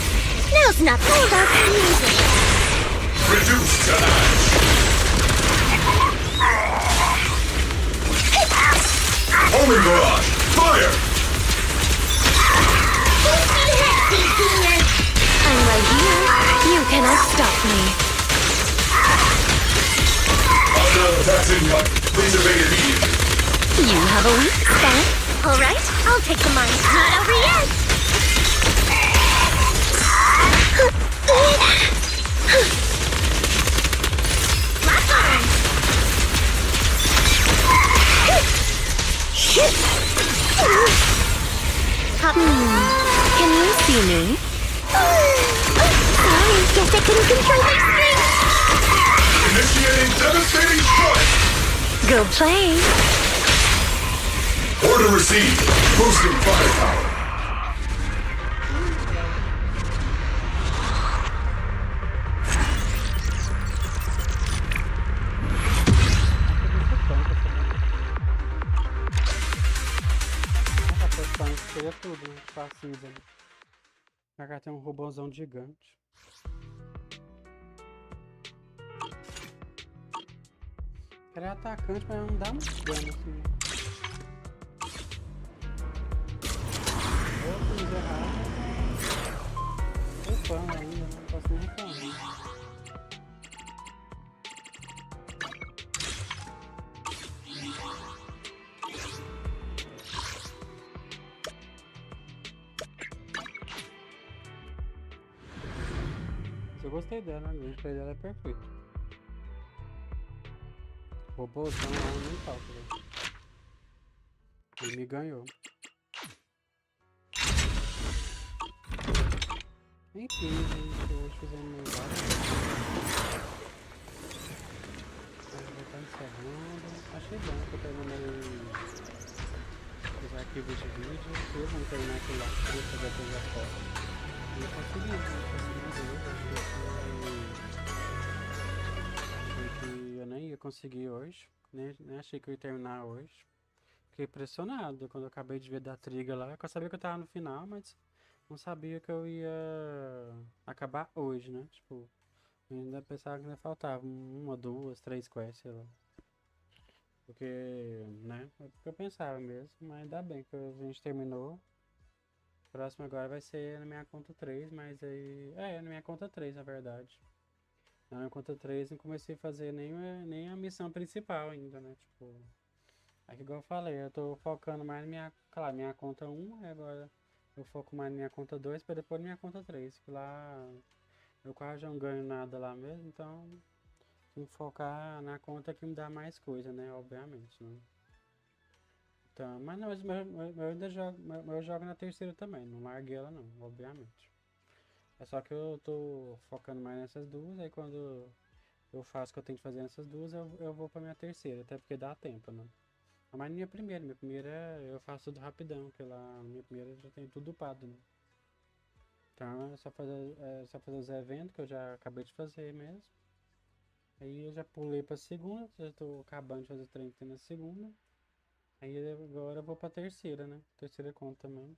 Now's not the best music. Reduce to ash! Homing barrage! Fire! I'm right here. You cannot stop me. Hostile attacks incoming. Please evade immediately. You have a weak spot. Alright, I'll take the mine. Not over yet! Lock on! Can you see me? Sorry, guess I couldn't control my strength. Initiating devastating strike! Go play! Order received. Boosting firepower. Seria tudo, facinho. Cá tem um robôzão gigante. Ele é atacante, mas não dá muito dano assim. Outros errados. Reclama ainda, não posso nem reclamar. Eu gostei dela, a gameplay dela é perfeita. Robôzão lá nem falta, velho. Ele me ganhou. Enfim, gente, hoje fizemos meu vários. Vou estar encerrando. Achei bom que eu terminei os arquivos de vídeo. Eu vou terminar aquilo lá, pra fazer a coisa fora. Eu consegui ver. Achei que eu nem ia conseguir hoje. Nem achei que eu ia terminar hoje. Fiquei impressionado quando eu acabei de ver da trilha lá. Eu sabia que eu tava no final, mas não sabia que eu ia acabar hoje, né? Tipo, eu ainda pensava que ainda faltava uma, duas, três quests, sei lá. Porque, né? É porque eu pensava mesmo, mas ainda bem que a gente terminou. O próximo agora vai ser na minha conta 3, mas aí... É, na minha conta 3, na verdade. Na minha conta 3 não comecei a fazer nem a missão principal ainda, né? Tipo... É que igual eu falei, eu tô focando mais na minha... Claro, minha conta 1, agora eu foco mais na minha conta 2 pra depois na minha conta 3. Que lá eu quase não ganho nada lá mesmo, então... Tem que focar na conta que me dá mais coisa, né? Obviamente, né? Então, mas não, eu ainda jogo, eu jogo na terceira também, não larguei ela não, obviamente. É só que eu tô focando mais nessas duas, aí quando eu faço o que eu tenho que fazer nessas duas, eu vou pra minha terceira, até porque dá tempo, né? Mas minha primeira eu faço tudo rapidão, porque lá na minha primeira já tem tudo upado, né? Então é só fazer os eventos que eu já acabei de fazer mesmo. Aí eu já pulei pra segunda, já tô acabando de fazer o trem que tem na segunda. Aí agora eu vou pra terceira, né? Terceira conta também.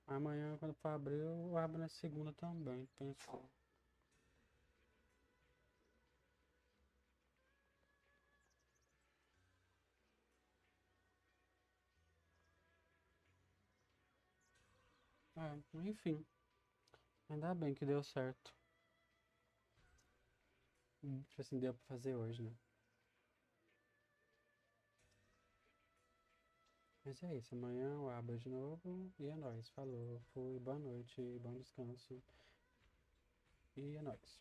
Amanhã, quando for abrir, eu abro na segunda também. Pensou. É, enfim. Ainda bem que deu certo. Tipo assim, deu pra fazer hoje, né? Mas é isso. Amanhã eu abro de novo. E é nóis. Falou. Fui. Boa noite. Bom descanso. E é nóis.